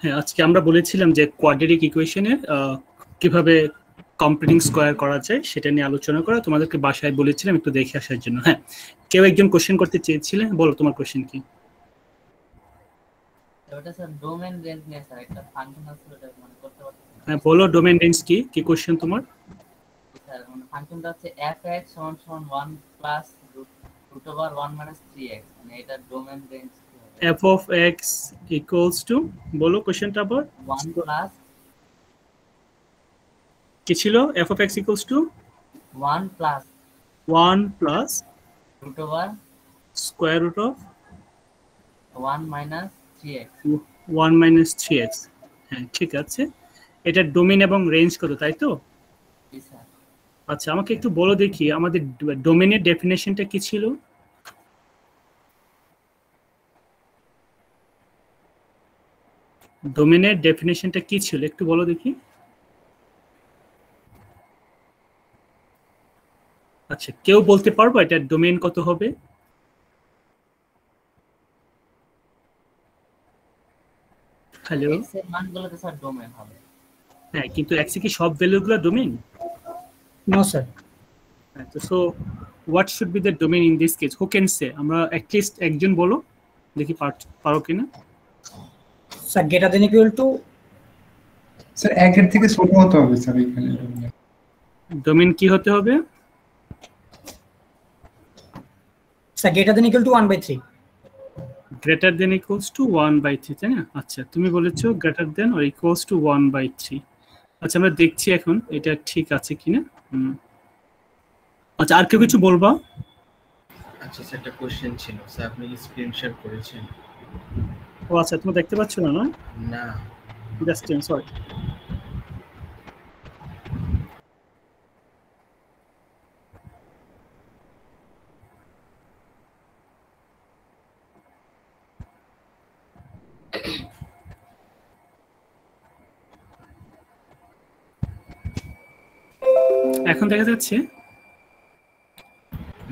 হ্যাঁ, আজকে আমরা বলেছিলাম যে কোয়াড্রেটিক ইকুয়েশনের কিভাবে কমপ্লিটিং স্কয়ার করা যায় সেটা নিয়ে আলোচনা করা। তোমাদেরকে বাসায় বলেছিলাম একটু দেখে আসার জন্য। হ্যাঁ, কেউ একজন কোশ্চেন করতে চেয়েছিলে, বলো তোমার কোশ্চেন কি? ওটা স্যার ডোমেন রেঞ্জ নিয়ে স্যার একটা ফাংশন আছে, ওটা মানে করতে পারছি না। হ্যাঁ, বলো ডোমেন রেঞ্জ কি, কি কোশ্চেন তোমার? স্যার মানে ফাংশনটা হচ্ছে fx = 1 plus root over 1 minus 3x, মানে এটা ডোমেন রেঞ্জ কি হবে? f of x equals to, বলো কোশ্চেনটা আবার। 1 প্লাস কি ছিল? f of x equals to 1 plus 1 plus root over square root of 1 minus 3x। 1 minus 3x। হ্যাঁ, ঠিক আছে। এটা ডোমেন এবং রেঞ্জ কত, তাই তো? জি স্যার। আচ্ছা, আমাকে একটু বলো দেখি আমাদের ডোমেনের ডেফিনেশনটা কি ছিল? ডোমেনের ডেফিনেশনটা কি ছিল একটু বলো দেখি। আচ্ছা, কেউ বলতে পারবো এটা ডোমেন কত হবে? হ্যালো। x এর মানগুলোতে স্যার ডোমেন হবে। হ্যাঁ, কিন্তু x এ কি সব ভ্যালুগুলো domain? No, sir. So what should be the domain in this case? Who can say? আমরা at least একজন বলো দেখি পারো কিনা। Sir, greater than equal to sir একের থেকে ছোট হতে হবে স্যার এখানে। ডোমেন কি হতে হবে? sir greater than equal to 1/3. Greater than equals to 1/3, তাই না? আচ্ছা, তুমি বলেছো greater than or equals two 1/3। আচ্ছা, আমরা দেখছি এখন এটা ঠিক আছে কিনা। আচ্ছা, আর কেউ কিছু বলবা? আচ্ছা স্যার, একটা কোশ্চেন ছিল স্যার, আপনি স্ক্রিনশট করেছেন? ও আচ্ছা, তুমি দেখতে পাচ্ছ না? না, না। Just sorry. এখন দেখা যাচ্ছে?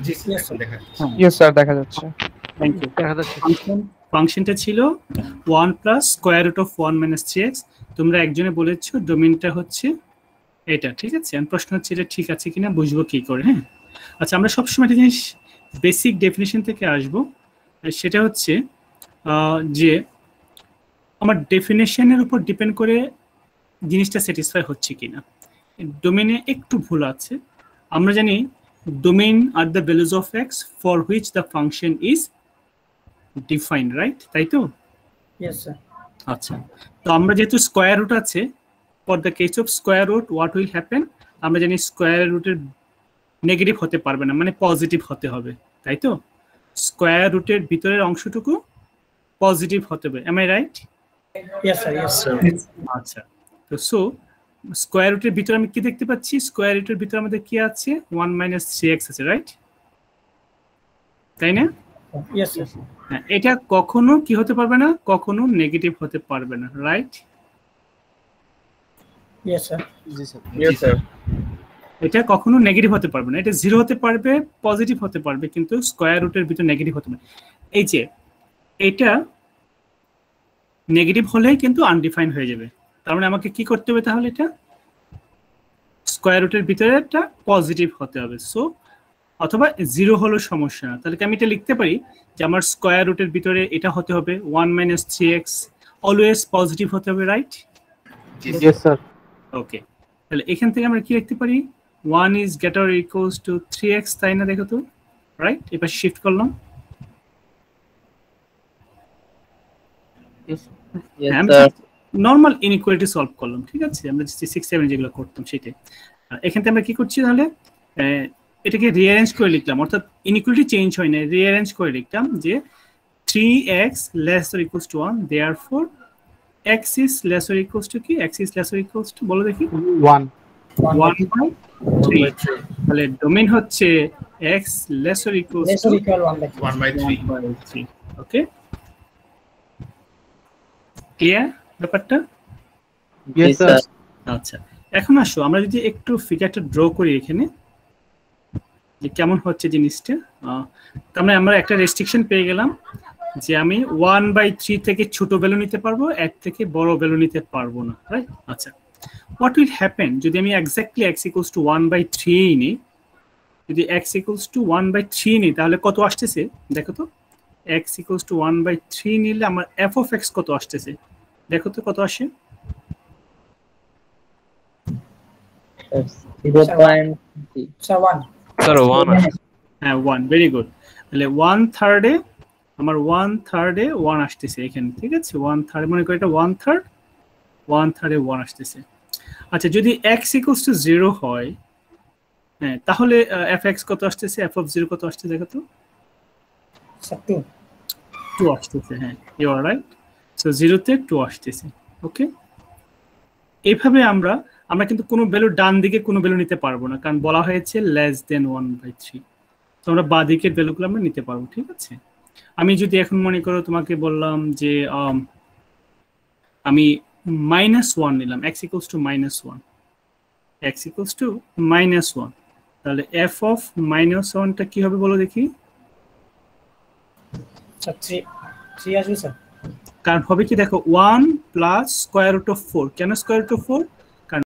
জি স্যার, দেখা যাচ্ছে। ইয়েস স্যার, দেখা যাচ্ছে। Thank you. দেখা যাচ্ছে ফাংশনটা ছিল 1 plus square root of 1 minus 3x। তোমরা একজনে বলেছো ডোমেনটা হচ্ছে এটা, ঠিক আছে? আর প্রশ্ন হচ্ছে এটা ঠিক আছে কিনা বুঝবো কি করে। হ্যাঁ, আচ্ছা, আমরা সবসময় একটা জিনিস বেসিক ডেফিনেশন থেকে আসবো, সেটা হচ্ছে যে আমার ডেফিনেশনের উপর ডিপেন্ড করে জিনিসটা স্যাটিসফাই হচ্ছে কিনা। ডোমেনে একটু ভুল আছে। আমরা জানি ডোমেইন আর the values of x for which the function is defined, right? তাই তো? Yes, sir. আচ্ছা, তো আমরা যেহেতু স্কয়ার রুট আছে, for the case of square root what will happen, আমরা জানি স্কয়ার রুটের নেগেটিভ হতে পারবে না, মানে পজিটিভ হতে হবে, তাই তো? স্কয়ার রুটের ভিতরের অংশটুকু পজিটিভ হতে হবে, am I right? Yes, sir. Yes, sir. আচ্ছা, তো সো স্কয়ার রুটের ভিতরে আমি কি দেখতে পাচ্ছি? স্কয়ার রুটের ভিতরে আমাদের কি আছে? 1 মাইনাস 3x আছে, রাইট? তাই না? Yes, sir. হ্যাঁ, এটা কখনো কি হতে পারবে না? কখনো নেগেটিভ হতে পারবে না, রাইট? Yes, sir. জি স্যার। Yes sir. এটা কখনো নেগেটিভ হতে পারবে না। এটা 0 হতে পারবে, পজিটিভ হতে পারবে, কিন্তু স্কয়ার রুটের ভিতর নেগেটিভ হতে পারে। এই যে এটা নেগেটিভ হলেই কিন্তু আনডিফাইন্ড হয়ে যাবে। তার মানে আমাকে কি করতে হবে তাহলে? এটা স্কয়ার রুটের ভিতরে একটা পজিটিভ হতে হবে। সো অথবা 0 হলেও সমস্যা না। তাহলে কি আমি এটা লিখতে পারি যে আমার স্কয়ার রুটের ভিতরে এটা হতে হবে 1 মাইনাস 3x, অলওয়েজ পজিটিভ হতে হবে, রাইট? Yes sir. ওকে, তাহলে এখান থেকে আমরা কি লিখতে পারি? 1 is greater or equals to 3x, তাই না? দেখো তো, রাইট? এবার শিফট করলাম। নর্মাল ইনইকুয়ালিটি সলভ করলাম, ঠিক আছে? আমরা 6, 7 যেগুলো করতাম সেটাই। এখান থেকে আমরা কি করছি তাহলে? এটাকে রিঅ্যারেঞ্জ করে লিখলাম, অর্থাৎ ইনইকুয়ালিটি চেঞ্জ হয় না, রিঅ্যারেঞ্জ করে লিখলাম যে 3x less or equals to 1, therefore x is less or equals to কি? x is less or equals to, বলো দেখি। 1 1/3। তাহলে ডোমেইন হচ্ছে x less or equals Less to or equal 1/3. 1/3। Okay, clear ব্যাপারটা? Yes sir. আচ্ছা, এখন আসো আমরা যদি একটু ফিগারটা ড্র করি এখানে, যে কেমন হচ্ছে জিনিসটা। তার মানে আমরা একটা রেস্ট্রিকশন পেয়ে গেলাম যে আমি 1/3 থেকে ছোট ভ্যালু নিতে পারবো, এর থেকে বড় ভ্যালু নিতে পারবো না, রাইট? আচ্ছা, হোয়াট উইল হ্যাপেন যদি আমি এক্স্যাক্টলি x ইকুয়ালস টু 1/3 নিই? যদি x ইকুয়ালস টু 1/3 নিই তাহলে কত আসতেছে দেখো তো। x ইকুয়ালস টু 1/3 নিলে আমার f অফ x কত আসতেছে দেখো তো, কত আসে? 0.3 স্যার 1 স্যার 1 হ্যাঁ 1, ভেরি গুড। তাহলে 1/3 আমার 1/3 1 আসতেছে এখানে, ঠিক আছে? 1/3 মনে করি এটা 1/3, 1/3 1 আসতেছে। আচ্ছা, যদি x ইকুয়ালস টু 0 হয়, হ্যাঁ, তাহলে f(x) কত আসতেছে, f of 0 কত আসতেছে দেখো তো? স্যার 2 2 আসতেছে, হ্যাঁ, ইউ আর রাইট। সো 0 তে 2 আসতেছে। ওকে, এইভাবে আমরা কিন্তু কোনো ভ্যালু ডান দিকে কোনো ভ্যালু নিতে পারবো না, কারণ বলা হয়েছে লেস দেন 1/3। তো আমরা বাঁ দিকের ভ্যালুগুলো আমরা নিতে পারবো, ঠিক আছে? আমি যদি এখন মনে করো তোমাকে বললাম যে আমি -1 নিলাম, x equals to -1, x equals to -1, তাহলে f অফ -1টা কি হবে বলো দেখি? স্যার 3 আসবে স্যার। কারণ হবে কি দেখো, 1 প্লাস স্কয়ার রুট অফ 4। কেন স্কয়ার রুট অফ 4? কারণ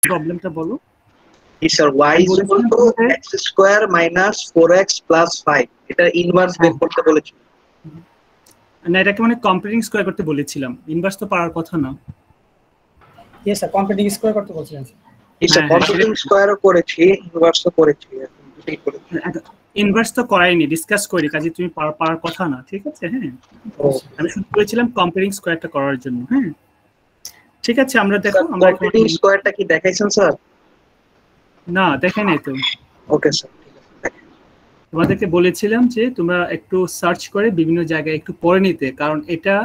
প্রবলেমটা বলো। Yes, sir. Y is equal to x square minus 4x plus 5. এটা ইনভার্স বের করতে বলেছি। না, এটাকে মানে কম্পিউটিং স্কয়ার করতে বলেছিলাম, ইনভার্স তো পারার কথা না। ইয়েস স্যার, কম্পিউটিং স্কয়ার করতে বলছিলেন স্যার। Yes, sir. কম্পিউটিং স্কয়ারও করেছি, ইনভার্সও করেছি, দুটোই করেছি। ইনভার্স তো করাইনি, ডিসকাস করি, কাজে তুমি পারার কথা না, ঠিক আছে? হ্যাঁ, আমি শুধু বলেছিলাম কম্পিউটিং স্কয়ারটা করার জন্য। হ্যাঁ, ঠিক আছে। আমরা দেখো, আমরা কম্পিউটিং স্কয়ারটা কি দেখাইছেন স্যার? না, দেখাই নাই তো। ওকে স্যার, তোমাদেরকে বলেছিলাম যে তোমরা একটু সার্চ করে বিভিন্ন জায়গায় একটু পড়ে নিতে, কারণ এটা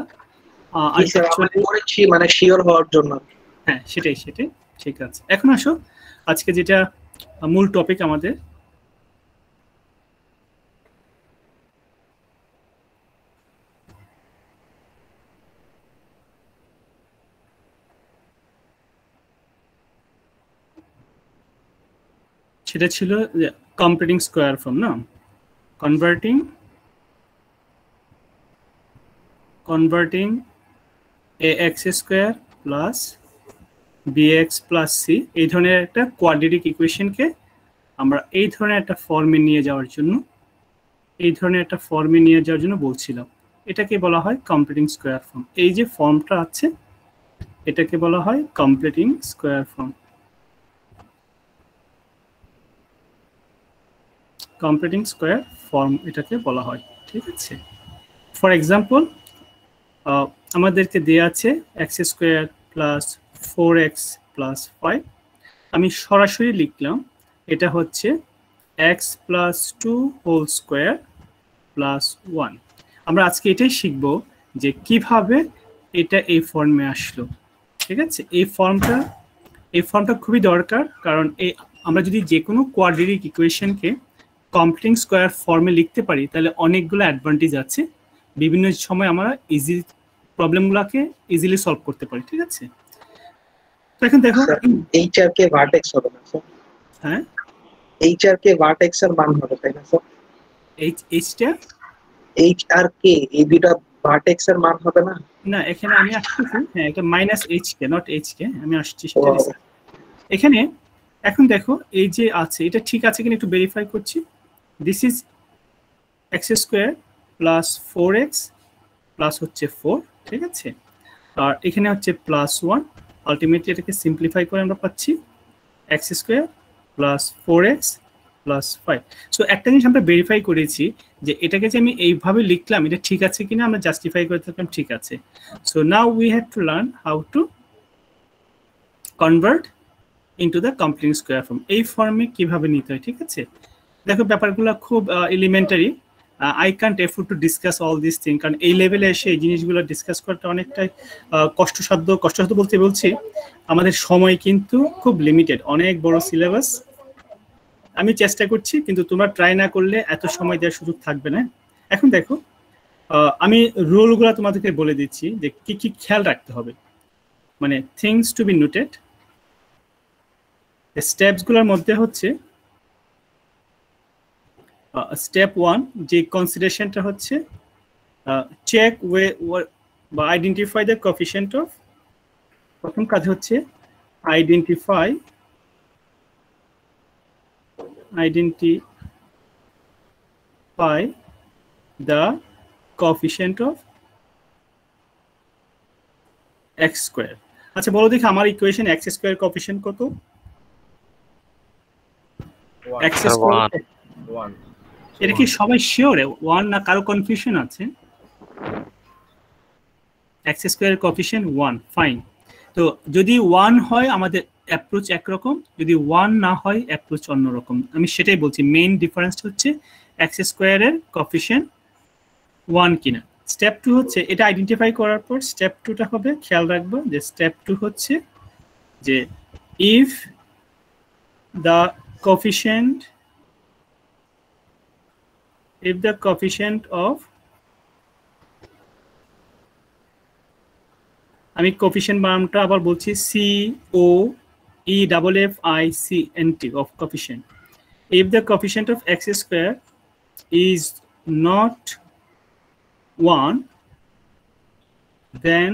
করেছি মানে শিওর হওয়ার জন্য। হ্যাঁ, সেটাই। ঠিক আছে, এখন আসো আজকে যেটা মূল টপিক আমাদের। সেটা ছিল কম্পিউটিং স্কয়ার ফর্ম, না? Converting converting ax square plus bx plus c এই ধরনের একটা কোয়াড্রেটিক ইকুয়েশনকে আমরা এই ধরনের একটা ফর্মে নিয়ে যাওয়ার জন্য বলছিলাম। এটাকে বলা হয় কমপ্লিটিং স্কয়ার ফর্ম। এই যে ফর্মটা আছে এটাকে বলা হয় completing square form. Completing square form এটাকে বলা হয়, ঠিক আছে। ফর এক্সাম্পল আমাদেরকে দেয়া আছে x square plus 4x plus 5। আমি সরাসরি লিখলাম এটা হচ্ছে x plus 2 whole square plus 1। আমরা আজকে এটাই শিখব যে কিভাবে এটা এই ফর্মে আসলো, ঠিক আছে। এই ফর্মটা খুবই দরকার, কারণ আমরা যদি যে কোনো কোয়াড্রেটিক ইকুয়েশনকে কমপ্লিটিং স্কয়ার ফর্মে লিখতে পারি তাহলে অনেকগুলো অ্যাডভান্টেজ আছে। বিভিন্ন সময় আমরা প্রবলেমগুলোকে ইজিলি সলভ করতে পারি, ঠিক আছে। তো এখন দেখো এইচআর কে ভার্টেক্স হবে না স্যার? হ্যাঁ, এইচআর কে ভার্টেক্স এর মান হবে, তাই না স্যার? এইচআর কে এই দুটো ভার্টেক্স এর মান হবে না? না, এখানে আমি আসতেছি। হ্যাঁ, এটা minus H K, not H K, আমি আসছি সেটা। এখানে এখন দেখো এই যে আছে এটা ঠিক আছে কিনা একটু ভেরিফাই করছি। This is x square plus 4x plus হচ্ছে 4, ঠিক আছে। আর এখানে হচ্ছে প্লাস 1। আলটিমেটলি এটাকে সিম্পলিফাই করে আমরা পাচ্ছি x square plus 4x plus 5। So একটা জিনিস আমরা ভেরিফাই করেছি যে এটাকে যে আমি এইভাবে লিখলাম এটা ঠিক আছে কিনা, আমরা জাস্টিফাই করে থাকলাম ঠিক আছে। So now we have to learn how to convert into the completing square form. এই ফর্মে কিভাবে নিতে হয়, ঠিক আছে। দেখো ব্যাপারগুলো খুব elementary. I can't afford to discuss all this thing, কারণ এই লেভেলে এসে এই জিনিসগুলো ডিসকাস করাটা অনেকটাই কষ্টসাধ্য বলছি আমাদের সময় কিন্তু খুব লিমিটেড, অনেক বড় সিলেবাস। আমি চেষ্টা করছি, কিন্তু তোমরা ট্রাই না করলে এত সময় দেওয়ার সুযোগ থাকবে না। এখন দেখো আমি রুলগুলো তোমাদেরকে বলে দিচ্ছি যে কি কি খেয়াল রাখতে হবে, মানে থিংস টু বি নোটেড। স্টেপসগুলোর মধ্যে হচ্ছে স্টেপ 1 যে কনসিডারেশনটা হচ্ছে চেক বা আইডেন্টিফাই দ্য কোএফিশিয়েন্ট অফ। প্রথম কাজ হচ্ছে identify the coefficient of x square। আচ্ছা বলো দেখি আমার ইকুয়েশন x স্কয়ার কোএফিশিয়েন্ট কত? x square 1। এটা কি সবাই শিওর 1 না কারো কনফিউশন আছে? x square coefficient 1, fine. তো যদি 1 হয় আমাদের অ্যাপ্রোচ একরকম, যদি 1 না হয় অ্যাপ্রোচ অন্যরকম। আমি সেটাই বলছি, মেইন ডিফারেন্স হচ্ছে এক্স স্কোয়ারের কোএফিশিয়েন্ট 1 কিনা। স্টেপ 2 হচ্ছে এটা আইডেন্টিফাই করার পর স্টেপ 2টা হবে, খেয়াল রাখবো যে স্টেপ 2 হচ্ছে যে ইফ দ্য কোএফিশিয়েন্ট অফ, আমি কোএফিশিয়েন্ট বানানটা আবার বলছি COEFFICIENT of coefficient. If the coefficient of x square is not 1, then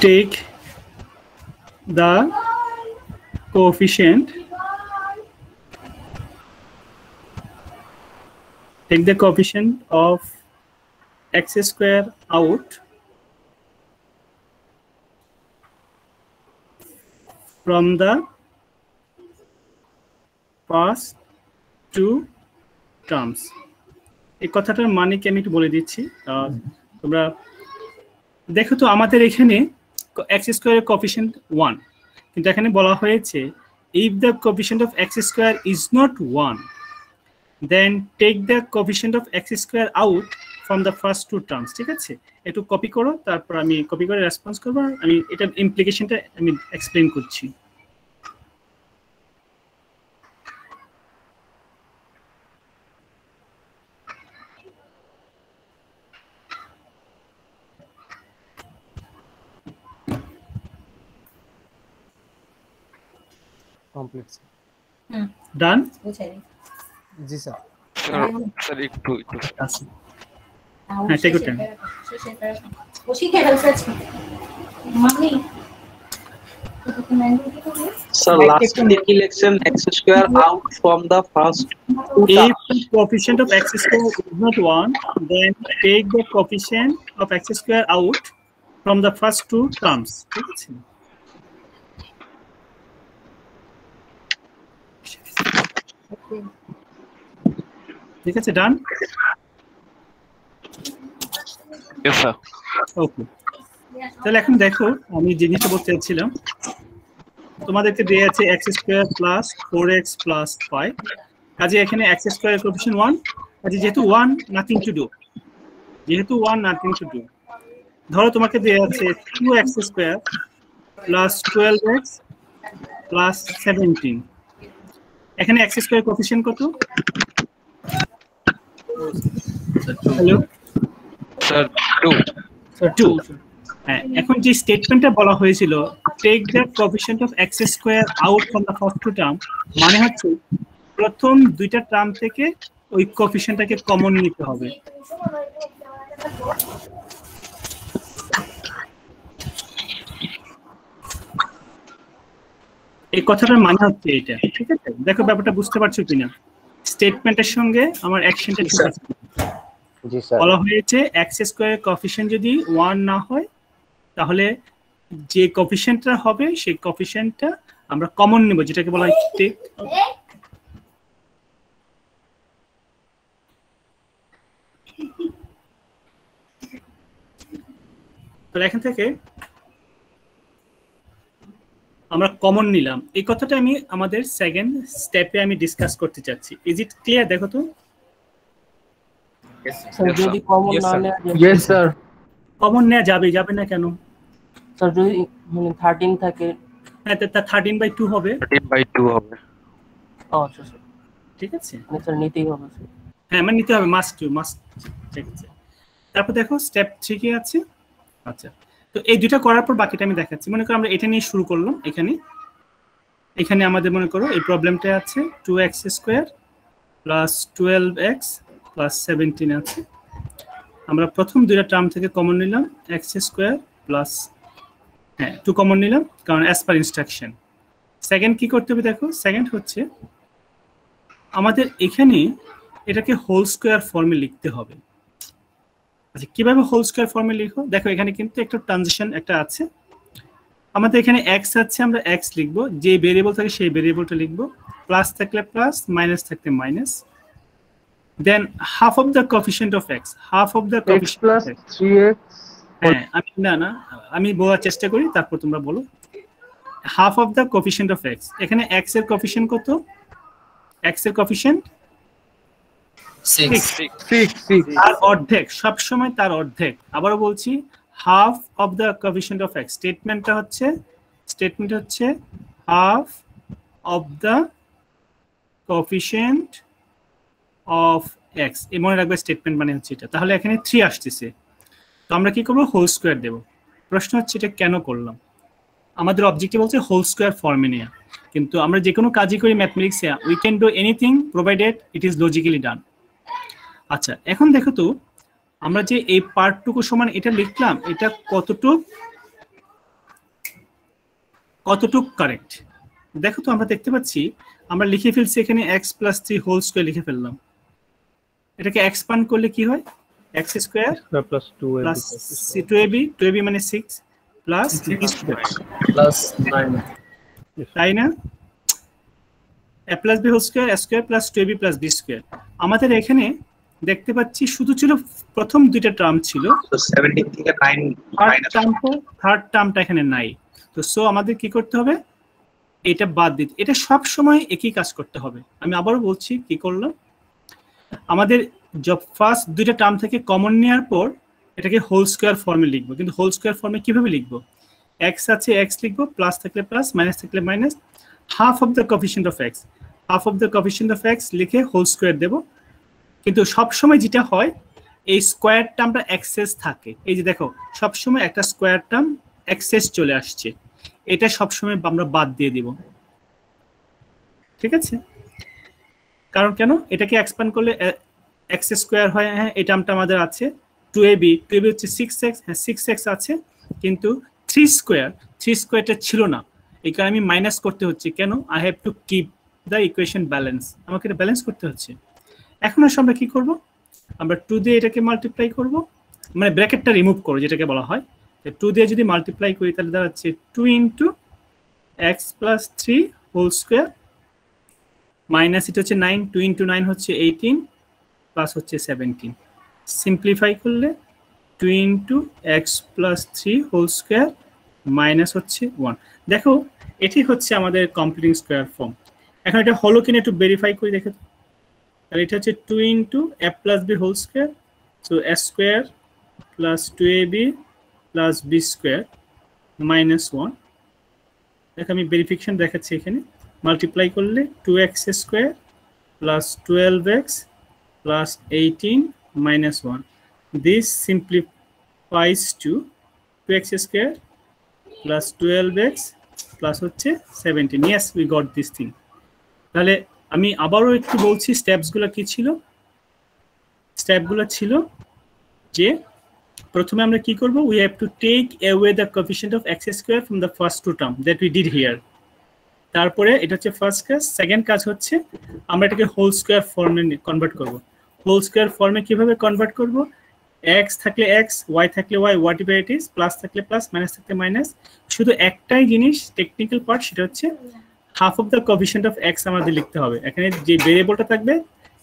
take the coefficient of x square out from the first two terms। এই কথাটার মানে কি আমি একটু বলে দিচ্ছি। তোমরা দেখো তো আমাদের এখানে x স্কয়ারের কোএফিশিয়েন্ট 1, কিন্তু এখানে বলা হয়েছে if the coefficient of x square is not 1, then take the coefficient of x square out from the first two terms। ঠিক আছে, একটু কপি করো, তারপর আমি কপি করে রেসপন্স করব। আমি এটা ইমপ্লিকেশনটা আমি এক্সপ্লেইন করছি। Complete done? জি স্যার। স্যার একটু আছে হ্যাঁ take your time So last selection x square out from the first two if terms. the coefficient of x square is not 1, then take the coefficient of x square out from the first two terms. ঠিক আছে? ঠিক আছে, ডান? Yes sir ওকে, তাহলে এখন দেখো আমি জিনিসটা বলতে চাচ্ছিলাম, তোমাদেরকে দেয়া আছে x square plus 4x plus 5, কাজে এখানে x স্কয়ার কোএফিশিয়েন্ট 1, কাজে যেহেতু 1 নাথিং টু ডু, যেহেতু 1 নাথিং টু ডু, ধরো তোমাকে দেয়া আছে 2x square plus 12x plus 17, এখানে x স্কয়ার কোএফিশিয়েন্ট কত? Hello sir 2 sir 2। হ্যাঁ, এখন যে স্টেটমেন্টটা বলা হয়েছিল take the coefficient of x square out from the first two term, মানে হচ্ছে প্রথম দুইটা টার্ম থেকে ওই কোএফিশিয়েন্টটাকে কমন নিতে হবে। এই কথাটার মানে হচ্ছে এটা, ঠিক আছে? দেখো ব্যাপারটা বুঝতে পারছো কিনা, স্টেটমেন্টের সঙ্গে আমার অ্যাকশনটা ঠিক আছে। জি স্যার বলা হয়েছে x স্কয়ারের কোএফিশিয়েন্ট যদি 1 না হয় তাহলে যে কোএফিশিয়েন্টটা হবে সেই কোএফিশিয়েন্টটা আমরা কমন নেব, যেটাকে বলা হয় টেক। তাহলে এখান থেকে আমরা কমন নিলাম, এই কথাটা আমি আমাদের সেকেন্ড স্টেপে আমি ডিসকাস করতে চাচ্ছি। Is it clear? দেখো তো স্যার যদি কমন না নেওয়া যায়, ইয়েস স্যার কমন নেওয়া যাবে, যাবে না কেন? স্যার যদি 13 থাকে, হ্যাঁ, তা 13/2 হবে। 13/2 হবে। আচ্ছা স্যার, ঠিক আছে, মানে স্যার নিতেই হবে স্যার। হ্যাঁ মানে নিতে হবে, মাস্ট টু মাস্ট। ঠিক আছে, তারপর দেখো স্টেপ 3 কি আছে। আচ্ছা, তো এই দুটো করার পর বাকিটা আমি দেখাচ্ছি। মনে করো আমরা এটা নিয়ে শুরু করলাম, এখানে আমাদের মনে করো এই প্রবলেমটা আছে 2x square plus 12x plus 17 আছে। আমরা প্রথম দুইটা টার্ম থেকে কমন নিলাম x স্কয়ার প্লাস, হ্যাঁ 2 কমন নিলাম কারণ অ্যাজ পার ইনস্ট্রাকশন। সেকেন্ড কি করতে হবে দেখো, সেকেন্ড হচ্ছে আমাদের এখানে এটাকে হোল স্কয়ার ফর্মে লিখতে হবে। আচ্ছা, কিভাবে হোল স্কয়ার ফর্মে লিখো? দেখো এখানে কিন্তু একটা ট্রানজিশন একটা আছে, আমাদের এখানে x আছে, আমরা x লিখবো, যে ভেরিয়েবল থাকে সেই ভেরিয়েবলটা লিখবো, প্লাস থাকলে প্লাস, মাইনাস থাকলে minus, then half of the coefficient of x, half of the coefficient plus 3x। হ্যাঁ আমি বলার চেষ্টা করি, তারপর তোমরা বলো। Half of the coefficient of x, এখানে x এর কোএফিশিয়েন্ট কত? x এর কোএফিশিয়েন্ট 6, তার অর্ধেক, সব সময় তার অর্ধেক। আবারও বলছি, half of the coefficient of x, স্টেটমেন্টটা হচ্ছে half of the coefficient of x, এই মনে রাখবে স্টেটমেন্ট মানে হচ্ছে এটা। তাহলে এখানে 3 আসতেছে, তো আমরা কি করব? হোল স্কয়ার দেব। প্রশ্ন হচ্ছে এটা কেন করলাম? আমাদের অবজেক্টিভ হচ্ছে হোল স্কয়ার ফর্মে নেওয়া, কিন্তু আমরা যে কোনো কাজই করি ম্যাথমেটিক্সে, we can do anything provided it is logically done. আচ্ছা, এখন দেখো তো আমরা যে এই পার্টটুকু সমান এটা লিখলাম, এটা কতটুক কারেক্ট দেখো তো। আমরা দেখতে পাচ্ছি আমরা লিখে ফেলছি এখানে x প্লাস 3 হোল স্কয়ার লিখে ফেললাম। এটাকে এক্সপ্যান্ড করলে কি হয়? x square plus 2ab plus 2ab মানে 6 প্লাস b স্কয়ার প্লাস 9, তাই না? a plus b whole square, a square plus 2ab plus b square. আমাদের এখানে দেখতে পাচ্ছি শুধু ছিল প্রথম দুইটা টার্ম ছিল, So 17 থেকে 9 থার্ড টার্মটা এখানে নাই। তো সো আমাদের কি করতে হবে? এটা বাদ দিতে, এটা সব সময় একই কাজ করতে হবে। আমি আবারও বলছি কি করলাম, আমাদের ফার্স্ট দুইটা টার্ম থেকে কমন নেওয়ার পর এটাকে হোল স্কয়ার ফর্মে লিখবো, কিন্তু হোল স্কয়ার ফর্মে কিভাবে লিখবো? x আছে x লিখবো, প্লাস থাকলে প্লাস, মাইনাস থাকলে minus, half of the coefficient of x, half of the coefficient of x লিখে হোল স্কয়ার দেব। কিন্তু সব সময় যেটা হয়, এই স্কয়ার টার্মটা এক্সেস থাকে। এই যে দেখো, সব সময় একটা স্কয়ার টার্ম এক্সেস চলে আসছে, এটা সব সময় আমরা বাদ দিয়ে দিব। ঠিক আছে, কারণ কেন, এটাকে এক্সপ্যান্ড করলে এক্স স্কোয়ার হয়, হ্যাঁ এই টার্মটা আমাদের আছে 2ab হচ্ছে 6x, হ্যাঁ 6x আছে, কিন্তু 3 স্কোয়ারটা ছিল না, এই কারণে আমি মাইনাস করতে হচ্ছে। কেন, I have to keep the equation balance, আমাকে এটা ব্যালেন্স করতে হচ্ছে। এখন আসলে আমরা কি করব, আমরা 2 দিয়ে এটাকে মাল্টিপ্লাই করব, মানে ব্র্যাকেটটা রিমুভ করব যেটাকে বলা হয়। 2 দিয়ে যদি মাল্টিপ্লাই করি তাহলে দাঁড়াচ্ছে 2 into x plus 3 whole square minus এটা হচ্ছে 9, 2 ইন্টু 9 হচ্ছে 18 প্লাস হচ্ছে 17, সিম্পলিফাই করলে 2 into x plus 3 whole square minus হচ্ছে 1। দেখো এটি হচ্ছে আমাদের কমপ্লিটিং স্কোয়ার ফর্ম। এখন এটা হলো কিনা একটু ভেরিফাই করে দেখে, তাহলে এটা হচ্ছে 2 into a plus b whole square, so a square plus 2ab plus b square minus 1। দেখো আমি ভেরিফিকেশন দেখাচ্ছি, এখানে মাল্টিপ্লাই করলে 2x square plus 12x plus 18 minus 1. This simplifies to 2x square plus 12x plus হচ্ছে 17. Yes, we got this thing. তাহলে আমি আবারও একটু বলছি স্টেপসগুলো কি ছিল। স্টেপগুলো ছিল যে প্রথমে আমরা কি করব, we have to take away the coefficient of x square from the first two term that we did here. তারপরে এটা হচ্ছে ফার্স্ট কাজ। সেকেন্ড কাজ হচ্ছে আমরা এটাকে হোল স্কোয়ার ফর্মে কনভার্ট করব। হোল স্কোয়ার ফর্মে কিভাবে কনভার্ট করব, এক্স থাকলে এক্স, ওয়াই থাকলে y, whatever it is, plus থাকলে প্লাস, মাইনাস থাকলে মাইনাস। শুধু একটাই জিনিস টেকনিক্যাল পার্ট, সেটা হচ্ছে half of the coefficient of x আমাদের লিখতে হবে। এখানে যে ভেরিয়েবলটা থাকবে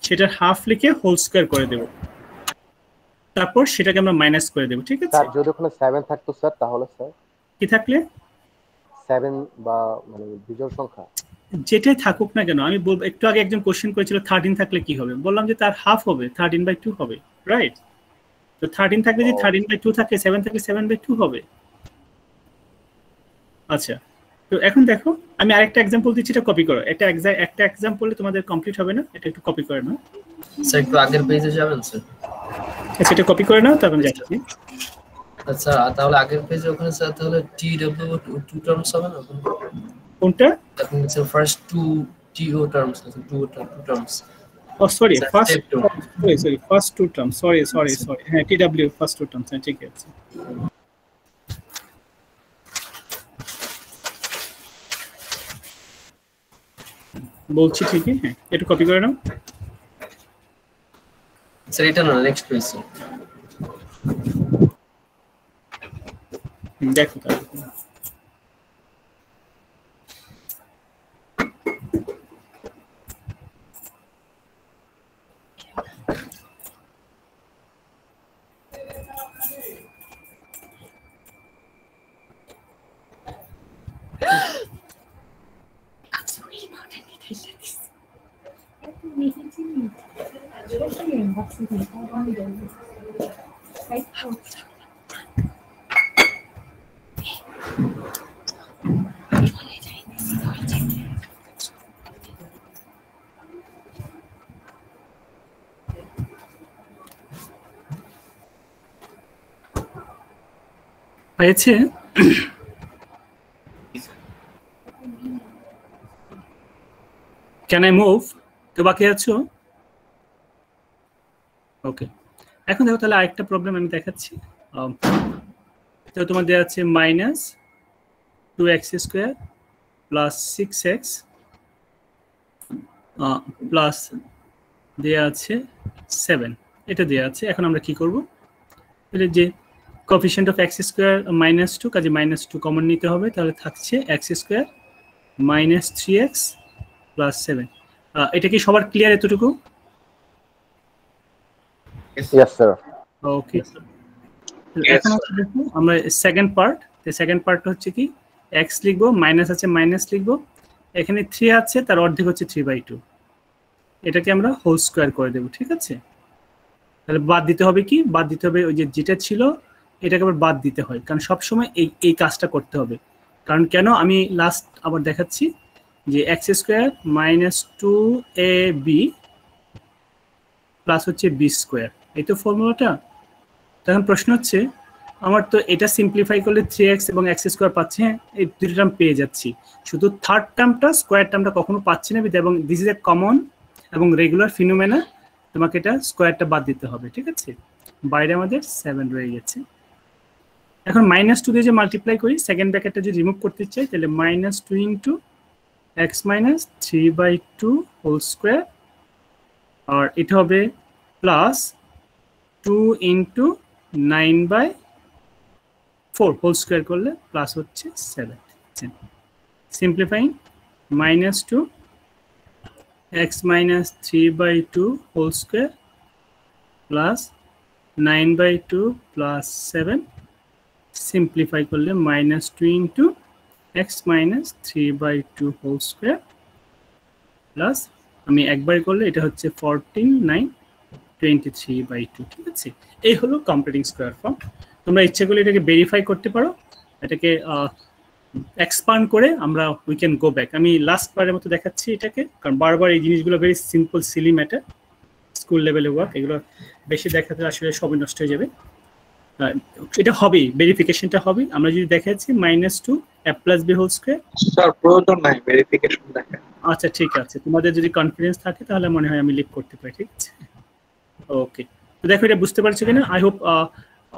সেটার হাফ লিখে হোল স্কোয়ার করে দেব, তারপর সেটাকে আমরা মাইনাস করে দেব। ঠিক আছে স্যার, যদি ওখানে 7 থাকতো স্যার, তাহলে স্যার কি থাকলে 7 বা মানে বিজোড় সংখ্যা যেটাই থাকুক না কেন, আমি বলবো একটু আগে একজন কোশ্চেন করেছিল 13 থাকলে কি হবে, বললাম যে তার হাফ হবে, 13/2 হবে, রাইট? তো 13 থাকলে যদি 13/2 থাকে, 7 থাকলে 7/2 হবে। আচ্ছা, তো এখন দেখো আমি আরেকটা एग्जांपल দিচ্ছি, এটা কপি করো। একটা एग्जांपल তোমাদের কমপ্লিট হবে না, এটা একটু কপি করে নাও স্যার। একটু আগের পেজে যাবেন স্যার। আচ্ছা, এটা কপি করে নাও, তারপর যাচ্ছি। আচ্ছা, তাহলে আগের পেজে ওখানে স্যার তাহলে TW 2 টার্মস হবে না কোনটা? আপনি sir first 2 TO terms, 2 terms. Oh sorry, first two terms, sorry হ্যাঁ TW first two terms, হ্যাঁ ঠিক আছে। বলছি ঠিকই, হ্যাঁ একটু কপি করে নাও স্যার। এটা না, নেক্সট পেজ স্যার। দেখো তাহলে হয়েছে। Can I move? তো বাকি আছো? ওকে, এখন দেখো তাহলে আরেকটা প্রবলেম আমি দেখাচ্ছি। তো তোমাদের আছে -2x² প্লাস 6x প্লাস দেয়া আছে 7, এটা দেয়া আছে। এখন আমরা কি করব, তাহলে যে কোএফিশিয়েন্ট অফ x² -2, কাজে -2 কমন নিতে হবে, তাহলে থাকছে x² -3x প্লাস 7। এটা কি সবার ক্লিয়ার এতটুকু? Yes sir. ওকে, এখন দেখো আমরা সেকেন্ড পার্ট হচ্ছে কি, x লিখবো, মাইনাস আছে মাইনাস লিখবো, এখানে 3 আছে, তার অর্ধেক হচ্ছে 3/2, এটাকে আমরা হোল স্কোয়ার করে দেব। ঠিক আছে, তাহলে বাদ দিতে হবে কি, বাদ দিতে হবে ওই যে যেটা ছিল এটাকে আবার বাদ দিতে হয়, কারণ সবসময় এই কাজটা করতে হবে। কারণ কেন, আমি লাস্ট আবার দেখাচ্ছি যে x² -2ab প্লাস হচ্ছে b², এই তো ফর্মুলাটা। তখন প্রশ্ন হচ্ছে আমার তো এটা সিম্পলিফাই করলে 3x এবং x² পাচ্ছি, হ্যাঁ এই দুটো টার্ম পেয়ে যাচ্ছি, শুধু থার্ড টার্মটা স্কোয়ার টার্মটা কখনো পাচ্ছি না, এবং দিস ইজ এ কমন এবং রেগুলার ফিনোমেনা তোমাকে এটা স্কোয়ারটা বাদ দিতে হবে, ঠিক আছে? বাইরে আমাদের 7 রয়ে গেছে। এখন -2 দিয়ে যে মাল্টিপ্লাই করি, সেকেন্ড ব্র্যাকেটটা যদি রিমুভ করতে চাই তাহলে -2 into x minus 3/2 whole square, আর এটা হবে প্লাস 2 ইন্টু 9/4 হোল স্কোয়ার করলে প্লাস হচ্ছে 7, ঠিক আছে? Simplifying -2 x minus 3/2 whole square plus 9/2 plus 7 simplify করলে -2 into x minus 3/2 whole square plus আমি একবার করলে এটা হচ্ছে 14 9 23/2, ঠিক আছে? এই হলো কম্পিউটিং স্কয়ার ফর্ম। তোমরা ইচ্ছে করলে এটাকে ভেরিফাই করতে পারো, এটাকে এক্সপান্ড করে আমরা উই ক্যান গো ব্যাক। আমি লাস্ট বারের মতো দেখাচ্ছি এটাকে, কারণ বারবার এই জিনিসগুলো very simple Seely matter, school লেভেলে ওয়ার্ক, এগুলো বেশি দেখাতে আসলে সবই নষ্ট হয়ে যাবে। এটা হবে, ভেরিফিকেশনটা হবে। আমরা যদি দেখাচ্ছি -2 a plus b whole square, sir প্রয়োজন নাই ভেরিফিকেশন দেখা। আচ্ছা ঠিক আছে, তোমাদের যদি কনফিডেন্স থাকে তাহলে মনে হয় আমি লিভ করতে পারি, ঠিক আছে? ওকে, তো দেখো এটা বুঝতে পারছো কিনা। আই হোপ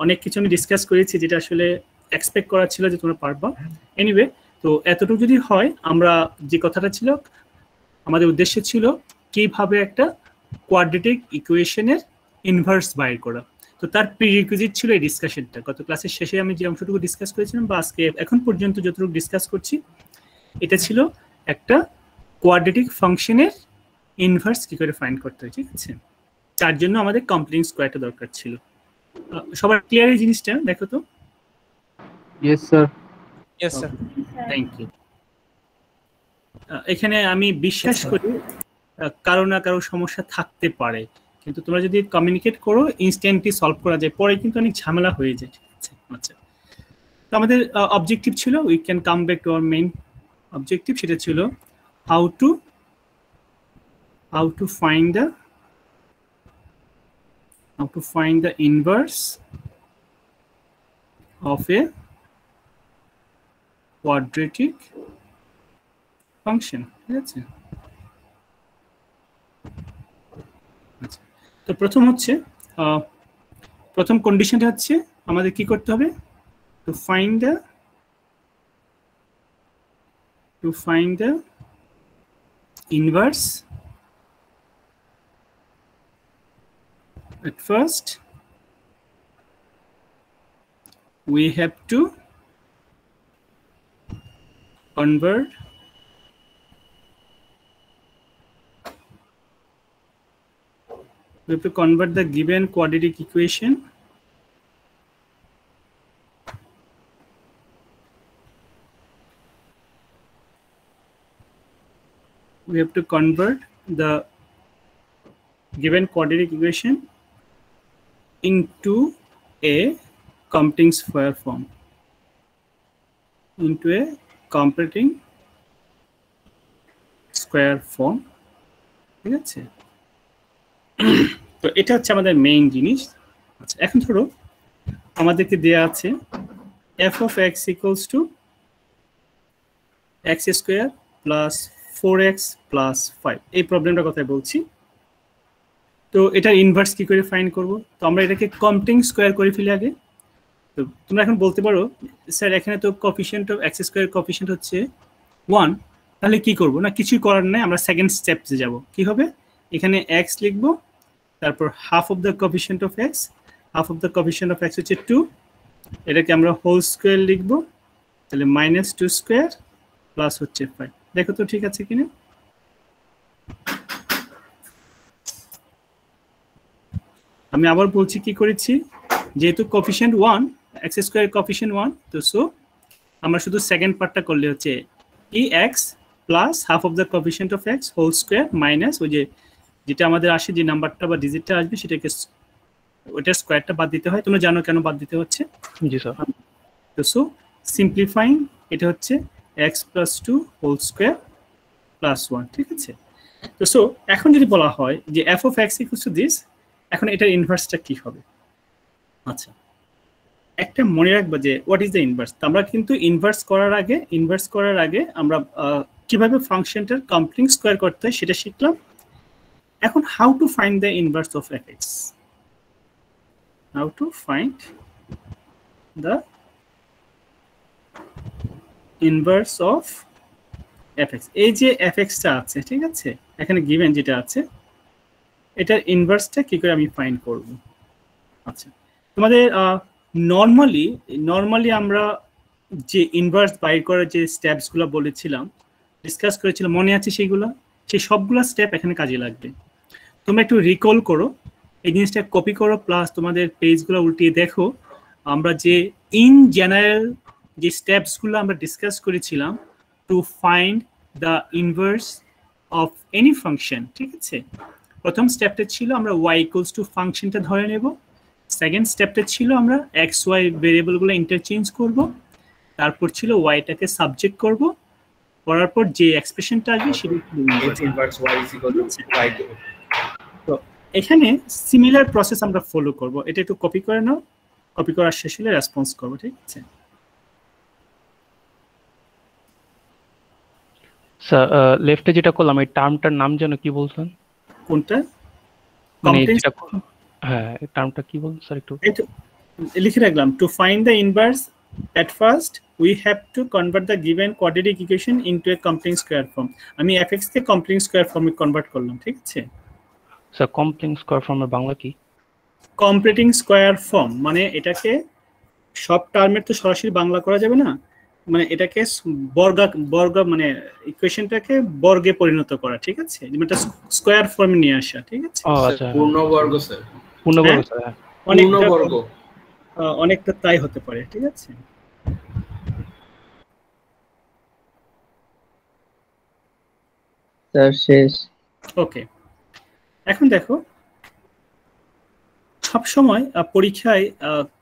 অনেক কিছু আমি ডিসকাস করেছি যেটা আসলে এক্সপেক্ট করা ছিল যে তোমরা পারবা। এনিওয়ে, তো এতটুকু যদি হয়, আমরা যে কথাটা ছিল, আমাদের উদ্দেশ্য ছিল কিভাবে একটা কোয়াড্রেটিক ইকুয়েশনের ইনভার্স বাইর করা। তো তার প্রিরিকুইজিট ছিল এই ডিসকাশনটা। গত ক্লাসের শেষে আমি যে অংশটুকু ডিসকাস করেছিলাম বা আজকে এখন পর্যন্ত যতটুকু ডিসকাস করছি, এটা ছিল একটা কোয়াড্রেটিক ফাংশনের ইনভার্স কি করে ফাইন্ড করতে হয়, ঠিক আছে? তার জন্য আমাদের কমপ্লিটিং স্কয়ারটা দরকার ছিল। সবার ক্লিয়ার এই জিনিসটা? দেখো তো। Yes sir. Yes sir, thank you. এখানে আমি বিশ্বাস করি কারো না কারো সমস্যা থাকতে পারে, কিন্তু তোমরা যদি কমিউনিকেট করো ইনস্ট্যান্টলি সলভ করা যায়, পরে কিন্তু অনেক ঝামেলা হয়ে যায়, ঠিক আছে? আচ্ছা, তো আমাদের অবজেক্টিভ ছিল, we can come back to our main objective, সেটা ছিল how to find the inverse of a quadratic function, ঠিক আছে? আচ্ছা, তো প্রথম হচ্ছে প্রথম কন্ডিশনটা হচ্ছে আমাদের কি করতে হবে, to find the inverse. At first we have to convert the given quadratic equation into a computing square form, ঠিক আছে? তো এটা হচ্ছে আমাদের মেইন জিনিস। আচ্ছা, এখন ধরো আমাদেরকে দেয়া আছে f of x equals to x square plus 4x plus 5, এই প্রবলেমটার কথা বলছি। তো এটার ইনভার্স কি করে ফাইন্ড করব? তো আমরা এটাকে কম্পিউটিং স্কয়ার করে ফেলি আগে। তো তোমরা এখন বলতে পারো স্যার এখানে তো coefficient of x square coefficient হচ্ছে 1, তাহলে কি করব? না কিছুই করার নাই, আমরা সেকেন্ড স্টেপসে যাব। কি হবে? এখানে x লিখব, তারপর half of the coefficient of x, হচ্ছে 2, এটাকে আমরা হোল স্কয়ার লিখব, তাহলে -2 স্কয়ার প্লাস হচ্ছে 5। দেখো তো ঠিক আছে কিনা। আমি আবার বলছি কি করেছি, যেহেতু কোএফিশিয়েন্ট 1, x স্কয়ার কোএফিশিয়েন্ট 1, তো সো আমরা শুধু সেকেন্ড পার্টটা করলে হচ্ছে ex plus half of the coefficient of x whole square minus ওই যে যেটা আমাদের আসে, যে নাম্বারটা বা ডিজিটটা আসবে সেটাকে ওটার স্কয়ারটা বাদ দিতে হয়। তোমরা জানো কেন বাদ দিতে হচ্ছে? জি স্যার। তো সো সিম্পলিফাইং, এটা হচ্ছে x plus 2 whole square plus 1, ঠিক আছে? তো সো এখন যদি বলা হয় যে f of x equals to this, এখন এটার ইনভার্সটা কি হবে? আচ্ছা, একটা মনে রাখবা যে হোয়াট ইজ দ্য ইনভার্স। আমরা কিন্তু ইনভার্স করার আগে আমরা কিভাবে ফাংশনটার কমপ্লিটিং স্কয়ার করতে হয় সেটা শিখলাম। এখন how to find the inverse of fx, how to find the inverse of fx, এই যে fx টা আছে ঠিক আছে, এখানে given যেটা আছে এটার ইনভার্সটা কি করে আমি ফাইন্ড করব। আচ্ছা তোমাদের নরমালি আমরা যে ইনভার্স বাইর করার যে স্টেপসগুলো বলেছিলাম, ডিসকাস করেছিলাম, মনে আছে সেইগুলো? সেই সবগুলো স্টেপ এখানে কাজে লাগবে। তোমরা একটু রিকল করো, এই জিনিসটা কপি করো, প্লাস তোমাদের পেজগুলো উল্টিয়ে দেখো। আমরা যে ইন জেনারেল যে স্টেপসগুলো আমরা ডিসকাস করেছিলাম two find the inverse of any function, ঠিক আছে? প্রথম স্টেপটা ছিল আমরা y ইকুয়ালস টু ফাংশনটা ধরে নেব, সেকেন্ড স্টেপটা ছিল আমরা এক্স ওয়াই ভেরিয়েবলগুলো ইন্টারচেঞ্জ করব, তারপর ছিল ওয়াইটাকে সাবজেক্ট করব, করার পর যে এক্সপ্রেশনটা আসবে সেটা ইনভার্স y y তো এখানে সিমিলার প্রসেস আমরা ফলো করব। এটা একটু কপি করে নাও, কপি করার শেষ হলে রেসপন্স করব, ঠিক আছে? স্যার লেফটে যেটা করলাম এই টার্মটার নাম যেন কি বলছেন? কোনটা? মানে যেটা হ্যাঁ টার্মটা কি বলছেন স্যার একটু লিখে রাখলাম। Two find the inverse at first we have to convert the given quadratic equation into a complex square form. আমি fx কে complex square form এ কনভার্ট করলাম, ঠিক আছে স্যার? কমপ্লেক্স স্কয়ার ফর্মের বাংলা কি? কমপ্লিটিং স্কয়ার ফর্ম মানে এটাকে সব টার্মের তো সরাসরি বাংলা করা যাবে না, মানে এটাকে বর্গ মানে ইকুয়েশনটাকে বর্গে পরিণত করা, ঠিক আছে? যেটা স্কয়ার ফর্মে নিয়ে আসা, ঠিক আছে? ও আচ্ছা, পূর্ণবর্গ স্যার, পূর্ণবর্গ স্যার, পূর্ণবর্গ অনেকটা তাই হতে পারে, ঠিক আছে? স্যার শেষ। ওকে, এখন দেখো সব সময় পরীক্ষায়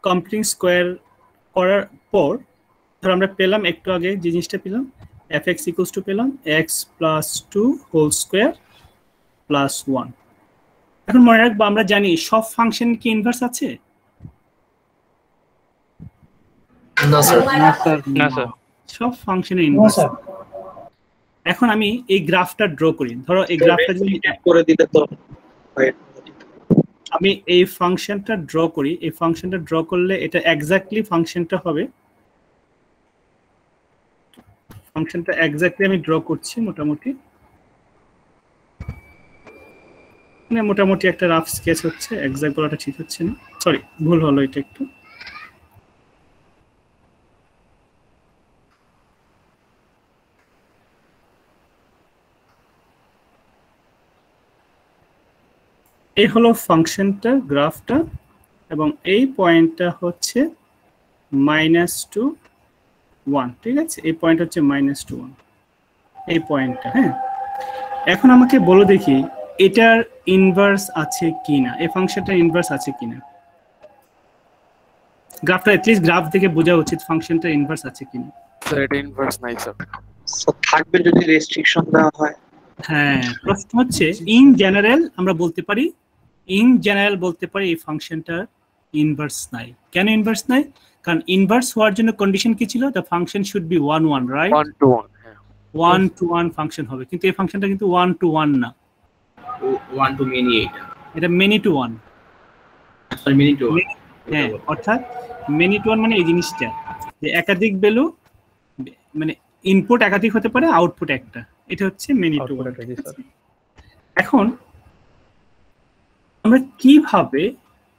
কমপ্লিটিং স্কয়ার করার পর ধর আমরা পেলাম একটু আগে যে জিনিসটা পেলাম fx ইকুয়ালস টু পেলাম x plus 2 whole square plus 1। এখন মনে রাখবো আমরা জানি সব ফাংশন কি ইনভার্স আছে? না স্যার, না স্যার, সব ফাংশনের ইনভার্স। এখন আমি এই গ্রাফটা ড্র করি, ধরো এই গ্রাফটা যদি করে দিলে তো আমি এই ফাংশনটা ড্র করি, এই ফাংশনটা ড্র করলে এটা এক্স্যাক্টলি ফাংশনটা হবে। ফাংশনটা এক্স্যাক্টলি আমি ড্র করছি মোটামুটি, মানে মোটামুটি একটা রাফ স্কেচ হচ্ছে, এক্স্যাক্ট বলাটা ঠিক হচ্ছে না, সরি ভুল হলো এটা একটু। এই হলো ফাংশনটা গ্রাফটা, এবং এই পয়েন্টটা হচ্ছে -2 1, ঠিক আছে? এই পয়েন্ট হচ্ছে -2 1, এই পয়েন্টটা। হ্যাঁ, এখন আমাকে বলো দেখি এটার ইনভার্স আছে কিনা, এই ফাংশনটার ইনভার্স আছে কিনা। গ্রাফটা এটলিস্ট গ্রাফ থেকে বোঝা উচিত ফাংশনটার ইনভার্স আছে কিনা। স্যার এটা ইনভার্স নাই স্যার। থাকবে যদি রেস্ট্রিকশন দেওয়া হয়। হ্যাঁ, প্রশ্ন হচ্ছে ইন জেনারেল আমরা বলতে পারি, ইন জেনারেল বলতে পারি এই ফাংশনটার ইনভার্স নাই। কেন ইনভার্স নাই? কারণ ইনভার্স হওয়ার জন্য কন্ডিশন কি ছিল? The function should be 1 1, right? 1 to 1, হ্যাঁ 1 to 1 ফাংশন হবে, কিন্তু এই ফাংশনটা কিন্তু 1 to 1 না, 1 to many, এটা many to 1। Sorry many to 1, হ্যাঁ, অর্থাৎ many to 1 মানে এই জিনিসটা যে একাধিক ভ্যালু, মানে ইনপুট একাধিক হতে পারে, আউটপুট একটা, এটা হচ্ছে many to 1। এখন আমরা কিভাবে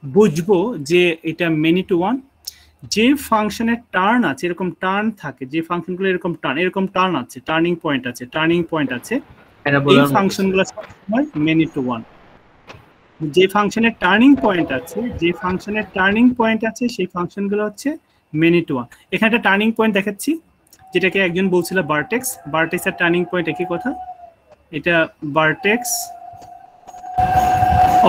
বুঝবো যে এটা many to 1? যে ফাংশনের টার্ন আছে, এরকম টার্ন থাকে, যে ফাংশনগুলো এরকম টার্ন আছে, টার্নিং পয়েন্ট আছে, এই ফাংশনগুলো সবসময় many to 1। যে ফাংশনের টার্নিং পয়েন্ট আছে, সেই ফাংশনগুলো হচ্ছে many to 1। এখানে একটা টার্নিং পয়েন্ট দেখাচ্ছি, যেটাকে একজন বলছিল ভার্টেক্স। ভার্টেক্সের টার্নিং পয়েন্ট একই কথা, এটা ভার্টেক্স,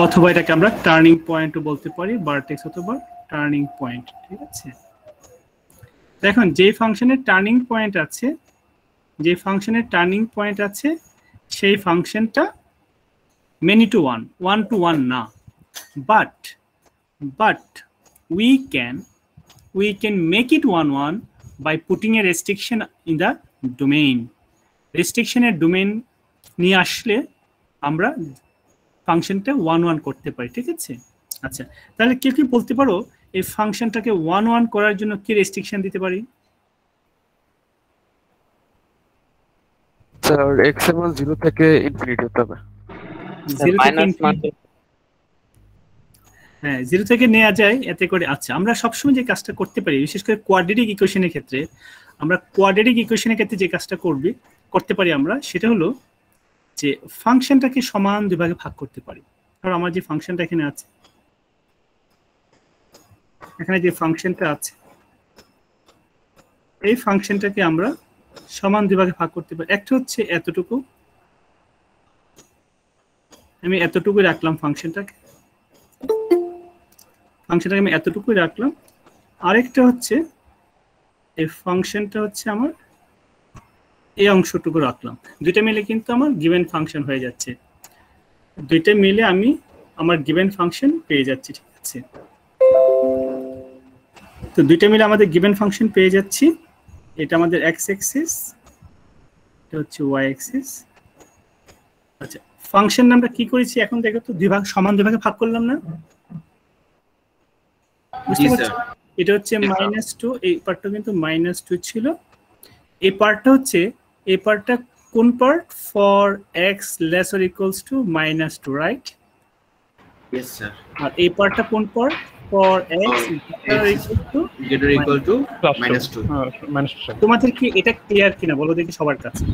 অথবা এটাকে আমরা টার্নিং পয়েন্টও বলতে পারি, ভার্টেক্স অথবা টার্নিং পয়েন্ট, ঠিক আছে? দেখুন যে ফাংশনের টার্নিং পয়েন্ট আছে, সেই ফাংশনটা many to 1, 1 to 1 না, but we can make it 1 1 by putting a restriction in the domain. রেস্ট্রিকশনের ডোমেইন নিয়ে আসলে আমরা ফাংশনটা 1 1 করতে পারি, ঠিক আছে? আচ্ছা, তাহলে কেউ কি বলতে পারো এই ফাংশনটাকে 1 1 করার জন্য কি রেস্ট্রিকশন দিতে পারি? স্যার x এর মান 0 থেকে ইনফিনিটি হতে হবে। 0 থেকে ইনফিনিটি, হ্যাঁ 0 থেকে নেওয়া যায় এতে করে। আচ্ছা, আমরা সবসময় যে কাজটা করতে পারি, বিশেষ করে কোয়াড্রেটিক ইকুয়েশনের ক্ষেত্রে, আমরা কোয়াড্রেটিক ইকুয়েশনের ক্ষেত্রে যে কাজটা করতে পারি আমরা, সেটা হলো যে ফাংশনটাকে সমান দুই ভাগে ভাগ করতে পারি। কারণ আমার যে ফাংশনটা এখানে আছে, এখানে যে ফাংশনটা আছে, এই ফাংশনটাকে আমরা সমান দুই ভাগে ভাগ করতে পারি। একটা হচ্ছে এতটুকু, আমি এতটুকু রাখলাম ফাংশনটাকে আমি এতটুকুই রাখলাম। আরেকটা হচ্ছে এই ফাংশনটা হচ্ছে আমার এই অংশটুকু রাখলাম। দুইটা মিলে কিন্তু আমার গিভেন ফাংশন হয়ে যাচ্ছে, দুইটা মিলে আমি আমার গিভেন ফাংশন পেয়ে যাচ্ছি, ঠিক আছে? তো দুইটা মিলে আমাদের গিভেন ফাংশন পেয়ে যাচ্ছি। এটা আমাদের এক্স অ্যাক্সিস, এটা হচ্ছে ওয়াই অ্যাক্সিস। আচ্ছা, ফাংশন আমরা কি করেছি এখন দেখো তো, সমান দুই ভাগে ভাগ করলাম না? বুঝতে পারছো? এটা হচ্ছে -2, এই পার্টটা কিন্তু -2 ছিল। এই পার্টটা হচ্ছে, এই পার্টটা কোন পার্ট? For x lesser equals to -2, right? Yes sir. আর এই পার্টটা কোন পার্ট? For x greater equal to -2। তোমাদের কি এটা ক্লিয়ার কিনা বলো দেখি সবার কাছে?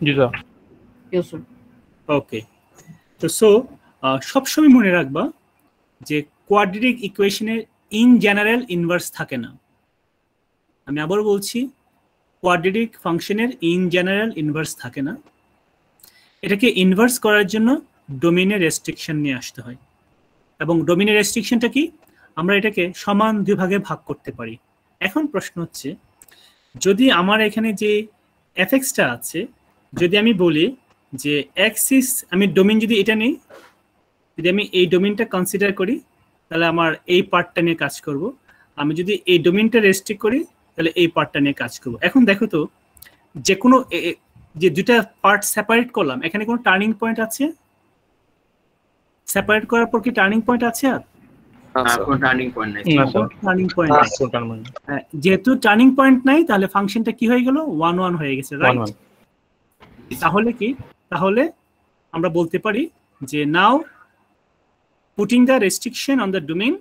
জি স্যার। Yes sir. ওকে, তো সবসময় মনে রাখবা যে কোয়াড্রেটিক ইকুয়েশনের ইন জেনারেল ইনভার্স থাকে না। আমি আবার বলছি, কোয়াড্রেটিক ফাংশনের ইন জেনারেল ইনভার্স থাকে না। এটাকে ইনভার্স করার জন্য ডোমেইনের রেস্ট্রিকশন নিয়ে আসতে হয়। এবং ডোমেইনের রেস্ট্রিকশনটা কি? আমরা এটাকে সমান দুই ভাগে ভাগ করতে পারি। এখন প্রশ্ন হচ্ছে, যদি আমার এখানে যে এফএক্সটা আছে, যদি আমি বলি যে অ্যাক্সিস, আমি ডোমেইন যদি এটা নেই, যদি আমি এই ডোমেইনটা কনসিডার করি, তাহলে আমার এই পার্টটা নিয়ে কাজ করব। আমি যদি এই ডোমেইনটা রেস্ট্রিক্ট করি, তাহলে এই পার্টটা নিয়ে কাজ করব। এখন দেখো তো, যে কোনো যে দুটা পার্ট সেপারেট করলাম, এখানে কোনো টার্নিং পয়েন্ট আছে? সেপারেট করার পর কি টার্নিং পয়েন্ট আছে? আর কোনো টার্নিং পয়েন্ট নাই। টার্নিং পয়েন্ট, যেহেতু টার্নিং পয়েন্ট নাই, তাহলে ফাংশনটা কি হয়ে গেল? 1 1 হয়ে গেছে, রাইট? তাহলে কি, তাহলে আমরা বলতে পারি যে নাও putting the restriction on the domain,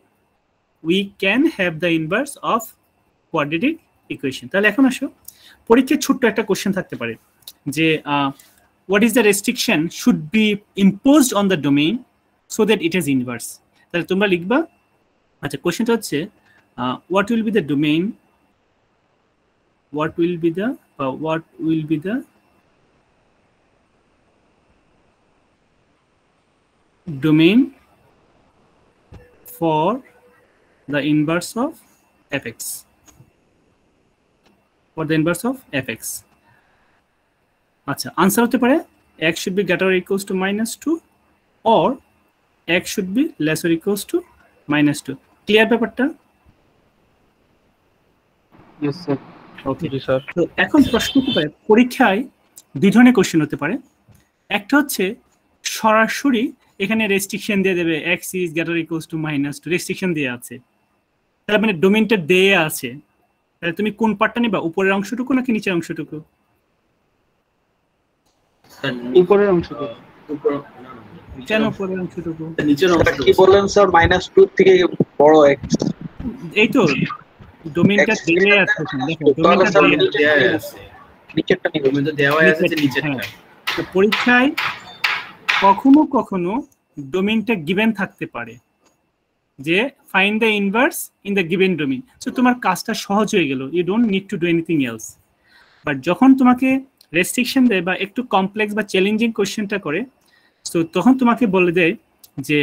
we can have the inverse of quadratic equation. তাহলে এখন আসো, পরীক্ষায় ছোট্ট একটা কোশ্চেন থাকতে পারে যে what is the restriction should be imposed on the domain so that it is inverse. তাহলে তোমরা লিখবা, আচ্ছা কোশ্চেনটা হচ্ছে what will be the domain, what will be the domain for the inverse of fx, for the inverse of fx. আচ্ছা, answer হতে পারে x should be greater or equals to -2 or x should be less or equals to -2. Clear ব্যাপারটা? Yes sir. Okay sir. তো এখন প্রশ্ন হতে পারে, পরীক্ষায় দুই ধরনের কোশ্চেন হতে পারে। একটা হচ্ছে সরাসরি এখানে রেস্ট্রিকশন দিয়ে দেবে x is greater or equals to -2, restriction দিয়ে আছে, তার মানে ডোমেইনটা দেয়া আছে। তাহলে তুমি কোন পার্টটা নিবা, উপরের অংশটুকু নাকি নিচের অংশটুকু? উপরের অংশটুকু। কেন উপরের অংশটুকু? নিচের অংশটুকু। কি বললেন স্যার? -2 থেকে বড় x। এই তো ডোমেইনটা দেয়া আছে, দেখো ডোমেইনটা দেয়া আছে, নিচেরটা নিব, ডোমেইনটা দেওয়া আছে নিচেরটা। তো পরীক্ষায় কখনো কখনো ডোমেইনটা গিভেন থাকতে পারে যে find the inverse in the given domain. So তোমার কাজটা সহজ হয়ে গেল, you don't need to do anything else. But যখন তোমাকে রেস্ট্রিকশন দেয় বা একটু কমপ্লেক্স বা চ্যালেঞ্জিং কোয়েশ্চেনটা করে, সো তখন তোমাকে বলে দেয় যে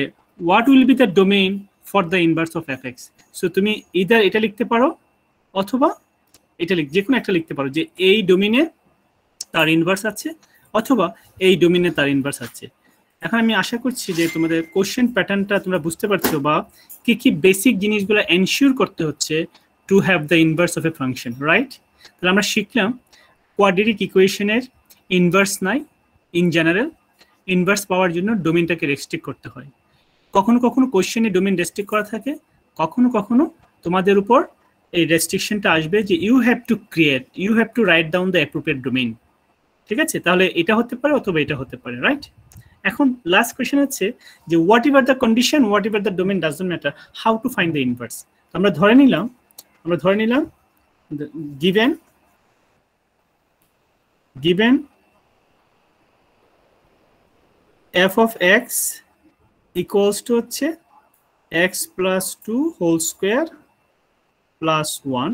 what will be the domain for the inverse of FX. So তুমি ইদার এটা লিখতে পারো অথবা এটা যে কোনো একটা লিখতে পারো যে এই ডোমেইনে তার ইনভার্স আছে অথবা এই ডোমেইনে তার ইনভার্স আছে। এখন আমি আশা করছি যে তোমাদের কোশ্চেন প্যাটার্নটা তোমরা বুঝতে পারছো বা কি কি বেসিক জিনিসগুলো এনশিওর করতে হচ্ছে to have the inverse of A function, right? তাহলে আমরা শিখলাম কোয়াড্রেটিক ইকুয়েশনের ইনভার্স নাই ইন জেনারেল, ইনভার্স পাওয়ার জন্য ডোমেইনটাকে রেস্ট্রিক্ট করতে হয়। কখনো কখনো কোশ্চেনে ডোমেইন রেস্ট্রিক্ট করা থাকে, কখনো কখনো তোমাদের উপর এই রেস্ট্রিকশনটা আসবে যে you have to write down the appropriate domain. ঠিক আছে, তাহলে এটা হতে পারে অথবা এটা হতে পারে, রাইট? এখন লাস্ট কোয়েশ্চেন হচ্ছে যে what ever the condition, what ever the domain doesn't matter, how to find the inverse. আমরা ধরে নিলাম given f of x equals to হচ্ছে x plus 2 whole square plus 1,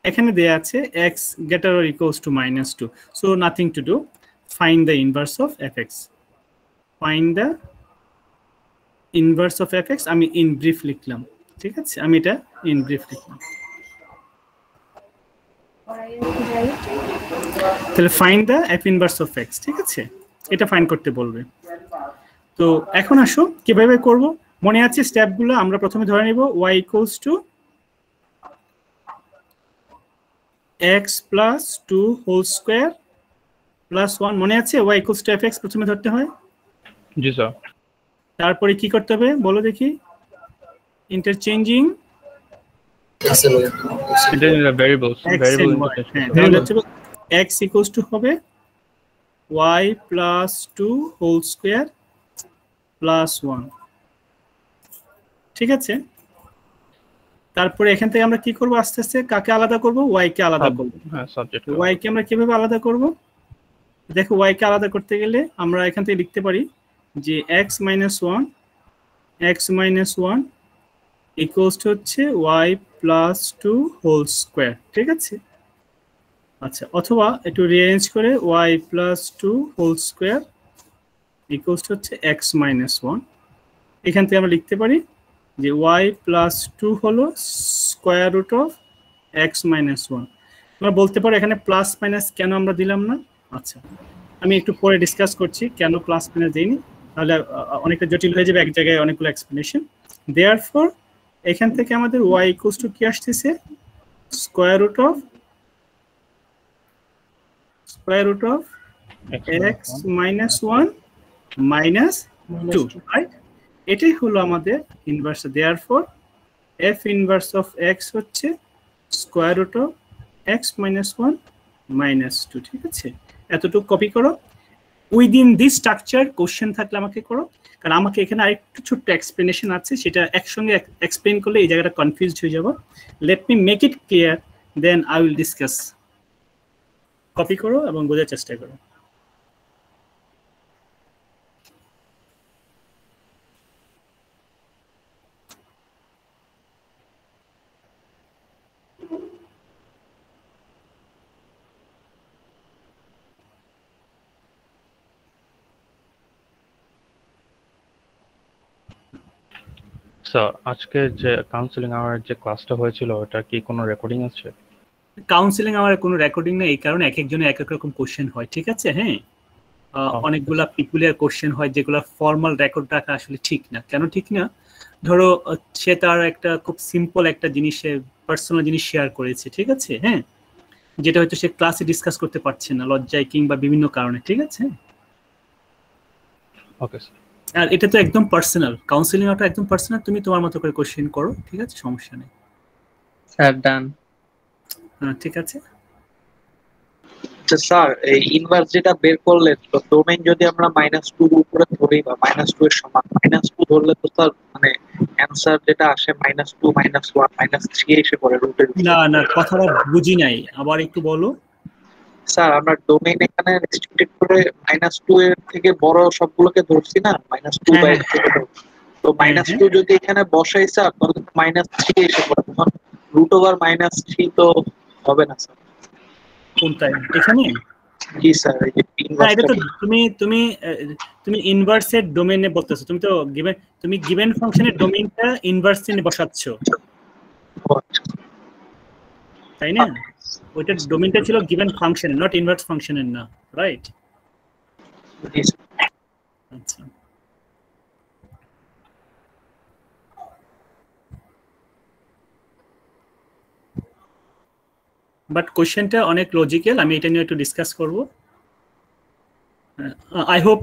এখানে দেয়া আছে x greater or equals to -2, so nothing to do, find the inverse of fx, find the inverse of fx। আমি in brief লিখলাম, ঠিক আছে, আমি এটা in brief লিখলাম। তাহলে find the f inverse of x, ঠিক আছে, এটা ফাইন্ড করতে বলবে। তো এখন আসো কিভাবে করব, মনে আছে স্টেপগুলো? আমরা প্রথমে ধরে নিব y equals to x plus 2 whole square plus 1, মনে আছে? y ইকুয়ালস টু fx প্রথমে ধরতে হয়। জি স্যার। তারপরে কি করতে হবে বলো দেখি? ইন্টারচেঞ্জিং x equals to হবে y plus 2 whole square plus 1, ঠিক আছে। তারপরে এখান থেকে আমরা কি করব, আস্তে আস্তে কাকে আলাদা করব? y কে আলাদা করব। হ্যাঁ, সাবজেক্ট y কে আমরা কিভাবে আলাদা করব? দেখো y কে আলাদা করতে গেলে আমরা এখান থেকে লিখতে পারি যে x minus 1 equals to হচ্ছে y plus 2 whole square, ঠিক আছে। আচ্ছা, অথবা একটু রিঅ্যারেঞ্জ করে y plus 2 whole square equals to হচ্ছে x minus 1, এখান থেকে আমরা লিখতে পারি যে y plus 2 হলো square root of x minus 1। আমরা বলতে পারো এখানে প্লাস মাইনাস কেন আমরা দিলাম না? আচ্ছা, আমি একটু পরে ডিসকাস করছি কেন প্লাস মাইনাস দেইনি, তাহলে অনেকটা জটিল হয়ে যাবে, এক জায়গায় অনেকগুলো এক্সপ্লেনেশন। দেয়ারফর এখান থেকে আমাদের y ইকুয়ালস টু কি আসতেছে? Square root of x minus 1 minus 2, right? এটাই হলো আমাদের inverse. Therefore f inverse of x হচ্ছে square root of x minus 1 minus 2, ঠিক আছে। এতটুকু কপি করো। উইদিন দিস স্ট্রাকচার কোশ্চেন থাকলে আমাকে করো, কারণ আমাকে এখানে আরেকটু ছোট্ট এক্সপ্লেনেশন আছে, সেটা একসঙ্গে এক্সপ্লেন করলে এই জায়গাটা কনফিউজড হয়ে যাব। Let me make it clear, then I will discuss. Copy করো এবং বোঝার চেষ্টা করো। স্যার, আজকে যে কাউন্সিলিং আওয়ার যে ক্লাসটা হয়েছিল ওটা কি কোনো রেকর্ডিং আছে? কাউন্সিলিং আমার কোনো রেকর্ডিং নেই, এই কারণে এক একজনের এক এক রকম কোশ্চেন হয়, ঠিক আছে। হ্যাঁ, অনেকগুলা পিকুলিয়ার কোশ্চেন হয় যেগুলো ফর্মাল রেকর্ড রাখা আসলে ঠিক না। কেন ঠিক না? ধরো সে তার একটা খুব সিম্পল একটা জিনিসের পার্সোনাল জিনিস শেয়ার করেছে, ঠিক আছে, হ্যাঁ, যেটা হয়তো সে ক্লাসে ডিসকাস করতে পারছে না লজ্জায় কিংবা বিভিন্ন কারণে, ঠিক আছে। Okay sir. আর এটা তো একদম পার্সোনাল, কাউন্সিলিং ওটা একদম পার্সোনাল, তুমি তোমার মতো করে কোশ্চেন করো, ঠিক আছে, সমস্যা নেই। স্যার ডান। হ্যাঁ, ঠিক আছে। স্যার এই ইনভার্স যেটা বের করলেন, তো ডোমেইন যদি আমরা -2 উপরে ধরি বা -2 এর সমান, -2 ধরলে তো স্যার মানে অ্যানসার যেটা আসে -2 -1 -3 এসে পড়ে রুটের। না না, কথাটা বুঝি নাই, আবার একটু বলো। স্যার আমরা ডোমেইন এখানে রেস্ট্রিক্টেড করে -2 এর থেকে বড় সবগুলোকে ধরছি না, -2 বা এর থেকে বড়। তো -2 যদি এখানে বসাই স্যার, তাহলে -3 এসে পড়ে, তখন √3 তো হবে না স্যার। কোনটা এখানে? জি স্যার, এই যে ইনভার্স, এটা তো তুমি ইনভার্সের ডোমেইনে বলতেছো, তুমি গিভেন ফাংশনের ডোমেইনটা ইনভার্সে বসাচ্ছো, তাই না? ওইটা ডোমেইনটা ছিল গিভেন ফাংশন, নট ইনভার্স ফাংশনের, না, রাইট? আচ্ছা, বাট কোশ্চেনটা অনেক লজিক্যাল, আমি এটা নিয়ে একটু ডিসকাস করব। I hope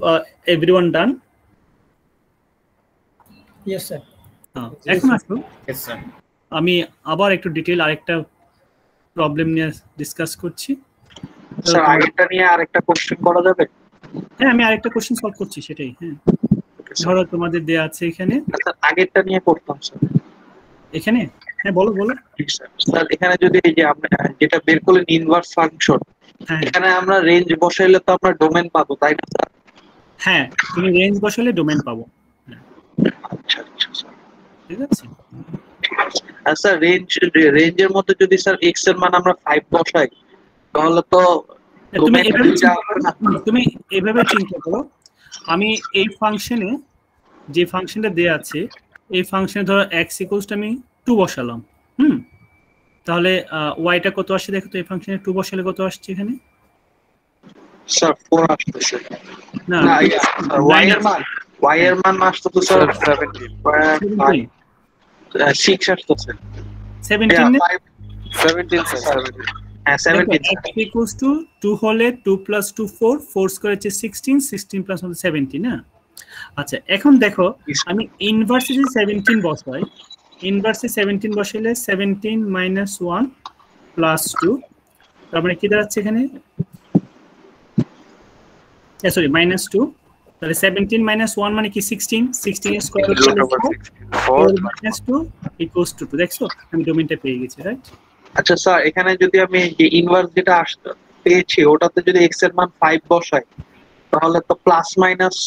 everyone done. Yes, sir. এখন আসো Yes, sir. আমি আবার একটু ডিটেইল আরেকটা প্রবলেম নিয়ে ডিসকাস করছি। স্যার আগেরটা নিয়ে আরেকটা কোশ্চেন করা যাবে? হ্যাঁ, আমি আরেকটা কোশ্চেন সলভ করছি সেটাই। হ্যাঁ, ধরো তোমাদের দেয়া আছে এখানে। স্যার আগেরটা নিয়ে করতাম স্যার। এখানে হ্যাঁ বলো বলো। স্যার এখানে যদি এই যে আমরা যেটা বের করলেন ইনভার্স ফাংশন, এখানে আমরা রেঞ্জ বসাইলে তো আমরা ডোমেন পাবো, তাই না স্যার? হ্যাঁ, তুমি রেঞ্জ বসালে ডোমেন পাবো। আচ্ছা আচ্ছা স্যার, ঠিক আছে। আর স্যার রেঞ্জের মধ্যে যদি স্যার এক্স এর মান আমরা 5 বসাই তাহলে তো তুমি এভাবে চিন্তা করো, আমি এই ফাংশনে যে ফাংশনটা দেয়া আছে এই ফাংশনে ধরো x ইকুয়ালস আমি 2 বসালাম। তাহলে ওয়াইটা কত আসছে দেখো তো, এই ফাংশনে 2 বসালে কত আসছে এখানে? স্যার 4 আসছে। না y এর মান আসছে তো স্যার 17 6 আসছে 17 নে 17 স্যার 17 17 x ইকুয়ালস টু 2 হলে 2 প্লাস 2 4 4 স্কয়ার হচ্ছে 16 16 প্লাস 17 না। আচ্ছা এখন দেখো আমি ইনভার্সে 17 বসাই, ইনভার্সে 17 বসাইলে 17 মাইনাস 1 প্লাস 2, তার মানে কি দাঁড়াচ্ছে এখানে? সরি মাইনাস 2, তাহলে 17 মাইনাস 1 মানে কি 16, 16 এর স্কয়ার হচ্ছে 4 মাইনাস 2 ইকুয়ালস টু 2। দেখছো আমি ডোমেইনটা পেয়ে গেছি, রাইট? আচ্ছা স্যার এখানে যদি আমি যে ইনভার্স যেটা আসছে পেয়েছি ওটাতে যদি x এর মান 5 বসাই তাহলে তো প্লাস মাইনাস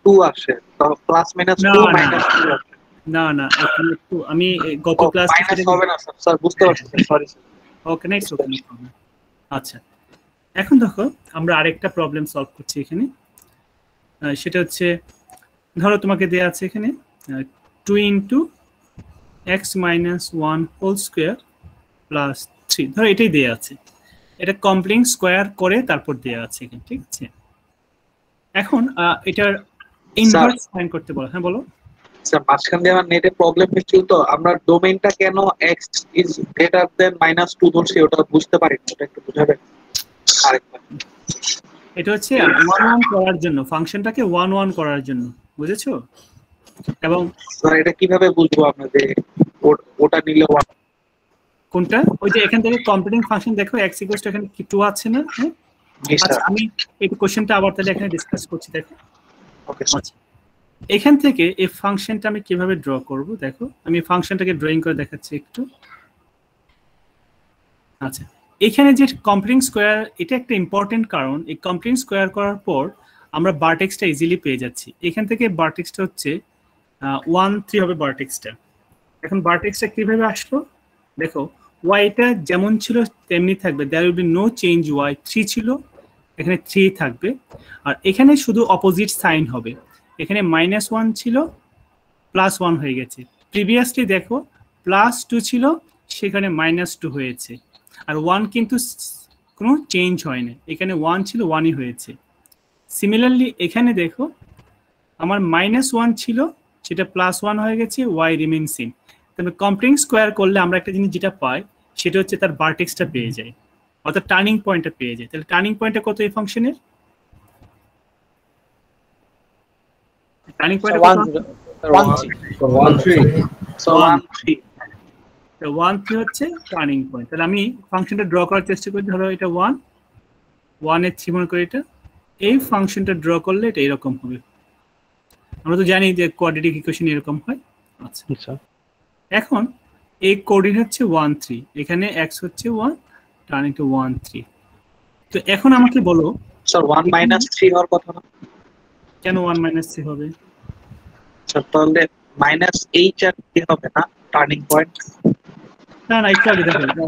2 আসে, তো প্লাস মাইনাস 2 মাইনাস 2 আসে। না না এখন একটু আমি গত ক্লাস মাইনাস হবে না স্যার, স্যার বুঝতে পারছি, sorry sir. Okay next okay. আচ্ছা এখন দেখো আমরা আরেকটা প্রবলেম সলভ করছি এখানে। সেটা হচ্ছে ধরো তোমাকে দেয়া আছে এখানে 2 into x minus 1 whole square plus 3, ধরো এটাই দেয়া আছে, এটা কমপ্লিট স্কয়ার করে তারপর দেয়া আছে এখানে, ঠিক আছে? এখন এটার ইনভার্স ফাইন্ড করতে বলো। হ্যাঁ বলো স্যার মাঝখান দিয়ে আমার নেটে প্রবলেম হচ্ছিল, তো আমরা ডোমেইনটা কেন x ইজ গ্রেটার দেন -2 ধরছি ওটা বুঝতে পারি না, ওটা একটু বুঝাবেন আরেকবার? এটা হচ্ছে 1 1 করার জন্য, ফাংশনটাকে 1 1 করার জন্য, বুঝেছো? এবং স্যার এটা কিভাবে বুঝবো আমরা যে ওটা নিলে কোনটা? ওই যে এখান থেকে কম্পিউটিং ফাংশন দেখো x ইকুয়ালস টু এখানে কি 2 আছে না? হ্যাঁ আচ্ছা আমি এই কোশ্চেনটা আবার তাহলে এখানে ডিসকাস করছি, দেখো। ওকে আচ্ছা এখান থেকে এই ফাংশনটা আমি কিভাবে ড্র করব দেখো, আমি ফাংশনটাকে ড্রয়িং করে দেখাচ্ছি একটু। আচ্ছা এখানে যে কমপ্লিটিং স্কয়ার, এটা একটা ইম্পর্টেন্ট কারণ এই কমপ্লিটিং স্কয়ার করার পর আমরা ভার্টেক্সটা ইজিলি পেয়ে যাচ্ছি। এখান থেকে ভার্টেক্সটা হচ্ছে 1 3 হবে ভার্টেক্সটা। এখন ভার্টেক্সটা কিভাবে আসলো দেখো, ওয়াইটা যেমন ছিল তেমনি থাকবে, there will be no change. Y 3 ছিল, এখানে 3 থাকবে, আর এখানে শুধু অপোজিট সাইন হবে। এখানে -1 ছিল প্লাস 1 হয়ে গেছে, প্রিভিয়াসলি দেখো +2 ছিল সেখানে -2 হয়েছে, আর 1 কিন্তু কোনো চেঞ্জ হয় না, এখানে 1 ছিল 1ই হয়েছে। সিমিলারলি এখানে দেখো আমার -1 ছিল সেটা +1 হয়ে গেছে, ওয়াই রিমেইন সেম। তবে কমপ্লিটিং স্কয়ার করলে আমরা একটা জিনিস যেটা পাই সেটা হচ্ছে তার ভার্টেক্সটা পেয়ে যায়, অর্থাৎ টার্নিং পয়েন্টটা পেয়ে যায়। তাহলে টার্নিং পয়েন্টটা কত এই ফাংশনের? টার্নিং পয়েন্ট 1 3 হচ্ছে টার্নিং পয়েন্ট। তাহলে আমি ফাংশনটা ড্র করার চেষ্টা করি, ধরো এটা 1 এর 3 মনে করি এটা, এই ফাংশনটা ড্র করলে এটা এরকম হবে। আমরা তো জানি যে কোয়াড্রেটিক ইকুয়েশন এরকম হয়। আচ্ছা আচ্ছা এখন এই কোঅর্ডিনেট হচ্ছে 1 3, এখানে x হচ্ছে 1, টার্নিং টু 1 3। তো এখন আমাকে বলো স্যার 1 -3 হওয়ার কথা না? কেন 1 -3 হবে? স্যার তাহলে -h আর কি হবে না টার্নিং পয়েন্ট? না না একটু আগে দেখো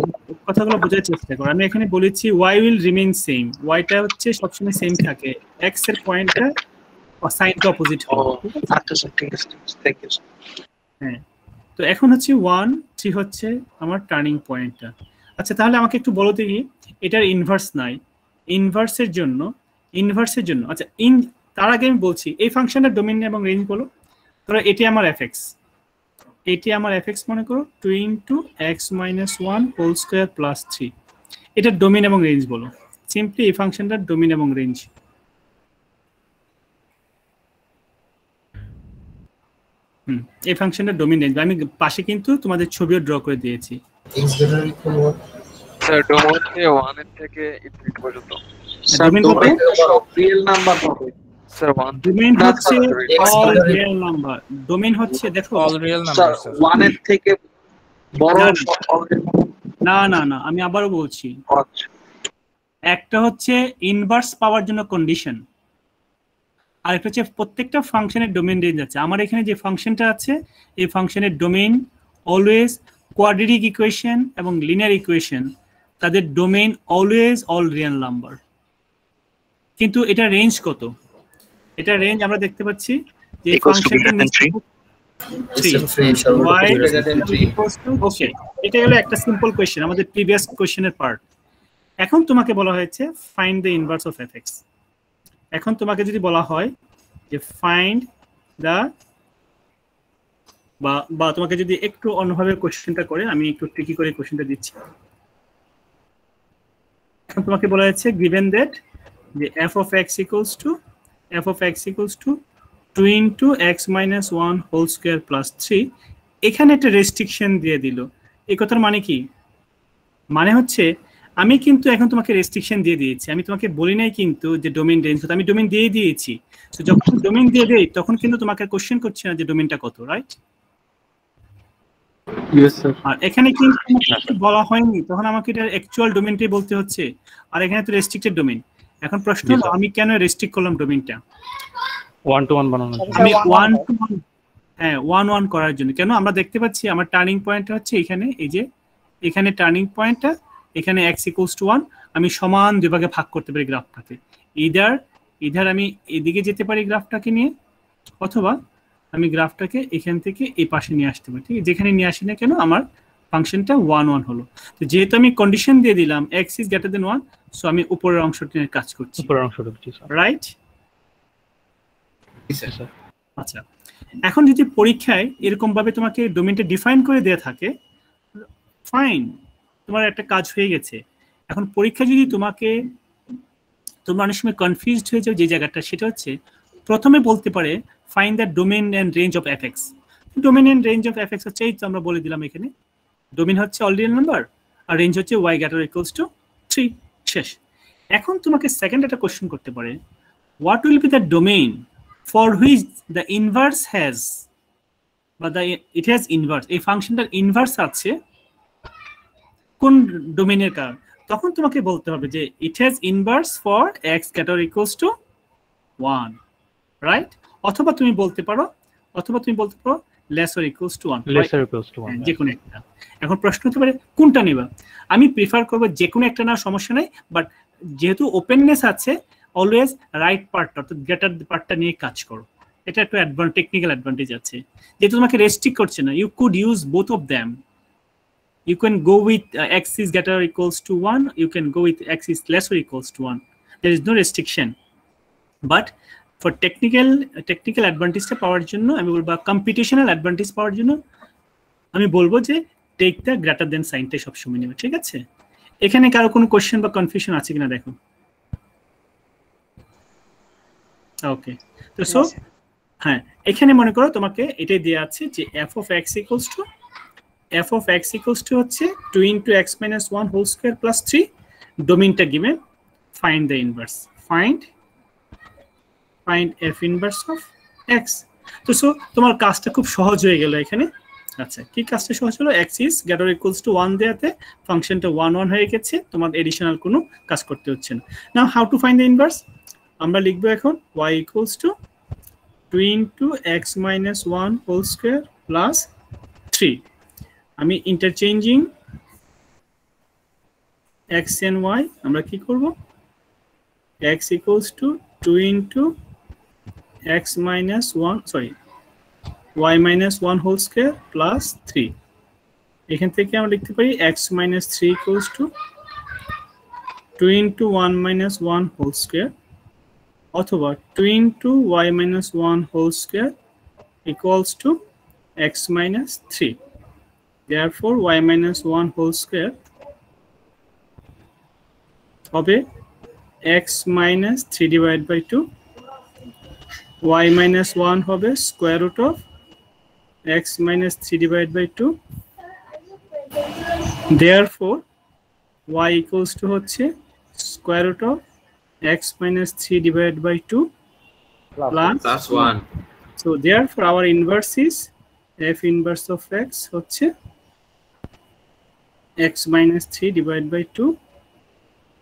কথাগুলো বোঝার চেষ্টা করো। আমি এখানে বলেছি y উইল রিমেইন সেম, yটা হচ্ছে সবসময় সেম থাকে, x এর পয়েন্টটা সাইনটা অপোজিট হবে। আচ্ছা স্যার ঠিক আছে, থ্যাংক ইউ স্যার। হ্যাঁ তো এখন হচ্ছে 1 3 হচ্ছে আমার টার্নিং পয়েন্টটা। আচ্ছা তাহলে আমাকে একটু বলো দেখি এটার ইনভার্স নাই, ইনভার্সের জন্য আচ্ছা তার আগে আমি বলছি এই ফাংশনের ডোমেইন এবং রেঞ্জ বলো। ধরো এটি আমার fx, এটি আমার fx মনে করো 2 into x minus 1 whole square plus 3, এটার ডোমেইন এবং রেঞ্জ বলো। সিম্পলি এই ফাংশনটার ডোমেইন এবং রেঞ্জ এই ফাংশনটা ডোমেইন রেঞ্জ। আমি পাশে কিন্তু তোমাদের ছবিও ড্র করে দিয়েছি। x greater or equal 1 sir domain হচ্ছে 1 এর থেকে ইনফিনিটি পর্যন্ত। স্যার ডোমেইন সব রিয়েল নাম্বার হবে স্যার 1 ডোমেইন হচ্ছে অল রিয়েল নাম্বার। ডোমেইন হচ্ছে দেখো অল রিয়েল নাম্বার স্যার 1 এর থেকে বড় সব অল রিয়েল। না না না, আমি আবারও বলছি, আচ্ছা একটা হচ্ছে ইনভার্স পাওয়ার জন্য কন্ডিশন, আর একটা হচ্ছে প্রত্যেকটা ফাংশনের ডোমেইন রেঞ্জ আছে। আমার এখানে যে ফাংশনটা আছে এই ফাংশনের ডোমেইন অলওয়েজ কোয়াড্রেটিক ইকুয়েশন এবং লিনিয়ার ইকুয়েশন, তাদের domain always all real number. কিন্তু এটা রেঞ্জ কত? এটা রেঞ্জ আমরা দেখতে পাচ্ছি যে ফাংশনটা ওকে, এটা হলো একটা সিম্পল কোয়েশ্চেন, আমাদের প্রিভিয়াস কোয়েশ্চেনের পার্ট। এখন তোমাকে বলা হয়েছে find the inverse of f x. এখন তোমাকে যদি বলা হয় যে ফাইন্ড দ্য, বা তোমাকে যদি একটু অন্যভাবে কোশ্চেনটা করে, আমি একটু ট্রিকি করে কোশ্চেনটা দিচ্ছি। এখন তোমাকে বলা হয়েছে গিভেন দ্যাট যে f of x equals to 2 into x minus 1 whole square plus 3, এখানে একটা রেস্ট্রিকশন দিয়ে দিল। এই কথার মানে কি? মানে হচ্ছে আমি কিন্তু এখন তোমাকে রেস্ট্রিকশন দিয়ে দিয়েছি, আমি তোমাকে বলি নাই কিন্তু যে ডোমেইন রেঞ্জ কত, আমি ডোমেইন দিয়ে দিয়েছি। তো যখন ডোমেইন দিয়ে দেই তখন কিন্তু তোমাকে কোশ্চেন করছি না যে ডোমেইনটা কত, রাইট? Yes sir. আর এখানে কিন্তু বলা হয়নি, তখন আমাকে এটা অ্যাকচুয়াল ডোমেইনটাই বলতে হচ্ছে, আর এখানে তো রেস্ট্রিক্টেড ডোমেইন। এখন প্রশ্ন হলো আমি কেন রেস্ট্রিক্ট করলাম ডোমেইনটা? 1 to 1 বানানোর জন্য। আমি 1 to 1, হ্যাঁ 1 1 করার জন্য। কেন? আমরা দেখতে পাচ্ছি আমার টার্নিং পয়েন্টটা হচ্ছে এখানে, এই যে এখানে টার্নিং পয়েন্টটা, এখানে x equals to 1, আমি সমান দুই ভাগে ভাগ করতে পারি গ্রাফটাকে। ইধার আমি এদিকে যেতে পারি গ্রাফটাকে নিয়ে, অথবা আমি গ্রাফটাকে এখান থেকে এই পাশে নিয়ে আসতে পারি। ঠিক আছে, যেখানে নিয়ে আসি না কেন আমার ফাংশনটা 1 1 হলো। তো যেহেতু আমি কন্ডিশন দিয়ে দিলাম x is greater than 1, so আমি উপরের অংশটা নিয়ে কাজ করছি, উপরের অংশটা বুঝছি স্যার, রাইট? স্যার। আচ্ছা, এখন যদি পরীক্ষায় এরকম ভাবে তোমাকে ডোমেইনটা ডিফাইন করে দেয়া থাকে, ফাইন, তোমার একটা কাজ হয়ে গেছে। এখন পরীক্ষা যদি তোমাকে, তোমরা অনেক সময় কনফিউজড হয়ে যাও যে জায়গাটা, সেটা হচ্ছে প্রথমে বলতে পারে find the domain and range of f x. Domain and range of f x হচ্ছে, এই তো আমরা বলে দিলাম এখানে ডোমেইন হচ্ছে অল রিয়েল নাম্বার আর রেঞ্জ হচ্ছে y greater or equals to 3, শেষ। এখন তোমাকে সেকেন্ড একটা কোশ্চেন করতে পারে, what will be the domain for which the inverse has, বা দ্য ইট হ্যাজ ইনভার্স, এই ফাংশনটার ইনভার্স আছে কোন ডোমেইনের কারণ? তখন তোমাকে বলতে হবে যে it has inverse for x greater or equals to 1, right? অথবা তুমি বলতে পারো less or equals to 1, lesser equals to 1, যে কোনো একটা। এখন প্রশ্ন হতে পারে কোনটা নেবা? আমি প্রিফার করব যে কোনো একটা না, সমস্যা নাই, বাট যেহেতু ওপেননেস আছে অলওয়েজ রাইট পার্টটা অর্থাৎ গ্রেটার পার্টটা নিয়ে কাজ করো। এটা একটা টেকনিক্যাল অ্যাডভান্টেজ আছে, যেহেতু তোমাকে রেস্ট্রিক্ট করছে না। You could use both of them, you can go with x is greater or equals to 1, you can go with x is less or equals to 1, there is no restriction. But for technical advantage টা পাওয়ার জন্য আমি বলবো, computational advantage পাওয়ার জন্য আমি বলবো যে take the greater than সাইনটা সবসময় নেবে, ঠিক আছে? এখানে কারো কোনো কোশ্চেন বা কনফিউশন আছে কিনা দেখো। ওকে, তো সো হ্যাঁ, এখানে মনে করো তোমাকে এটাই দেওয়া আছে যে f of x equals to হচ্ছে 2 into x minus 1 whole square plus 3, ডোমেইনটা given, find the inverse, find f inverse of x। তো সো তোমার কাজটা খুব সহজ হয়ে গেল এখানে। আচ্ছা, কি কাজটা সহজ হলো? x is greater or equals to 1 দেয়াতে ফাংশনটা 1 1 হয়ে গেছে, তোমার এডিশনাল কোনো কাজ করতে হচ্ছে না। Now how to find the inverse? আমরা লিখবো এখন y equals to 2 into x minus 1 whole square plus 3। আমি ইন্টারচেঞ্জিং x and y, আমরা কি করব? x equals to 2 into x minus 1, sorry, y minus 1 whole square plus 3। এখান থেকে আমরা লিখতে পারি x minus 3 equals to 2 into 1 minus 1 whole square, অথবা 2 into y minus 1 whole square equals to x minus 3। Therefore y minus 1 whole square হবে x minus 3 divided by 2, y minus 1 হবে square root of x minus 3 divided by 2. Therefore y equals to হচ্ছে square root of x minus 3 divided by 2 plus 1. So therefore our inverse is f inverse of x হচ্ছে x minus 3 divided by 2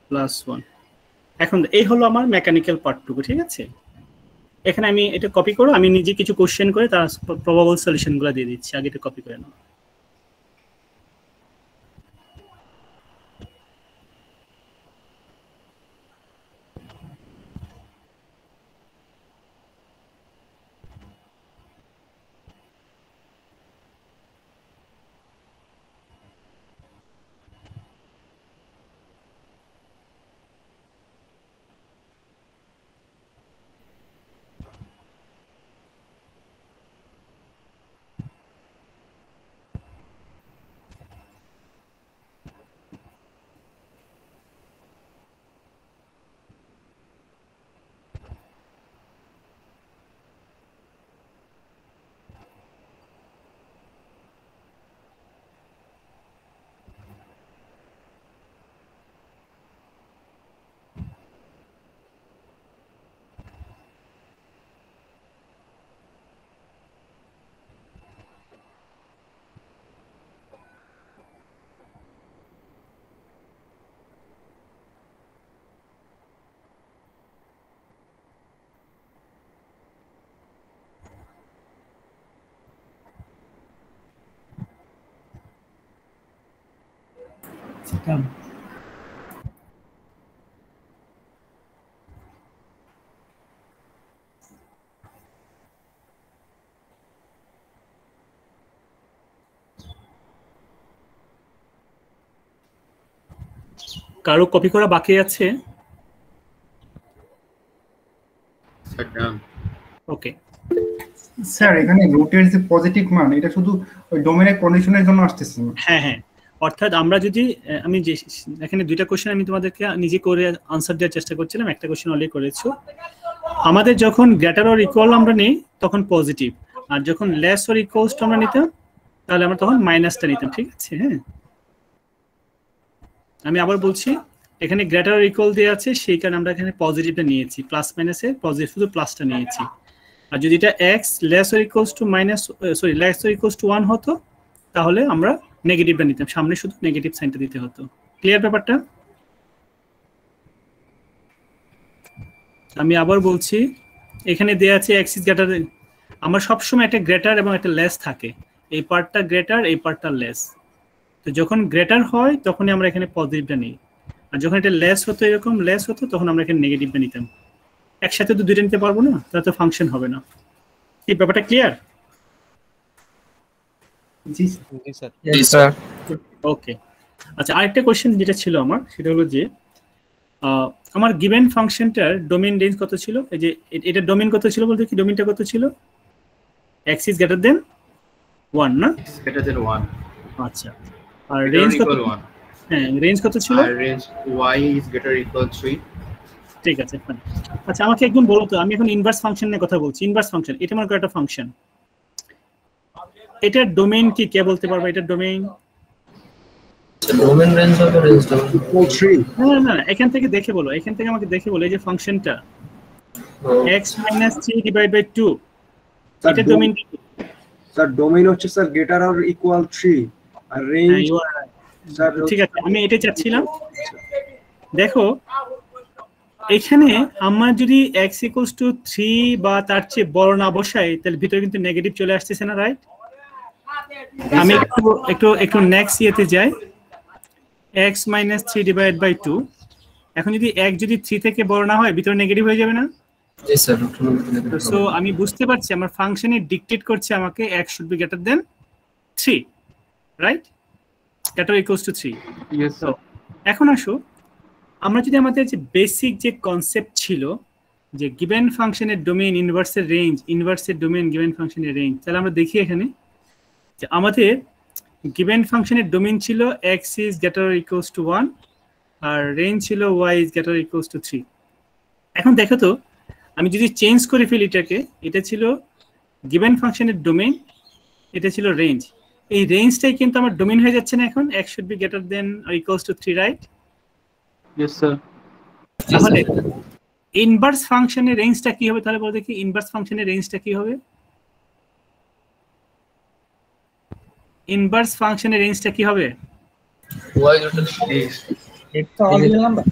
plus 1. এখন এই হলো আমার mechanical পার্টটুকু, ঠিক আছে? এখানে আমি এটা কপি করো, আমি নিজে কিছু কোশ্চেন করে তার প্রবাবল সলিউশনগুলো দিয়ে দিচ্ছি। আগে এটা কপি করে নাও। Done. কারো কপি করা বাকি আছে? ওকে স্যার এখানে রুটের যে পজিটিভ মান এটা শুধু ওই ডোমেনের কন্ডিশনের জন্য আসতেছে না। হ্যাঁ হ্যাঁ, অর্থাৎ আমরা যদি আমি যে এখানে দুইটা কোশ্চেন আমি তোমাদেরকে নিজে করে আনসার দেওয়ার চেষ্টা করছিলাম, একটা কোশ্চেন অলরেডি করেছো। আমাদের যখন গ্রেটার অর ইকুয়াল আমরা নেই তখন পজিটিভ, আর যখন লেস অর ইকুয়ালস টু আমরা নিতাম তাহলে আমরা তখন মাইনাসটা নিতাম, ঠিক আছে? হ্যাঁ, আমি আবার বলছি, এখানে গ্রেটার অর ইকুয়াল দেওয়া আছে সেই কারণে আমরা এখানে পজিটিভটা নিয়েছি, প্লাস মাইনাসে পজিটিভ শুধু প্লাসটা নিয়েছি। আর যদি এটা x less or equals to minus sorry less or equals to 1 হতো তাহলে আমরা নেগেটিভটা নিতাম, সামনে শুধু নেগেটিভ সাইনটা দিতে হতো। ক্লিয়ার ব্যাপারটা? আমি আবার বলছি, এখানে দেয়া আছে x ইজ গ্রেটার, আমার সবসময় একটা গ্রেটার এবং একটা লেস থাকে, এই পার্টটা গ্রেটার এই পার্টটা লেস। তো যখন গ্রেটার হয় তখনই আমরা এখানে পজিটিভটা নিই, আর যখন এটা লেস হতো এরকম লেস হতো তখন আমরা এখানে নেগেটিভটা নিতাম। একসাথে তো দুইটা নিতে পারবো না, তাহলে তো ফাংশন হবে না। এই ব্যাপারটা ক্লিয়ার? জি স্যার। জি স্যার। ওকে, আচ্ছা আরেকটা কোশ্চেন যেটা ছিল আমার, সেটা হলো যে আমার গিভেন ফাংশনটার ডোমেইন রেঞ্জ কত ছিল? এই যে এটা ডোমেইন কত ছিল বলতে কি, ডোমেইনটা কত ছিল? x ইজ গ্রেটার দেন 1 না? Greater than 1। আচ্ছা, আর রেঞ্জ কত? হ্যাঁ, রেঞ্জ কত ছিল? আর range y is greater equal 3। ঠিক আছে, ফাইন। আচ্ছা আমাকে একদম বলো তো, আমি এখন ইনভার্স ফাংশন নিয়ে কথা বলছি। ইনভার্স ফাংশন এটা মনে করো একটা ফাংশন, এটার ডোমেইন কি কে বলতে পারবে? এটার ডোমেইন ডোমেইন রেঞ্জ হবে রেঞ্জ ডোমেইন 3। না না, এখান থেকে দেখে বলো, এখান থেকে আমাকে দেখে বলো, এই যে ফাংশনটা x - 3 ডিভাইড বাই 2 এটা ডোমেইন কি? স্যার ডোমেইন হচ্ছে স্যার গ্রেটার অর ইকুয়াল 3 আর রেঞ্জ স্যার। ঠিক আছে, আমি এটা চাচ্ছিলাম। দেখো এখানে আমরা যদি x = 3 বা তার চেয়ে বড় না বসাই তাহলে ভিতরে কিন্তু নেগেটিভ চলে আসতেছে না, রাইট? আমি একটু নেক্সট ইয়েতে যাই, x - 3 ডিভাইড বাই 2। এখন যদি x যদি 3 থেকে বড় না হয় ভিতরে নেগেটিভ হয়ে যাবে না? জি স্যার। সো আমি বুঝতে পারছি আমার ফাংশনে ডিকটেট করছে আমাকে x should be greater than 3, right? Greater equals to 3। Yes sir. এখন আসো, আমরা যদি আমাদের যে বেসিক যে কনসেপ্ট ছিল যে গিভেন ফাংশনের ডোমেইন ইনভার্সের রেঞ্জ, ইনভার্সের ডোমেইন গিভেন ফাংশনের রেঞ্জ, তাহলে আমরা দেখি এখানে যে আমাদের গিভেন ফাংশনের ডোমেইন ছিল x is greater or equals to 1 আর রেঞ্জ ছিল y is greater or equals to 3। এখন দেখো তো, আমি যদি চেঞ্জ করে ফেলি এটাকে, এটা ছিল গিভেন ফাংশনের ডোমেইন এটা ছিল রেঞ্জ। এই রেঞ্জটাই কিন্তু আমার ডোমেইন হয়ে যাচ্ছে না এখন, x should be greater than or equals to 3, right? Yes sir. তাহলে ইনভার্স ফাংশনের রেঞ্জটা কি হবে তাহলে বল দেখি, ইনভার্স ফাংশনের রেঞ্জটা কি হবে? ইনভার্স ফাংশনের রেঞ্জটা কি হবে? y greater than একটা অরিজিনাল নাম্বার।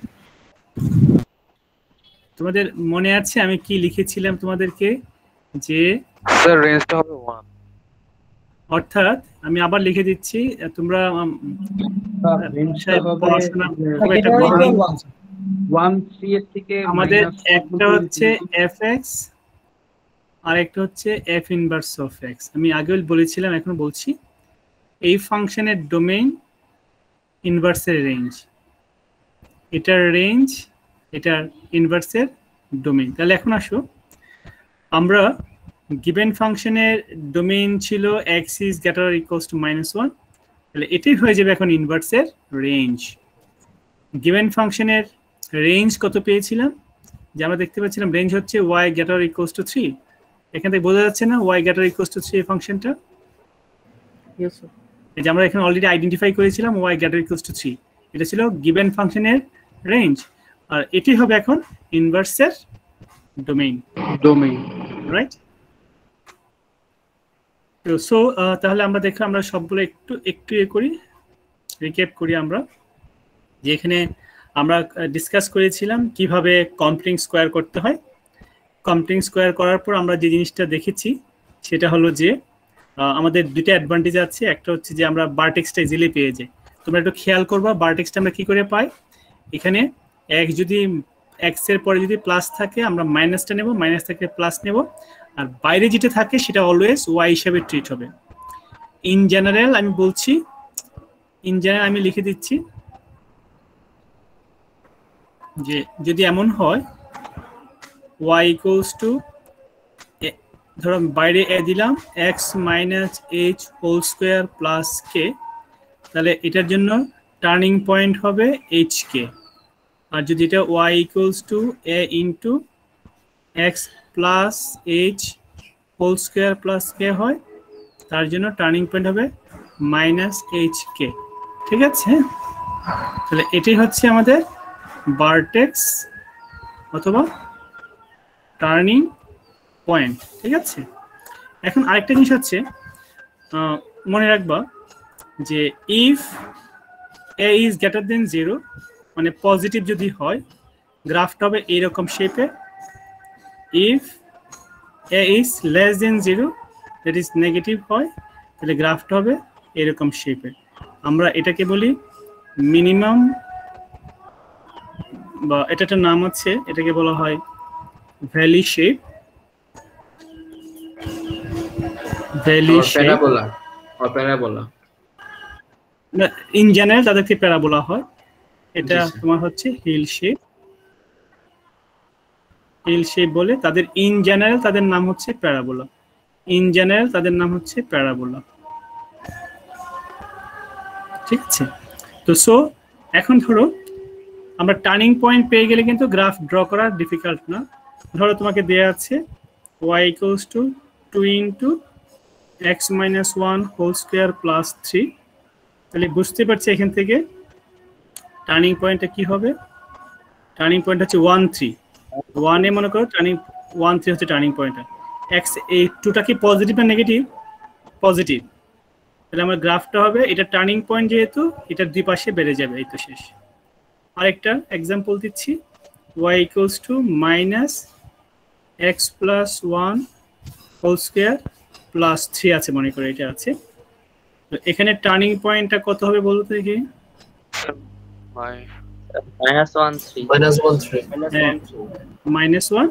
তোমাদের মনে আছে আমি কি লিখেছিলাম তোমাদেরকে, যে স্যার রেঞ্জটা হবে 1। অর্থাৎ আমি আবার লিখে দিচ্ছি, তোমরা পড়াশোনা খুব একটা করো না। 1 3 এর থেকে আমাদের একটা হচ্ছে fx আর একটা হচ্ছে f ইনভার্স অফ x। আমি আগেও বলেছিলাম, এখন বলছি, এই ফাংশনের ডোমেইন ইনভার্সের রেঞ্জ, এটার রেঞ্জ, এটার ইনভার্সের ডোমেইন। তাহলে এখন আসো, আমরা গিভেন ফাংশনের ডোমেইন ছিল x is greater or equals to -1, তাহলে এটাই হয়ে যাবে এখন ইনভার্সের রেঞ্জ। গিভেন ফাংশনের রেঞ্জ কত পেয়েছিলাম, যে আমরা দেখতে পাচ্ছিলাম রেঞ্জ হচ্ছে y greater or equals to 3। এখান থেকে বোঝা যাচ্ছে না y greater or equals to 3 এই ফাংশনটা? Yes sir. এই যে আমরা এখানে অলরেডি আইডেন্টিফাই করেছিলাম y greater or equals to 3, এটা ছিল গিভেন ফাংশনের রেঞ্জ, আর এটি হবে এখন ইনভার্সের ডোমেইন, রাইট? তো সো তাহলে আমরা দেখো, আমরা সবগুলো একটু করি, রিক্যাপ করি আমরা, যে এখানে আমরা ডিসকাস করেছিলাম কিভাবে কমপ্লিং স্কোয়ার করতে হয়। কমপ্লিং স্কোয়ার করার পর আমরা যে জিনিসটা দেখেছি সেটা হলো যে আমাদের দুটো অ্যাডভান্টেজ আছে। একটা হচ্ছে যে আমরা ভার্টেক্সটা ইজিলি পেয়ে যাই। তোমরা একটু খেয়াল করবা ভার্টেক্সটা আমরা কি করে পাই। এখানে যদি x এর পরে যদি প্লাস থাকে আমরা মাইনাসটা নেব, মাইনাস থেকে প্লাস নেব, আর বাইরে যেটা থাকে সেটা অলওয়েজ y হিসেবে ট্রিট হবে। ইন জেনারেল আমি বলছি, ইন জেনারেল আমি লিখে দিচ্ছি যে যদি এমন হয় y ইকুয়ালস টু, ধরো বাইরে এ দিলাম x minus h whole square plus k, তাহলে এটার জন্য টার্নিং পয়েন্ট হবে hk। আর যদি এটা y equals to a into x plus h whole square plus k হয়, তার জন্য টার্নিং পয়েন্ট হবে মাইনাস hk। ঠিক আছে, তাহলে এটাই হচ্ছে আমাদের ভার্টেক্স অথবা টার্নিং পয়েন্ট। ঠিক আছে, এখন আরেকটা জিনিস হচ্ছে মনে রাখবা যে if a is greater than 0, মানে পজিটিভ যদি হয় গ্রাফটা হবে এইরকম শেপে। If a is less than 0, that is negative হয়, তাহলে গ্রাফটা হবে এরকম শেপে। আমরা এটাকে বলি মিনিমাম, বা এটা একটা নাম আছে, এটাকে বলা হয় valley shape. Valley shape parabola, in general তাদেরকে প্যারাবোলা হয়। এটা তোমার হচ্ছে হিল শেপ, হিল শেপ বলে তাদের ইন জেনারেল তাদের নাম হচ্ছে প্যারাবোলা। ইন জেনারেল তাদের নাম হচ্ছে প্যারাবোলা। ঠিক আছে, তো সো এখন ধরো আমরা টার্নিং পয়েন্ট পেয়ে গেলে কিন্তু গ্রাফ ড্র করা ডিফিকাল্ট না। ধরো তোমাকে দেয়া আছে y equals to 2 into x minus 1 whole square plus 3, তাহলে বুঝতে পারছি এখান থেকে টার্নিং পয়েন্টটা কি হবে। টার্নিং পয়েন্ট হচ্ছে 1 3, 1 এ মনে করো টার্নিং 1 3 হচ্ছে টার্নিং পয়েন্টটা। x এই 2টা কি পজিটিভ না নেগেটিভ? পজিটিভ, তাহলে আমার গ্রাফটা হবে, এটা টার্নিং পয়েন্ট যেহেতু এটার দুই পাশে বেড়ে যাবে, এই তো শেষ। আরেকটা এক্সাম্পল দিচ্ছি, y equals to minus x plus 1 whole square plus 3 আছে মনে করে, এটা আছে। তো এখানে টার্নিং পয়েন্টটা কত হবে বলতো দেখি? -1 3 -1,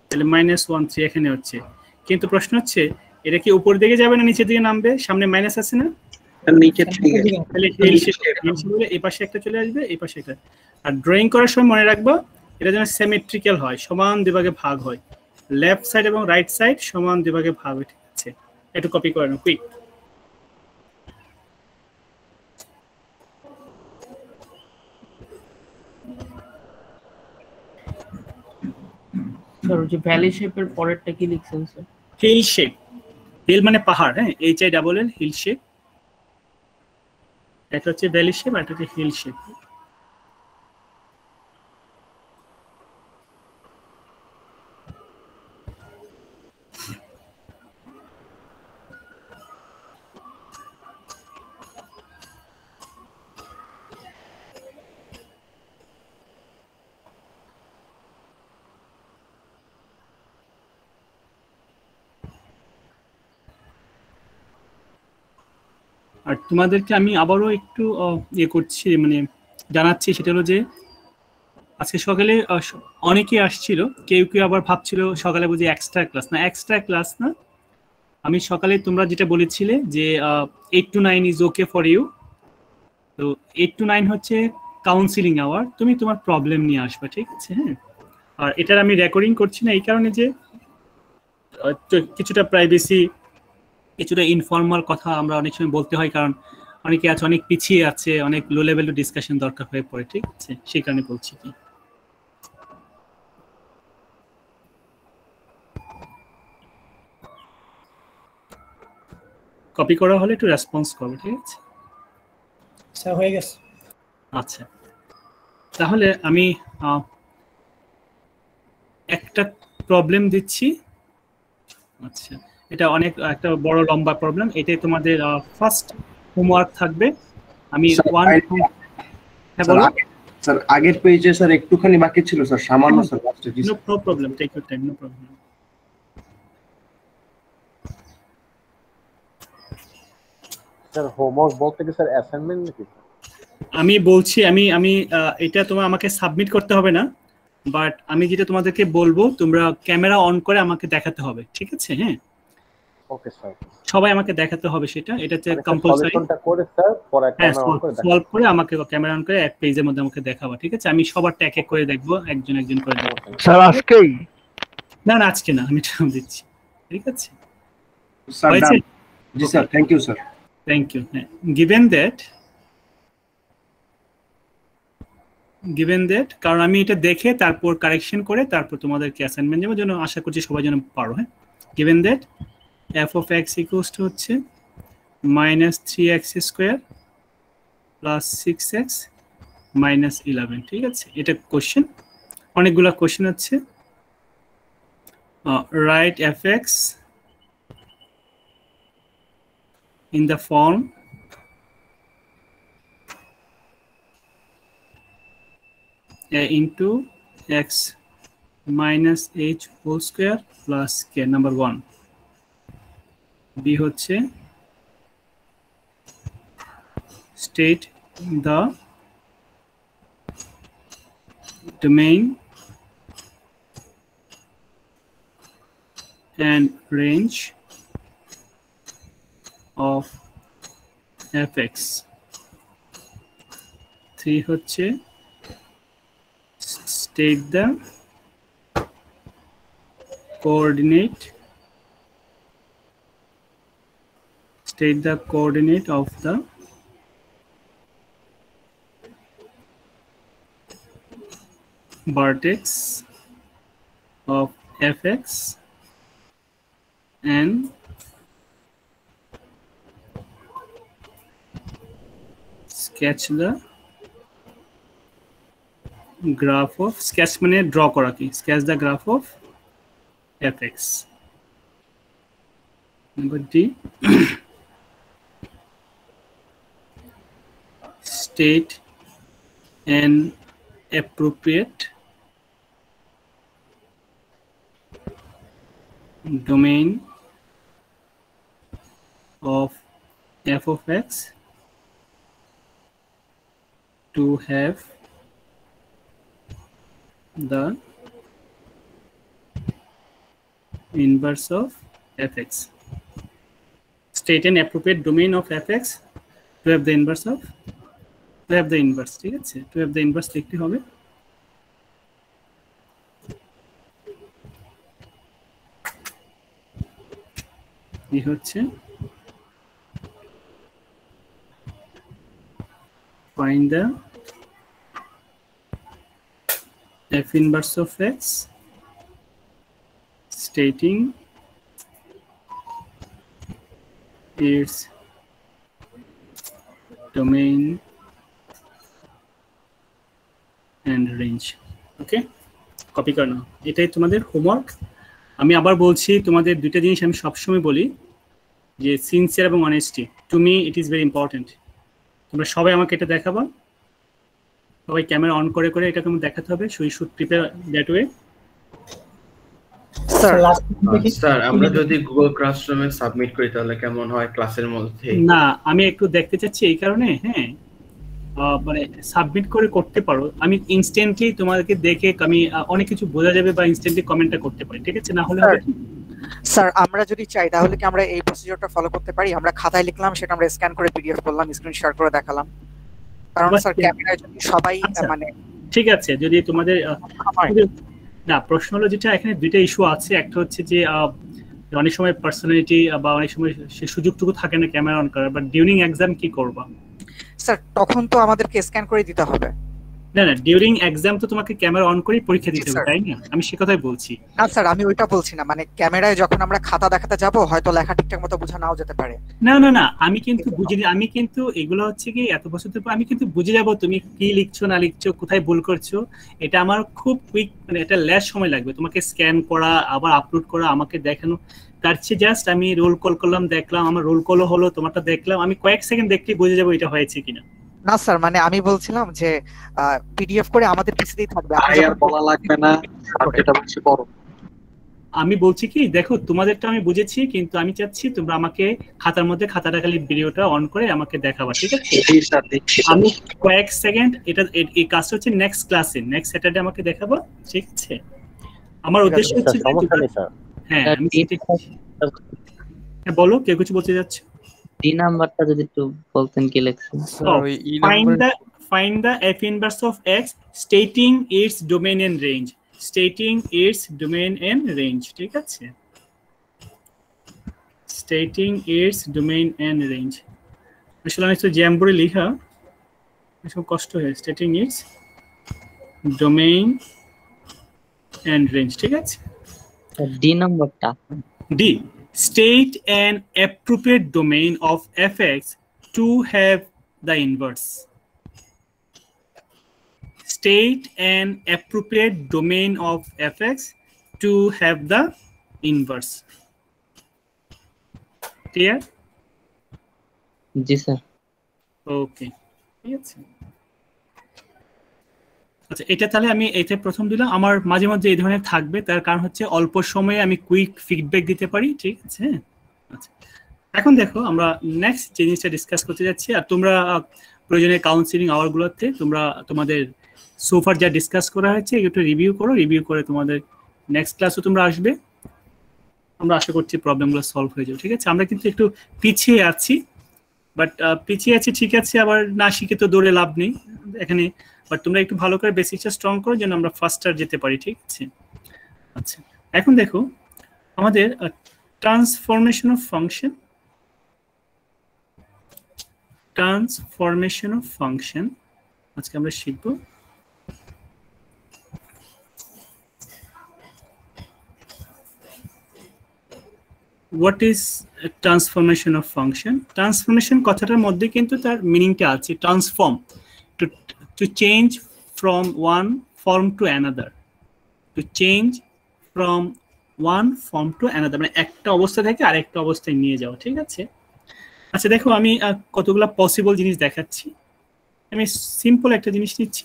তাহলে -1 3 এখানে হচ্ছে। কিন্তু প্রশ্ন হচ্ছে এটা কি উপর দিকে যাবে না নিচের দিকে নামবে? সামনে মাইনাস আছে না, নিচের দিকে, তাহলে এই পাশে একটা চলে আসবে, এই পাশে একটা। আর ড্রয়িং করার সময় মনে রাখবা এটা যেন সিমেট্রিক্যাল হয়, সমান দুই ভাগে ভাগ হয়, লেফট সাইড এবং রাইট সাইড সমান দুই ভাগে ভাগ হয়। ঠিক আছে, একটু কপি করে নাও কুইক। স্যার যে ভ্যালি শেপের পরেরটা কি লিখছেন স্যার? Hill shape. হিল মানে পাহাড়, হ্যাঁ, HILL হিল শেপ। এটা হচ্ছে ভ্যালি শেপ, আর এটা হচ্ছে হিল শেপ। আর তোমাদেরকে আমি আবারও একটু ইয়ে করছি, মানে জানাচ্ছি, সেটা হলো যে আজকে সকালে অনেকে আসছিল, কেউ কেউ আবার ভাবছিল সকালে বুঝি এক্সট্রা ক্লাস না, এক্সট্রা ক্লাস না। আমি সকালে তোমরা যেটা বলেছিলে যে 8 to 9 is okay for you, তো 8 to 9 হচ্ছে কাউন্সিলিং আওয়ার, তুমি তোমার প্রবলেম নিয়ে আসবে, ঠিক আছে? হ্যাঁ, আর এটার আমি রেকর্ডিং করছি না এই কারণে যে কিছুটা প্রাইভেসি, কিছুটা ইনফর্মাল কথা আমরা অনেক সময় বলতে হয়, কারণ অনেকে আছে অনেক পিছিয়ে আছে, অনেক লো লেভেল ডিসকাশন দরকার হয়ে পড়ে, ঠিক আছে? সেই কারণে বলছি। কি কপি করা হলে একটু রেসপন্স করবে, ঠিক আছে? স্যার হয়ে গেছে। আচ্ছা, তাহলে আমি একটা প্রবলেম দিচ্ছি। আচ্ছা, এটা অনেক একটা বড় লম্বা প্রবলেম, এটাই তোমাদের ফার্স্ট হোমওয়ার্ক থাকবে। আমি হ্যাঁ বলো স্যার। আগের পেজে স্যার একটুখানি বাকি ছিল স্যার, সামান্য sir. No problem, take your time, no problem. Sir homework বলতে কি স্যার অ্যাসাইনমেন্ট নাকি? আমি বলছি, আমি এটা তোমার আমাকে সাবমিট করতে হবে না, বাট আমি যেটা তোমাদেরকে বলবো তোমরা ক্যামেরা অন করে আমাকে দেখাতে হবে, ঠিক আছে? হ্যাঁ, ওকে স্যার। সবাই আমাকে দেখাতে হবে সেটা, এটা হচ্ছে কম্পালসারি। সলিউশনটা করে স্যার পরে ক্যামেরা অন করে সলভ করে আমাকে ক্যামেরা অন করে এক পেজের মধ্যে আমাকে দেখাবা, ঠিক আছে? আমি সবারটা এক এক করে দেখবো, একজন একজন করে দেখবো। স্যার আজকেই? না না, আজকে না, আমি টাইম দিচ্ছি, ঠিক আছে? স্যার জি sir, thank you sir. Thank you. হ্যাঁ, given that কারণ আমি এটা দেখে তারপর কারেকশন করে তারপর তোমাদেরকে অ্যাসাইনমেন্ট দেওয়ার জন্য আশা করছি সবাই যেন পারো। হ্যাঁ, given that f of x equals to হচ্ছে -3x² plus 6x minus 11, ঠিক আছে? এটা কোশ্চেন, অনেকগুলো কোশ্চেন আছে। write fx in the form a into x minus h whole square plus k, number 1. b হচ্ছে state the domain and range of fx. 3 হচ্ছে state the coordinate of the vertex of fx and sketch the graph of, sketch মানে draw করা, কি sketch the graph of fx. Number D state an appropriate domain of f of x to have the inverse of fx. State an appropriate domain of fx to have the inverse of, to have the inverse, ঠিক আছে? to have the inverse লিখতে হবে। এই হচ্ছে find the f inverse of x stating its domain and range. Okay, copy করে নাও, এটাই তোমাদের homework. আমি আবার বলছি, তোমাদের দুইটা জিনিস আমি সবসময় বলি, যে সিনসিয়ার এবং honesty, to me it is very important. তোমরা সবাই আমাকে এটা দেখাবা, সবাই ক্যামেরা অন করে করে এটা তোমার দেখাতে হবে। So you should prepare that way. Sir আমরা যদি গুগল ক্লাসরুমে সাবমিট করি তাহলে কেমন হয় ক্লাসের মধ্যে? না, আমি একটু দেখতে চাচ্ছি এই কারণে, হ্যাঁ মানে সাবমিট করে করতে পারো, আমি ইনস্ট্যান্টলি তোমাদেরকে দেখে আমি অনেক কিছু বোঝা যাবে বা ইনস্ট্যান্টলি কমেন্টটা করতে পারি, ঠিক আছে? না হলে হবে স্যার আমরা যদি চাই তাহলে কি আমরা এই প্রসিজারটা ফলো করতে পারি? আমরা খাতায় লিখলাম, সেটা আমরা স্ক্যান করে পিডিএফ করলাম, স্ক্রিন শেয়ার করে দেখালাম, কারণ স্যার ক্যামেরায় যদি সবাই মানে ঠিক আছে। যদি তোমাদের না, প্রশ্ন হলো যেটা এখানে দুইটা ইস্যু আছে, একটা হচ্ছে যে অনেক সময় পার্সোনালিটি বা অনেক সময় সে সুযোগটুকু থাকে না ক্যামেরা অন করার, বাট ডিউরিং এক্সাম কি করবা? স্যার তখন তো আমাদেরকে স্ক্যান করে দিতে হবে। না না, ডিউরিং এক্সাম তো তোমাকে ক্যামেরা অন করে পরীক্ষা দিতে হবে, তাই না? আমি সে কথাই বলছি। না স্যার, আমি ওইটা বলছি না, মানে ক্যামেরায় যখন আমরা খাতা দেখাতে যাব হয়তো লেখা ঠিকঠাক মতো বোঝা নাও যেতে পারে। না না না, আমি কিন্তু বুঝিনি, আমি কিন্তু এগুলো হচ্ছে কি এত বছর পর আমি কিন্তু বুঝে যাব তুমি কি লিখছো না লিখছো, কোথায় ভুল করছো। এটা আমার খুব কুইক, মানে এটা লেস সময় লাগবে তোমাকে স্ক্যান করা আবার আপলোড করা আমাকে দেখানো, তার চেয়ে জাস্ট আমি রোল কল করলাম, দেখলাম আমার রোল কলও হলো, তোমারটা দেখলাম, আমি কয়েক সেকেন্ড দেখলেই বুঝে যাবো এটা হয়েছে কিনা। না স্যার, মানে আমি বলছিলাম যে পিডিএফ করে আমাদের পিসিতেই থাকবে, আর বলা লাগবে না, এটা বলছি বড়। আমি বলছি কি, দেখো তোমাদেরটা আমি বুঝেছি, কিন্তু আমি চাচ্ছি তোমরা আমাকে খাতার মধ্যে খাতাটা খালি ভিডিওটা অন করে আমাকে দেখাবা, ঠিক আছে? আমি কয়েক সেকেন্ড এটা এই কাজটা হচ্ছে নেক্সট ক্লাসে, নেক্সট স্যাটারডে আমাকে দেখাবো, ঠিক আছে? আমার উদ্দেশ্য হচ্ছে হ্যাঁ বলো, কেউ কিছু বলতে যাচ্ছে? ডি নাম্বারটা যদি একটু বলতেন কি লিখছেন? Find the f inverse of x stating its domain and range. Stating its domain and range, ঠিক আছে? Stating its domain and range. আসলে আমি তো জ্যাম্বরে লেখা এসব কষ্ট হয়। Stating its domain and range, ঠিক আছে? ডি নাম্বারটা D. State an appropriate domain of fx to have the inverse. State an appropriate domain of fx to have the inverse. Clear? জি স্যার। ওকে, ঠিক আছে। আচ্ছা, এটা তাহলে আমি এটা প্রথম দিলাম। আমার মাঝে মাঝে এই ধরনের থাকবে, তার কারণ হচ্ছে অল্প সময়ে আমি কুইক ফিডব্যাক দিতে পারি, ঠিক আছে? আচ্ছা, এখন দেখো আমরা নেক্সট জিনিসটা ডিসকাস করতে যাচ্ছি। আর তোমরা প্রয়োজনে কাউন্সিলিং আওয়ারগুলোতে তোমরা তোমাদের সোফার যা ডিসকাস করা হয়েছে একটু রিভিউ করো, রিভিউ করে তোমাদের নেক্সট ক্লাসও তোমরা আসবে, আমরা আশা করছি প্রবলেমগুলো সলভ হয়ে যাবে, ঠিক আছে? আমরা কিন্তু একটু পিছিয়ে আছি, বাট পিছিয়ে আছি ঠিক আছে, আবার না শিখে তো দৌড়ে লাভ নেই এখানে, বাট তোমরা একটু ভালো করে বেসিকটা স্ট্রং করো যেন আমরা ফাস্টার যেতে পারি, ঠিক আছে? আচ্ছা, এখন দেখো আমাদের transformation of function, transformation of function আজকে আমরা শিখব। What is a transformation of function? Transformation কথাটার মধ্যে কিন্তু তার মিনিংটা আছে, transform, to change from one form to another, to change from one form to another, মানে একটা অবস্থা থেকে আরেকটা অবস্থায় নিয়ে যাওয়া, ঠিক আছে? আচ্ছা দেখো, আমি কতগুলো পসিবল জিনিস দেখাচ্ছি। আমি সিম্পল একটা জিনিস নিচ্ছি,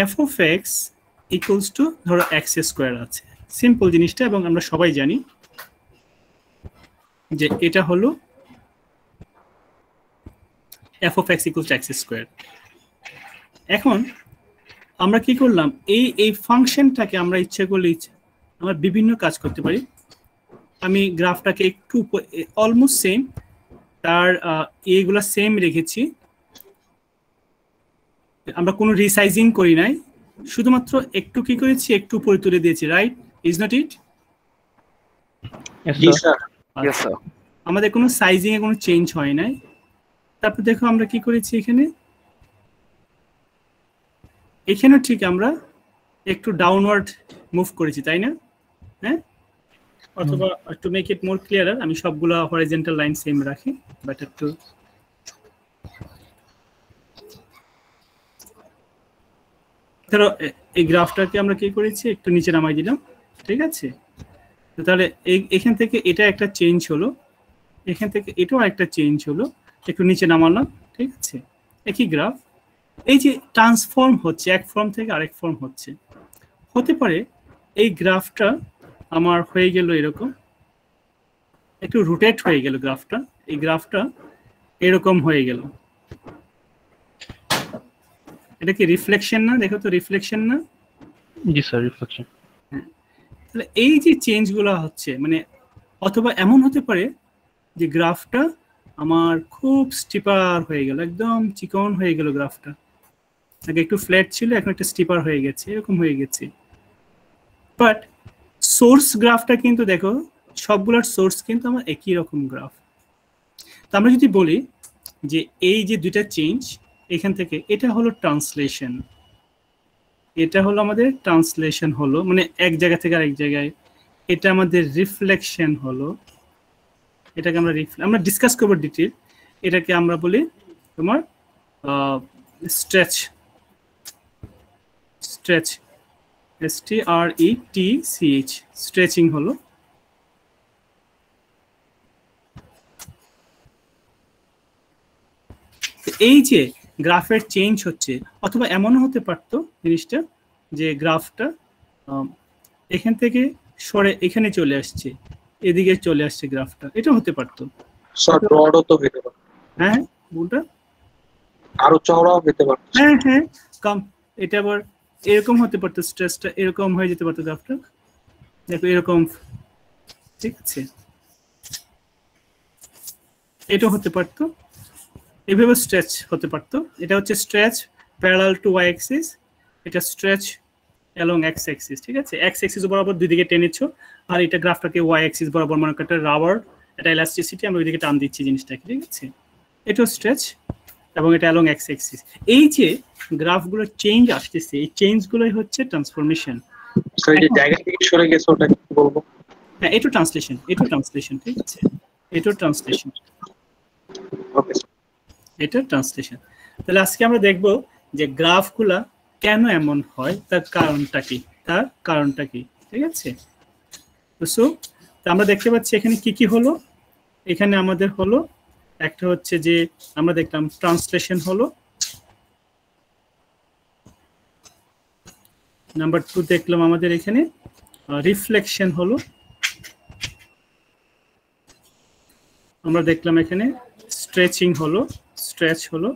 f of x equals to ধরো x স্কয়ার আছে, সিম্পল জিনিসটা, এবং আমরা সবাই জানি যে এটা হলো f of x equals to x square. এখন আমরা কি করলাম, এই ফাংশনটাকে আমরা ইচ্ছা করলে আমরা বিভিন্ন কাজ করতে পারি। আমি গ্রাফটাকে একটু অলমোস্ট সেম, তার এইগুলা সেম রেখেছি, আমরা কোনো রিসাইজিং করি নাই, শুধুমাত্র একটু কি করেছি, একটু উপরে তুলে দিয়েছি, রাইট? ইজ নট ইট? আমাদের কোনো সাইজিং এ কোনো চেঞ্জ হয় নাই। তারপর দেখো আমরা কি করেছি, এখানেও ঠিক আমরা একটু ডাউনওয়ার্ড মুভ করেছি, তাই না? হ্যাঁ, অথবা টু মেক ইট মোর ক্লিয়ারার আমি সবগুলো হরিজন্টাল লাইন সেম রাখি, বাট একটু ধরো এই গ্রাফটাকে আমরা কি করেছি একটু নিচে নামাই দিলাম, ঠিক আছে? তাহলে এখান থেকে এটা একটা চেঞ্জ হলো, এখান থেকে এটাও একটা চেঞ্জ হলো, একটু নিচে নামালাম, ঠিক আছে? একই গ্রাফ। এই যে ট্রান্সফর্ম হচ্ছে এক ফর্ম থেকে আরেক ফর্ম হচ্ছে, হতে পারে এই গ্রাফটা আমার হয়ে গেল এরকম, একটু রোটেট হয়ে গেল গ্রাফটা, এই গ্রাফটা এরকম হয়ে গেল। এটা কি রিফ্লেকশন না? দেখো তো রিফ্লেকশন না? জি স্যার, রিফ্লেকশন। তাহলে এই যে চেঞ্জগুলো হচ্ছে, মানে অথবা এমন হতে পারে যে গ্রাফটা আমার খুব স্টিপার হয়ে গেল, একদম চিকন হয়ে গেল গ্রাফটা, আগে একটু ফ্ল্যাট ছিল এখন একটা স্টিপার হয়ে গেছে, এরকম হয়ে গেছে। বাট সোর্স গ্রাফটা কিন্তু দেখো সবগুলোর সোর্স কিন্তু আমার একই রকম গ্রাফ। তো আমরা যদি বলি যে এই যে দুইটা চেঞ্জ এখান থেকে, এটা হলো ট্রান্সলেশন, এটা হলো আমাদের ট্রান্সলেশন হলো, মানে এক জায়গা থেকে আরেক জায়গায়। এটা আমাদের রিফ্লেকশন হলো, এটাকে আমরা ডিসকাস করবো ডিটেল। এটাকে আমরা বলি তোমার স্ট্রেচ, স্ট্রেচ STRETCH, স্ট্রেচিং হলো। এই যে গ্রাফের চেঞ্জ হচ্ছে, অথবা এমনও হতে পারতো জিনিসটা যে গ্রাফটা এখান থেকে সরে এখানে চলে আসছে, এদিকে চলে আসছে গ্রাফটা, এটা হতে পারতো। হ্যাঁ কোনটা আরো চওড়াও হতে পারতো। হ্যাঁ হ্যাঁ কম, এটা আবার এরকম হতে পারতো, স্ট্রেসটা এরকম হয়ে যেতে পারতো গ্রাফটা, দেখো এরকম, ঠিক আছে? এটা হতে পারতো, এভাবে স্ট্রেচ হতে পারতো। এটা হচ্ছে stretch parallel to Y axis, এটা স্ট্রেচ অ্যালং এক্স অ্যাক্সিস, ঠিক আছে? এক্স অ্যাক্সিস বরাবর দুই দিকে টেনেছো, আর এটা গ্রাফটাকে ওয়াই অ্যাক্সিস বরাবর মনে করতে রাবার, এটা ইলাস্টিসিটি আমরা ওইদিকে টান দিচ্ছি জিনিসটাকে, ঠিক আছে? এটাও স্ট্রেচ এবং এটা অ্যালং এক্স অ্যাক্সিস। এই যে গ্রাফগুলো চেঞ্জ আসতেছে, এই চেঞ্জগুলোই হচ্ছে ট্রান্সফরমেশন। সো এই যে জায়গা থেকে সরে গেছে ওটা কি বলবো? হ্যাঁ, এটা ট্রান্সলেশন, এটা ট্রান্সলেশন, ঠিক আছে? এটা ট্রান্সলেশন, ওকে, এটা ট্রান্সলেশন। তাহলে আজকে আমরা দেখব যে গ্রাফগুলা কেন এমন হয়, তার কারণটা কি, তার কারণটা কি, ঠিক আছে? সো আমরা দেখতে পাচ্ছি এখানে কি কি হলো। এখানে আমাদের হলো একটা হচ্ছে যে আমরা দেখলাম ট্রান্সলেশন হলো, নাম্বার 2 দেখলাম আমাদের এখানে রিফ্লেকশন হলো, আমরা দেখলাম এখানে স্ট্রেচিং হলো, স্ট্রেচ হলো,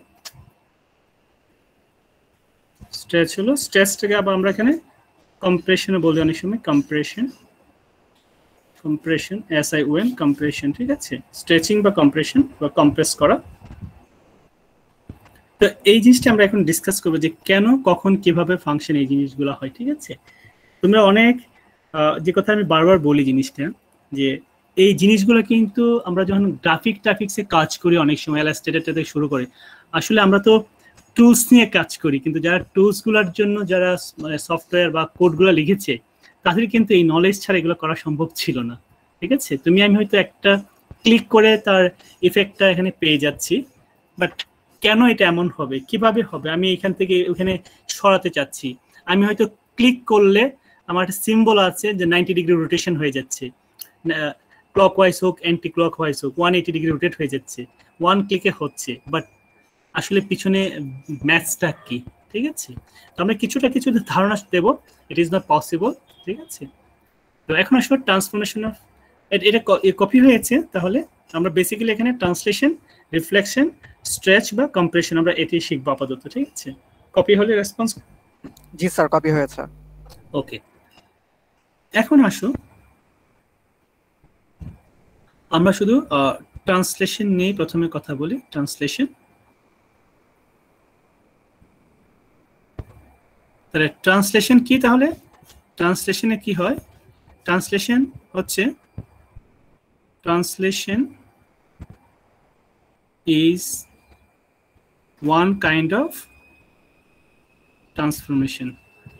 স্ট্রেচ হলো, স্ট্রেচটাকে আবার আমরা এখানে কম্প্রেশন বলি অনেক সময়, কম্প্রেশন, কম্প্রেশন SION, কম্প্রেশন, ঠিক আছে? স্ট্রেচিং বা কম্প্রেশন বা কম্প্রেস করা। তো এই জিনিসটা আমরা এখন ডিসকাস করবো যে কেন, কখন, কিভাবে ফাংশন এই জিনিসগুলো হয়, ঠিক আছে? তোমরা অনেক যে কথা আমি বারবার বলি জিনিসটা, যে এই জিনিসগুলো কিন্তু আমরা যখন গ্রাফিক্সে কাজ করি অনেক সময় ইলাস্ট্রেটর থেকে শুরু করে, আসলে আমরা তো টুলস নিয়ে কাজ করি, কিন্তু যারা টুলসগুলোর জন্য যারা মানে সফটওয়্যার বা কোডগুলো লিখেছে তাদের কিন্তু এই নলেজ ছাড়া এগুলো করা সম্ভব ছিল না, ঠিক আছে? আমি হয়তো একটা ক্লিক করে তার ইফেক্টটা এখানে পেয়ে যাচ্ছি, বাট কেন এটা এমন হবে, কিভাবে হবে, আমি এখান থেকে ওখানে সরাতে চাচ্ছি, আমি হয়তো ক্লিক করলে আমার একটা সিম্বল আছে যে 90 ডিগ্রি রোটেশন হয়ে যাচ্ছে, ক্লকওয়াইজ হোক অ্যান্টি ক্লকওয়াইজ হোক 180 ডিগ্রি রোটেট হয়ে যাচ্ছে, ওয়ান ক্লিকে হচ্ছে, বাট আসলে পিছনে ম্যাথসটা কি, ঠিক আছে? তো আমরা কিছু ধারণা দেব, ইট ইজ নট পসিবল, ঠিক আছে? তো এখন আসলে ট্রান্সফরমেশন অফ এটা কপি হয়েছে, তাহলে আমরা বেসিক্যালি এখানে ট্রান্সলেশন, রিফ্লেকশন, স্ট্রেচ বা কম্প্রেশন আমরা এটি শিখবো আপাতত, ঠিক আছে? কপি হলে রেসপন্স? জি স্যার, কপি হয়েছে। ওকে, এখন আসো আমরা শুধু ট্রান্সলেশন নিয়ে প্রথমে কথা বলি। ট্রান্সলেশন, তাহলে ট্রান্সলেশন কি? তাহলে ট্রান্সলেশনে কি হয়? ট্রান্সলেশন হচ্ছে, translation is one kind of transformation.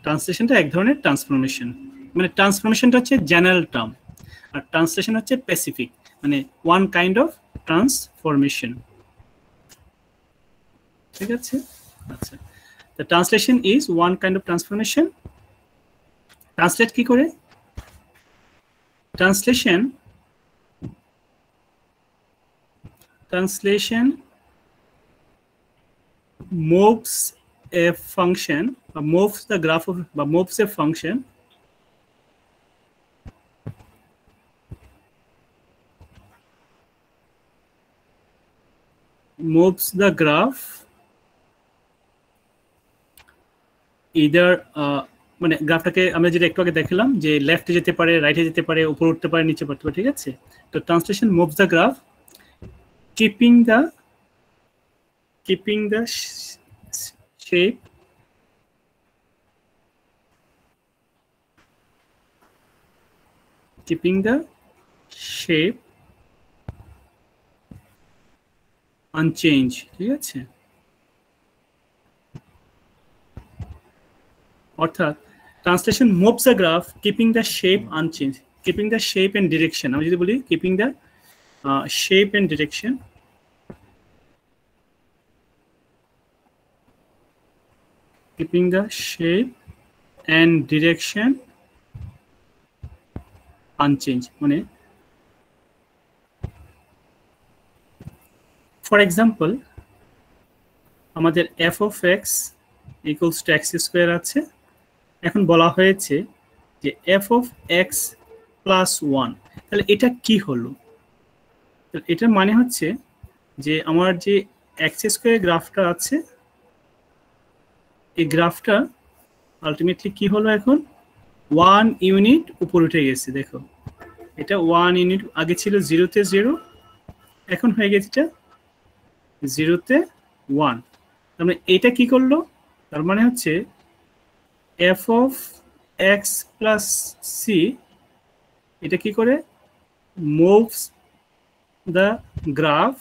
ট্রান্সলেশনটা এক ধরনের ট্রান্সফরমেশন, মানে ট্রান্সফরমেশনটা হচ্ছে জেনারেল টার্ম। আর ট্রান্সলেশন হচ্ছে স্পেসিফিক, মানে ওয়ান কাইন্ড অফ ট্রান্সফরমেশন। ঠিক আছে, আচ্ছা, the translation is one kind of transformation. Translate কি করে? Translation moves a function, or moves the graph of, or moves a function moves the graph either মানে গ্রাফটাকে আমরা যেটা একটু আগে দেখালাম যে লেফটে যেতে পারে, রাইটে যেতে পারে, উপরে উঠতে পারে, নিচে পড়তে পারে। ঠিক আছে, তো translation moves the graph keeping the shape unchanged। ঠিক আছে, অর্থাৎ translation moves the graph keeping the shape unchanged, keeping the shape and direction. আমি যদি বলি keeping the shape and direction, keeping the shape and direction unchanged, মানে for example আমাদের f of x equals to x square আছে, এখন বলা হয়েছে যে f of x plus 1, তাহলে এটা কি হলো? এটার মানে হচ্ছে যে আমার যে x স্কয়ার গ্রাফটা আছে, এই গ্রাফটা আলটিমেটলি কি হলো, এখন 1 ইউনিট উপরে উঠে গেছে। দেখো এটা 1 ইউনিট, আগে ছিল 0 তে 0, এখন হয়ে গেছে এটা 0 তে 1। তার মানে এটা কি করলো? তার মানে হচ্ছে f of x plus c এটা কি করে moves the graph,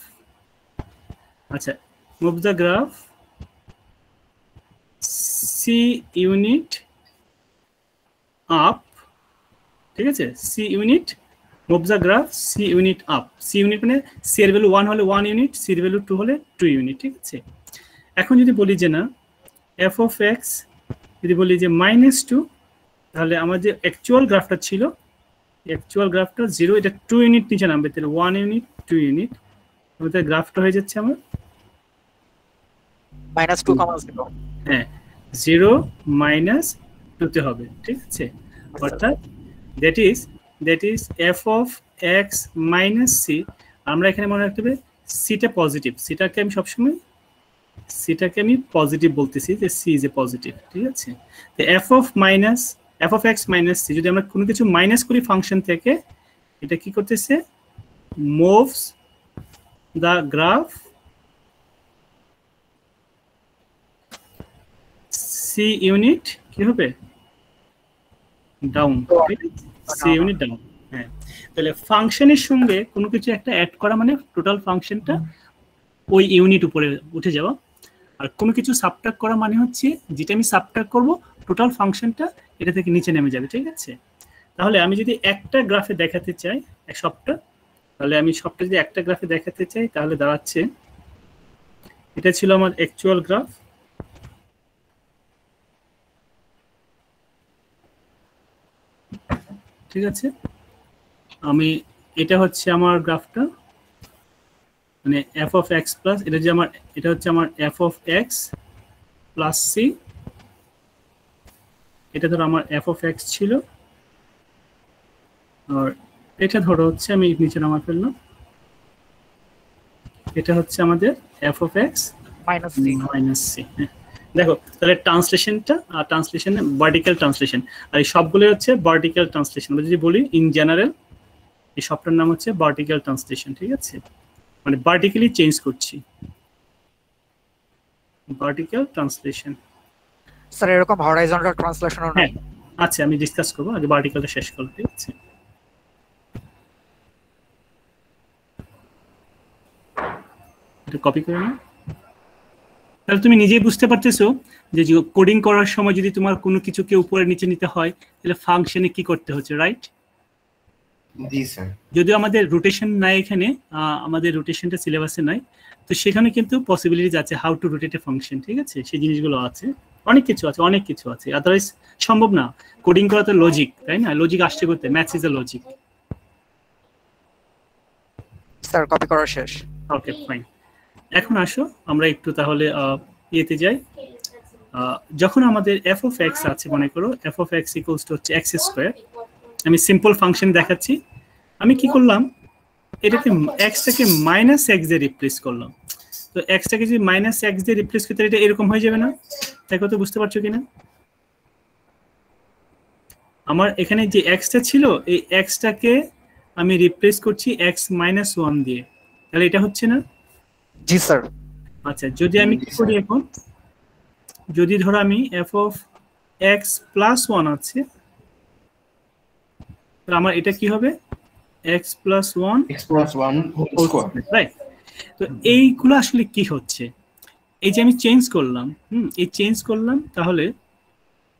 আচ্ছা moves the graph c unit up। ঠিক আছে, c unit moves the graph c unit up, c unit মানে c এর ভ্যালু 1 হলে 1 ইউনিট, c এর ভ্যালু 2 হলে 2 ইউনিট। ঠিক আছে, এখন যদি বলি যে না f of x যদি বলি যে -2, তাহলে আমার যে অ্যাকচুয়াল গ্রাফটা ছিল, অ্যাকচুয়াল গ্রাফটা 0, এটা 2 ইউনিট নিচে নামবে, তাহলে 1 ইউনিট 2 ইউনিট, আমাদের গ্রাফটা হয়ে যাচ্ছে আমার -2,0। হ্যাঁ, 0 -2 তে হবে। ঠিক আছে, অর্থাৎ that is f of x minus c। আমরা এখানে মনে রাখতে হবে সিটা পজিটিভ, সিটাকে আমি সবসময় পজিটিভ বলতেছি যে c ইজ এ পজিটিভ। ঠিক আছে, তো f of x minus c যদি আমরা কোনো কিছু মাইনাস করি ফাংশন থেকে, এটা কি করতেছে, moves the graph c unit কি হবে ডাউন, c ইউনিট ডাউন। হ্যাঁ, তাহলে ফাংশনের সঙ্গে কোনো কিছু একটা অ্যাড করা মানে টোটাল ফাংশনটা ওই ইউনিট উপরে উঠে যাওয়া, আর কোনো কিছু সাবট্রাক্ট করা মানে হচ্ছে যেটা আমি সাবট্রাক্ট করব টোটাল ফাংশনটা এটা থেকে নিচে নেমে যাবে। ঠিক আছে, তাহলে আমি যদি একটা গ্রাফে দেখাতে চাই সবটা, তাহলে আমি সবটা যদি একটা গ্রাফে দেখাতে চাই তাহলে দাঁড়াচ্ছে, এটা ছিল আমার অ্যাকচুয়াল গ্রাফ, ঠিক আছে, আমি এটা হচ্ছে আমার গ্রাফটা, মানে f of x প্লাস এটা হচ্ছে আমার f of x plus c, এটা ধরো আমার f of x ছিল, আর এটা ধরো হচ্ছে আমি নিচে নামা ফেললাম, এটা হচ্ছে আমাদের f of x minus c। দেখো তাহলে ট্রান্সলেশনটা আর ট্রান্সলেশন ভার্টিক্যাল ট্রান্সলেশন, আর এই সবগুলো হচ্ছে ভার্টিক্যাল ট্রান্সলেশন। আমরা যদি বলি ইন জেনারেল এই সবটার নাম হচ্ছে ভার্টিক্যাল ট্রান্সলেশন। ঠিক আছে, মানে ভার্টিক্যালি চেঞ্জ করছি, ভার্টিক্যাল ট্রান্সলেশন। স্যার এরকম হরাইজন্টাল ট্রান্সলেশনও নাই? আচ্ছা, আমি ডিসকাস করব, আগে ভার্টিক্যালটা শেষ করব। ঠিক আছে, এটা কপি করে নাও। তাহলে তুমি নিজেই বুঝতে পারতেছো যে কোডিং করার সময় যদি তোমার কোনো কিছুকে উপরে নিচে নিতে হয় তাহলে ফাংশনে কি করতে হচ্ছে, রাইট? জি স্যার। যদিও আমাদের রোটেশন নাই এখানে, আমাদের রোটেশনটা সিলেবাসে নাই, তো সেখানে কিন্তু পসিবিলিটিজ আছে how to rotate A function, ঠিক আছে, সেই জিনিসগুলো আছে, অনেক কিছু আছে, আদারওয়াইজ সম্ভব না। কোডিং করা তো লজিক, তাই না? লজিক আসছে করতে, maths is a logic. Sir copy করা শেষ। ওকে ফাইন, এখন আসো আমরা একটু তাহলে ইয়েতে যাই। যখন আমাদের এফ অফ এক্স আছে, মনে করো F of x equals to হচ্ছে এক্স স্কোয়ার। আমি সিম্পল ফাংশন দেখাচ্ছি। আমি কি করলাম, এটাকে এক্সটাকে মাইনাস এক্স দিয়ে রিপ্লেস করলাম। তো এক্সটাকে যদি মাইনাস এক্স দিয়ে রিপ্লেস করতে, এটা এরকম হয়ে যাবে না? দেখো তো, বুঝতে পারছো কিনা? আমার এখানে যে এক্সটা ছিল, এই এক্সটাকে আমি রিপ্লেস করছি এক্স মাইনাস ওয়ান দিয়ে, তাহলে এটা হচ্ছে না? জি স্যার। আচ্ছা, যদি আমি কি করি এখন, যদি ধরো আমি F of x plus one আছে, তাহলে আমার এটা কি হবে? X plus one right. তো এইগুলো আসলে কি হচ্ছে, এই যে আমি চেঞ্জ করলাম, এই চেঞ্জ করলাম, তাহলে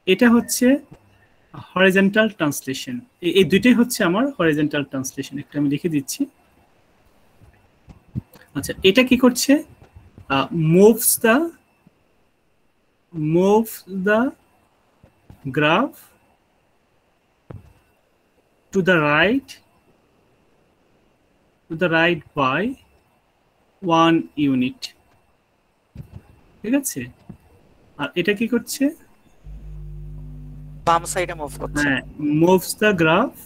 এটা হচ্ছে হরিজন্টাল ট্রান্সলেশন। এই দুইটাই হচ্ছে আমার হরিজন্টাল ট্রান্সলেশন। একটা আমি লিখে দিচ্ছি। আচ্ছা, এটা কি করছে? moves the graph to the right by 1 unit, ঠিক আছে? আর এটা কি করছে? বাম সাইডে মুভ করছে। হ্যাঁ, moves the graph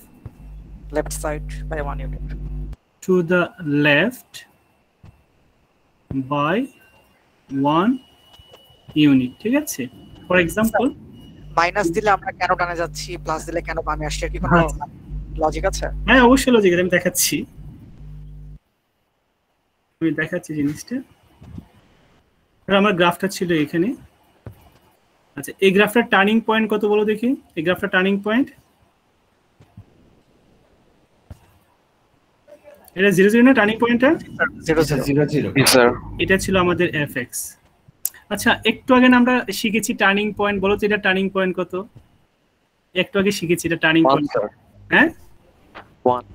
left side by 1 unit to the left by 1 unit, ঠিক আছে? ফর এক্সাম্পল, মাইনাস দিলে আমরা কেন ডানে যাচ্ছি, প্লাস দিলে কেন বামে আসছি, কি কোনো লজিক আছে? হ্যাঁ, অবশ্যই লজিক আছে, আমি দেখাচ্ছি জিনিসটা। আমার গ্রাফটা ছিল এখানে। আচ্ছা, এই গ্রাফটার টার্নিং পয়েন্ট কত বলো দেখি? এই গ্রাফটার টার্নিং পয়েন্ট এটা 0 0 না? টার্নিং পয়েন্টটা 0 0 স্যার। এটা ছিল আমাদের fx। আচ্ছা, একটু আগে আমরা শিখেছি টার্নিং পয়েন্ট, বলো তো এটা টার্নিং পয়েন্ট কত? একটু আগে শিখেছি এটা টার্নিং পয়েন্ট। হ্যাঁ, 1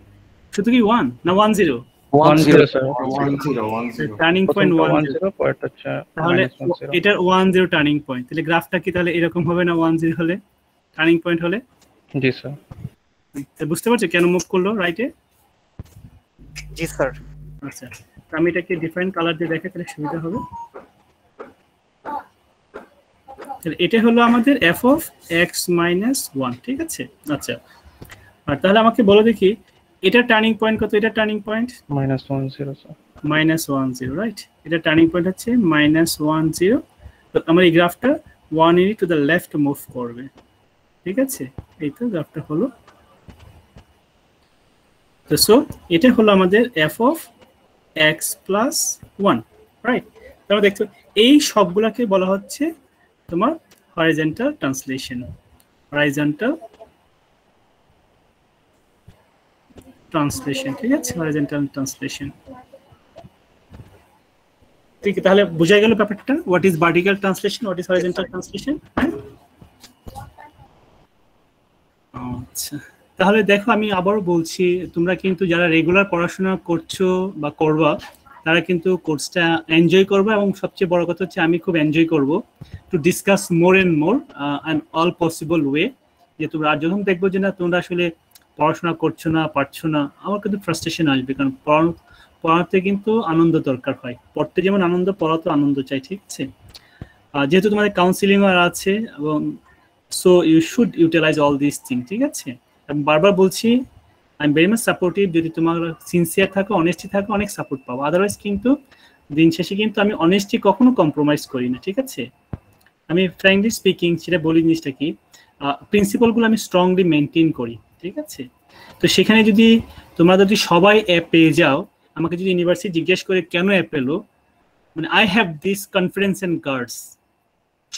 শুধু কি 1 না 1 0? 1 0 স্যার। 1 0 টার্নিং পয়েন্ট 1 0 পয়েন্ট হচ্ছে, তাহলে এটা 1 0 টার্নিং পয়েন্ট। তাহলে গ্রাফটা কি তাহলে এরকম হবে না? 1 0 হলে, টার্নিং পয়েন্ট হলে। জি স্যার। বুঝতে পারছো কেন মুভ করলো রাইটে? জি স্যার। আচ্ছা, আমি এটাকে ডিফারেন্ট কালার দিয়ে দেখাই, তাহলে সুবিধা হবে। তাহলে এটা হলো আমাদের f of x minus 1, ঠিক আছে? আচ্ছা, আর তাহলে আমাকে বলো দেখি এটা টার্নিং পয়েন্ট কত? এটা টার্নিং পয়েন্ট -1 0 স্যার। -1 0 রাইট। এটা টার্নিং পয়েন্ট হচ্ছে -1 0। তো আমার এই গ্রাফটা 1 unit to the left move করবে, ঠিক আছে? এই তো গ্রাফটা হলো। তো সো এটা হলো আমাদের f of x plus 1, right? তাহলে দেখছো এই সবগুলোকে বলা হচ্ছে তোমার হরিজন্টাল ট্রান্সলেশন। ঠিক আছে? Horizontal translation. ঠিক, তাহলে বোঝা গেল ব্যাপারটা, what is vertical translation, what is horizontal translation. আচ্ছা, তাহলে দেখো আমি আবারও বলছি, তোমরা কিন্তু যারা রেগুলার পড়াশোনা করছো বা করবা, তারা কিন্তু কোর্সটা এনজয় করবে, এবং সবচেয়ে বড় কথা হচ্ছে আমি খুব এনজয় করব to discuss more and more and all possible way. যে তোমরা আর যখন দেখবো যে না তোমরা আসলে পড়াশোনা করছো না, পারছো না, আমার কিন্তু ফ্রাস্ট্রেশন আসবে, কারণ পড়াতে কিন্তু আনন্দ দরকার হয়। পড়তে যেমন আনন্দ, পড়াতে আনন্দ চাই, ঠিক আছে? যেহেতু তোমাদের কাউন্সিলিং আর আছে, এবং so you should utilise all this thing, ঠিক আছে? আমি বারবার বলছি, I am very much supportive. যদি তোমার সিনসিয়ার থাকো, অনেস্টি থাকো, অনেক সাপোর্ট পাবো। আদারওয়াইজ কিন্তু দিন শেষে কিন্তু আমি অনেস্টি কখনো কম্প্রোমাইজ করি না, ঠিক আছে? আমি ফ্র্যাঙ্কলি স্পিকিং সেটা বলি, জিনিসটা কি, প্রিন্সিপালগুলো আমি স্ট্রংলি মেনটেন করি, ঠিক আছে? তো সেখানে যদি তোমরা যদি সবাই অ্যাপ পেয়ে যাও, আমাকে যদি ইউনিভার্সিটি জিজ্ঞেস করে কেন অ্যাপ পেলো, মানে I have this confidence and guards.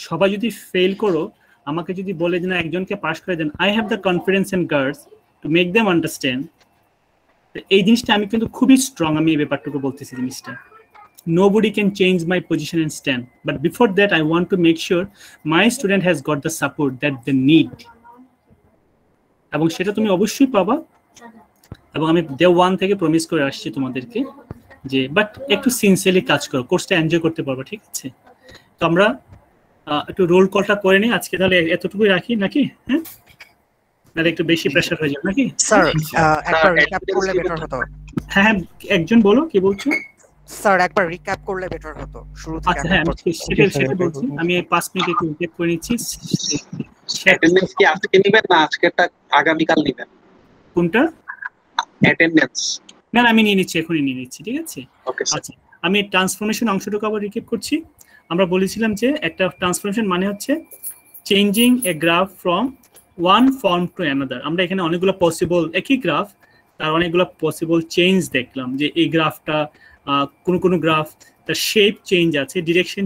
সবাই যদি ফেল করো, আমাকে যদি বলে যে না একজনকে পাস করে দেন, I have the confidence and guts to make them understand. এই জিনিসটা আমি কিন্তু খুবই স্ট্রং, আমি এই ব্যাপারটুকু বলতেছি জিনিসটা। Nobody can change my position and stand, but before that I want to make sure my student has got the support that they need, এবং সেটা তুমি অবশ্যই পাবা এবং আমি ডে 1 থেকে প্রমিস করে আসছি তোমাদেরকে যে বাট একটু সিনসিয়ারলি কাজ করো, কোর্সটা এনজয় করতে পারবে, ঠিক আছে? তো আমরা একটু রোল কলটা করে নিই আজকে, তাহলে এতটুকুই রাখি নাকি? হ্যাঁ, নাহলে একটু বেশি প্রেসার হয়ে যাবে নাকি? স্যার একবার রিক্যাপ করলে বেটার হতো। হ্যাঁ হ্যাঁ, একজন বলো, কি বলছো? স্যার একবার রিক্যাপ করলে বেটার হতো শুরু থেকে। আচ্ছা হ্যাঁ, সেটা বলছি। আমি এই 5 মিনিট একটু রিক্যাপ করে নিচ্ছি। অ্যাটেন্ডেন্স কি আজকে নেবেন না আজকেরটা আগামীকাল নেবেন? কোনটা? অ্যাটেন্ডেন্স। না আমি নিয়ে নিচ্ছি, এখনই নিয়ে নিচ্ছি, ঠিক আছে? আচ্ছা, আমি ট্রান্সফরমেশন অংশটুকু আবার রিক্যাপ করছি। আমরা বলেছিলাম যে একটা ট্রান্সফরমেশন মানে হচ্ছে changing A graph from one form to another. আমরা এখানে অনেকগুলো পসিবল, একই গ্রাফ তার অনেকগুলো পসিবল চেঞ্জ দেখলাম, যে এই গ্রাফটা কোনো গ্রাফ তার শেপ চেঞ্জ আছে, ডিরেকশন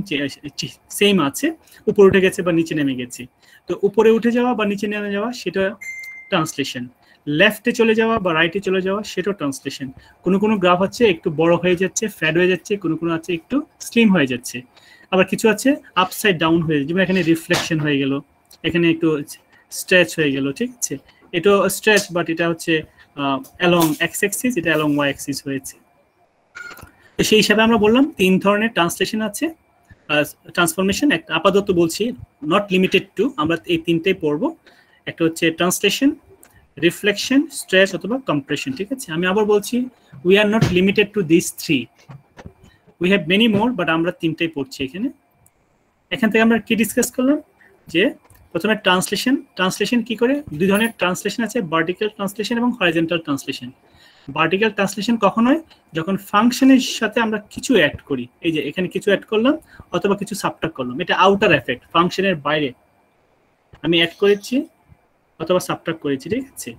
সেম আছে, উপরে উঠে গেছে বা নিচে নেমে গেছে। তো উপরে উঠে যাওয়া বা নিচে নেমে যাওয়া সেটা ট্রান্সলেশন, লেফটে চলে যাওয়া বা রাইটে চলে যাওয়া সেটাও ট্রান্সলেশন। কোনো গ্রাফ আছে একটু বড় হয়ে যাচ্ছে, ফ্যাট হয়ে যাচ্ছে, কোনো আছে একটু স্লিম হয়ে যাচ্ছে, আবার কিছু আছে আপসাইড ডাউন হয়ে যাচ্ছে, যেমন এখানে রিফ্লেকশন হয়ে গেল, এখানে একটু স্ট্রেচ হয়ে গেল, ঠিক আছে? এটা স্ট্রেচ বাট এটা হচ্ছে অ্যালং এক্স অ্যাক্সিস, এটা অ্যালং ওয়াই অ্যাক্সিস হয়েছে। তো সেই হিসাবে আমরা বললাম 3 ধরনের ট্রান্সলেশন আছে, ট্রান্সফরমেশন। একটা আপাতত বলছি, নট লিমিটেড টু, আমরা এই 3টাই পড়বো। একটা হচ্ছে ট্রান্সলেশন, রিফ্লেকশন, স্ট্রেচ অথবা কম্প্রেশন, ঠিক আছে? আমি আবার বলছি, we are not limited to this 3, we have many more, but আমরা 3টাই পড়ছি এখানে। এখান থেকে আমরা কি ডিসকাস করলাম, যে প্রথমে ট্রান্সলেশন কি করে, 2 ধরনের ট্রান্সলেশন আছে, ভার্টিক্যাল ট্রান্সলেশন এবং হরাইজন্টাল ট্রান্সলেশন। ভার্টিক্যাল ট্রান্সলেশন কখন হয়, যখন ফাংশনের সাথে আমরা কিছু অ্যাড করি, এই যে এখানে কিছু অ্যাড করলাম অথবা কিছু সাবট্রাক্ট করলাম, এটা আউটার এফেক্ট, ফাংশনের বাইরে আমি অ্যাড করেছি অথবা সাবট্রাক্ট করেছি, ঠিক আছে?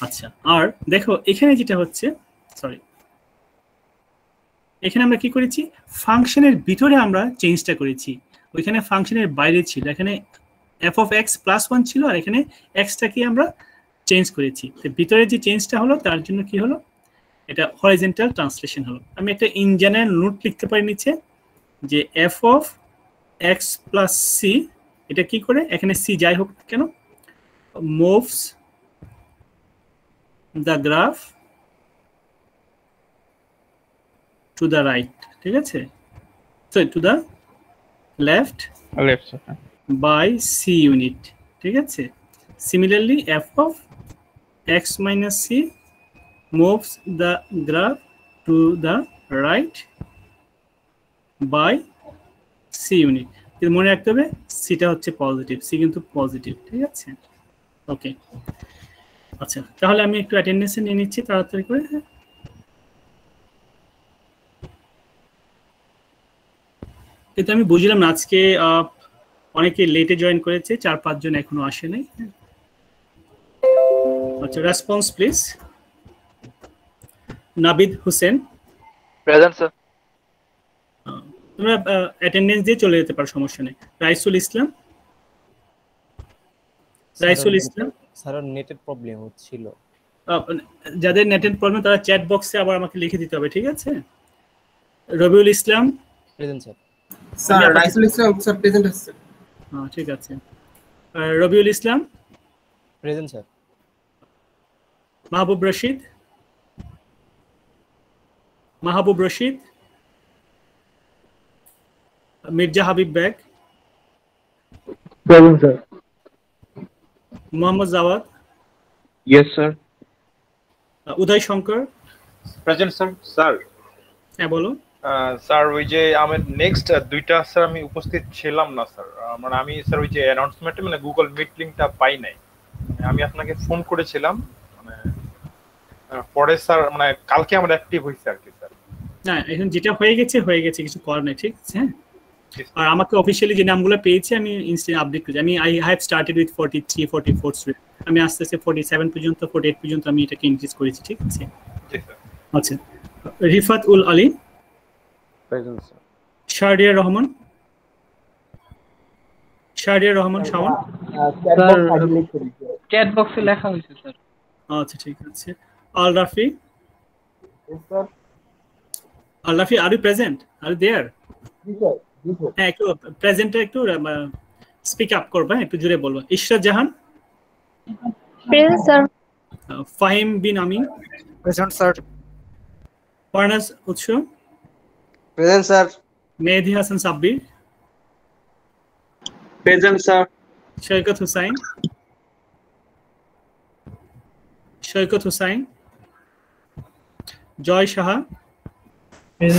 আচ্ছা, আর দেখো এখানে যেটা হচ্ছে, সরি, এখানে আমরা কি করেছি, ফাংশনের ভিতরে আমরা চেঞ্জটা করেছি, ওইখানে ফাংশনের বাইরে ছিল, এখানে f of x + 1 ছিল, আর এখানে x-টাকে আমরা চেঞ্জ করেছি। তো ভিতরে যে চেঞ্জটা হলো তার জন্য কি হলো, এটা হরাইজন্টাল ট্রান্সলেশন হলো। আমি একটা ইন জেনারেল নোট লিখতে পারি নিচে, যে f of x + c, এটা কি করে, এখানে c যাই হোক কেন, moves the graph to the right, ঠিক আছে? So to the left by c unit, ঠিক আছে? Similarly f of x minus c moves the graph to the right by c unit. এটা মনে রাখতে হবে, সিটা হচ্ছে পজিটিভ, সি কিন্তু পজিটিভ, ঠিক আছে? ওকে, আচ্ছা, তাহলে আমি একটু অ্যাটেন্ডেন্সে নিয়ে নিচ্ছি তাড়াতাড়ি করে। কিন্তু আমি বুঝলাম না, আজকে অনেকে লেটে জয়েন করেছে, 4-5 জন এখনো আসে নাই। আচ্ছা, response please. Nabid Hossain present sir. তোমরা অ্যাটেন্ডেন্স দিয়ে চলে যেতে পারো, সমস্যা নেই। রাইসুল ইসলাম স্যার, নেটের প্রবলেম হচ্ছিল। যাদের নেটের প্রবলেম তারা চ্যাট বক্সে আবার আমাকে লিখে দিতে হবে, ঠিক আছে? Rabiul Islam present sir. Sir Raisul Islam sir present আছে। হ্যাঁ, ঠিক আছে। Rabiul Islam present sir. Mahbub Rashid, Mirza Habib Baig present sir. Mohammad Jawad yes sir. Uday Shankar present sir. Sir হ্যাঁ বলো। স্যার ওই যে আমার নেক্সট 2টা স্যার আমি উপস্থিত ছিলাম না স্যার, মানে আমি স্যার ওই যে অ্যানাউন্সমেন্টে মানে গুগল মিট লিংকটা পাই নাই, আমি আপনাকে ফোন করেছিলাম, মানে পরে স্যার মানে কালকে আমরা অ্যাক্টিভ হইছে আর কি স্যার। না, এখন যেটা হয়ে গেছে কিছু করার নেই, ঠিক আছে? হ্যাঁ, আর আমাকে অফিশিয়ালি যে নামগুলো পেয়েছি আমি ইনস্ট্যান্ট আপডেট করেছি। আমি I have started with 43, 44 student, আমি আস্তে আস্তে 47 পর্যন্ত, 48 পর্যন্ত আমি এটাকে ইনক্রিজ করেছি, ঠিক আছে? আচ্ছা, Rifat ul Ali present sir. Shahriar Rahman Shaon chat বক্সে লেখা হয়েছে স্যার। আচ্ছা, ঠিক আছে। Al Rafi are you present, are you there? হ্যাঁ, একটু প্রেজেন্টে একটু স্পিক আপ করবে, একটু জোরে বলবো। ইশরাত জাহান প্রেজেন্ট স্যার। ফাহিম বিন আমিন, প্রেজেন্ট স্যার। ফারনাজ উৎস, present sir. Mehedi Hasan Sabbir, present sir. সৈকত হুসাইন, সৈকত হুসাইন, জয় সাহা।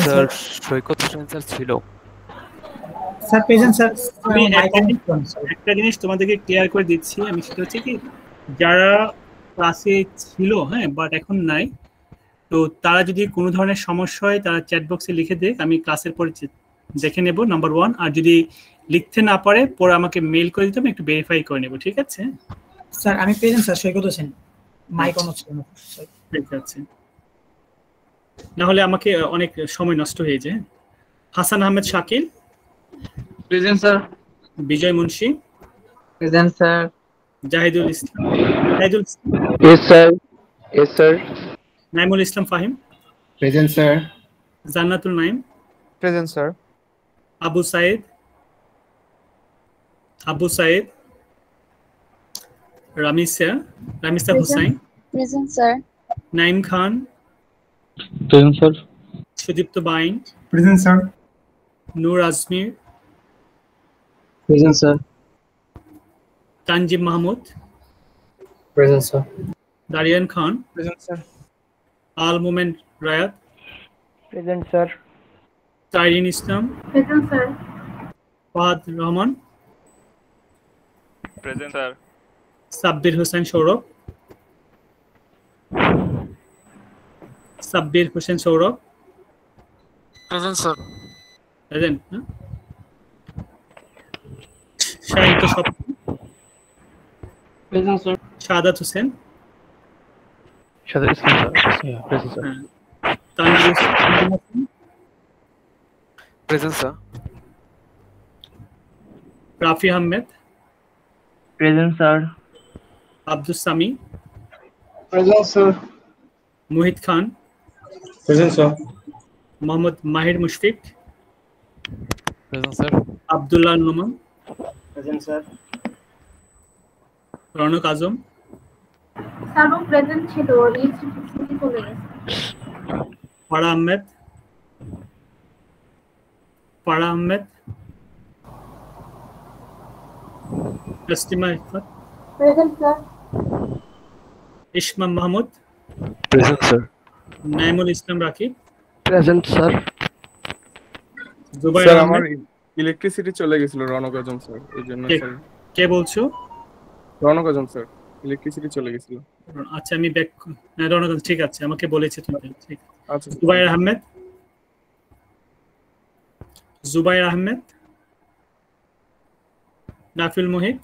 স্যার সৈকত হোসেন স্যার ছিল। Sir present sir. আমি একটা জিনিস তোমাদেরকে ক্লিয়ার করে দিচ্ছি, আমি সেটা হচ্ছে কি যারা ক্লাসে ছিল হ্যাঁ বাট এখন নাই, তো তারা যদি কোনো ধরনের সমস্যা হয় তারা চ্যাট বক্সে লিখে দেখ, আমি ক্লাসের পরে দেখে নেব নাম্বার 1। আর যদি লিখতে না পারে পরে আমাকে মেইল করে দিতে হবে, একটু ভেরিফাই করে নেব, ঠিক আছে? স্যার আমি present sir, Saikat Hossain mike on হচ্ছে না। ঠিক আছে, না হলে আমাকে অনেক সময় নষ্ট হয়ে যায়। Hasan Ahmed Shakil, present sir. Bijoy Munshi, present sir. Zahidul Islam, Zahidul Yes, sir. Yes, sir. Naimul Islam Fahim, present sir. Jannatul Naim, present sir. Abu Saeed, Ramisa Hussain, present sir. Naim Khan, present sir. Sudipta Bain, present sir. Noor Azmir, present sir. Tanzim Mahmud, present sir. Darian Khan, present sir. Al Momen Rayat, present sir. Tairin Islam, present sir. Fahad Rahman, present sir. Sabbir Hossain Sourav, present sir. Present না? Shahid Swapno, present sir. Shahadat Hossain, Sada Islam sir. Present sir. Tanzil Hasan, present sir. Rafi Ahmed, present sir. Abdus Sami, present sir. Muhit Khan, present sir. Mohammad Mahir Mushfiq, present sir. Abdullah Noman, present sir. Ronok Azam, sir ও present ছিল, list চলে গেছে। Fara Ahmed, Taslima Ifat, present sir. Ismam Mahmud, Present, sir. Naimul Islam Rakib, Present, sir. Zubair sir Ahmed. আমার electricity চলে গেছিল Raunak Azam sir, এই জন্য স্যার। কে বলছো? রনক আজম স্যার, ইলেকট্রিসিটি চলে গেছিল। আচ্ছা আমি ব্যাক, রনক আজম ঠিক আছে, আমাকে বলেছে তুমি, ঠিক। আচ্ছা। Zubair Ahmed, Nafil Muhit.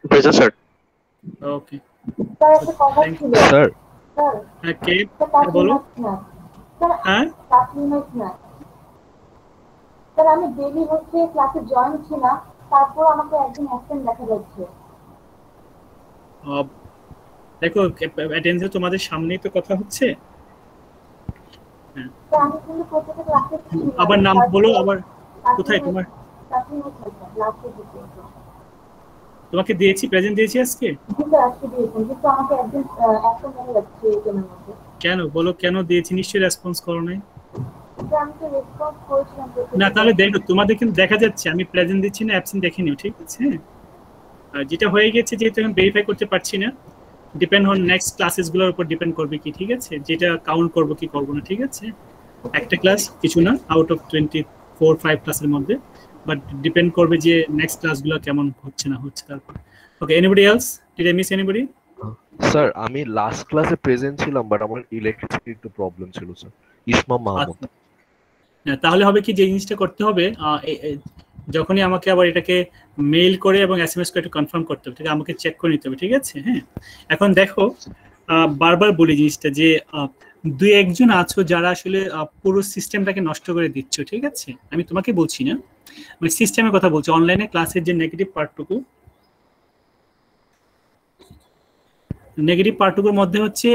Present, sir. Okay sir একটা কথা ছিল। Sir. স্যার কে বলো? হ্যাঁ স্যার আমি ডেইলি হচ্ছে ক্লাসে জয়েন ছিলাম, তারপর আমাকে একদিন অ্যাবসেন্ট দেখা যাচ্ছে। দেখো অ্যাটেন্ডেন্স তোমাদের সামনেই তো কথা হচ্ছে। স্যার আমি কিন্তু প্রত্যেকটা ক্লাসে আবার নাম বলো, আবার কোথায় তোমার? তোমাকে দিয়েছি, প্রেজেন্ট দিয়েছি আজকে। কেন বলো, কেন দিয়েছি? নিশ্চয়ই রেসপন্স করো নাই। না তাহলে দেখো তোমাদের কিন্তু দেখা যাচ্ছে আমি প্রেজেন্ট দিচ্ছি না অ্যাবসেন্ট দেখে নিও, ঠিক আছে? আর যেটা হয়ে গেছে যেহেতু আমি ভেরিফাই করতে পারছি না, ডিপেন্ড অন নেক্সট ক্লাসেস গুলোর উপর ডিপেন্ড করবে কি, ঠিক আছে? যেটা কাউন্ট করব কি করব না, ঠিক আছে? একটা ক্লাস কিছু না, আউট অফ 24-5 ক্লাসের মধ্যে, বাট ডিপেন্ড করবে যে নেক্সট ক্লাসগুলো কেমন হচ্ছে না হচ্ছে। তারপর okay, anybody else? Did I miss anybody? Sir আমি লাস্ট ক্লাসে প্রেজেন্ট ছিলাম, বাট আমার ইলেকট্রিসিটি একটু প্রবলেম ছিল স্যার। ইসমাম মাহমুদ। তাহলে হবে কি, যে জিনিসটা করতে হবে, যখনই আমাকে আবার এটাকে মেইল করে এবং এসএমএস করে একটু কনফার্ম করতে হবে, ঠিক আছে? আমাকে চেক করে নিতে হবে, ঠিক আছে? হ্যাঁ, এখন দেখো বারবার বলি জিনিসটা যে দুই একজন আছো যারা আসলে পুরো সিস্টেমটাকে নষ্ট করে দিচ্ছ, ঠিক আছে? আমি তোমাকে বলছি না, আমি সিস্টেমের কথা বলছি। অনলাইনে ক্লাসের যে নেগেটিভ পার্টটুকুর মধ্যে হচ্ছে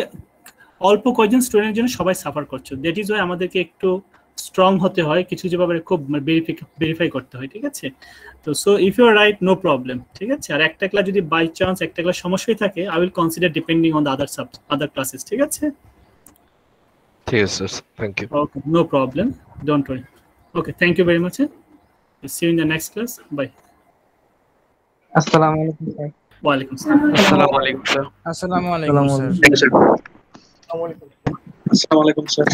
অল্প কয়েকজন স্টুডেন্টের জন্য সবাই সাফার করছো। দ্যাট ইজ ওয়াই আমাদেরকে একটু স্ট্রং হতে হয়, কিছু কিছু ব্যাপারে খুব ভেরিফাই করতে হয়, ঠিক আছে? তো so if you are right no problem, ঠিক আছে? আর একটা ক্লাস যদি বাই চান্স একটা ক্লাস সমস্যাই থাকে, I will consider depending on the other classes, ঠিক আছে? ঠিক আছে sir, thank you. Okay, no problem, don't worry. Okay, thank you very much. See you in the next class, bye. আসসালামু আলাইকুম sir. ওয়ালাইকুম আসসালাম। আসসালামু আলাইকুম স্যার। আসসালামু আলাইকুম স্যার। আসসালামু আলাইকুম স্যার।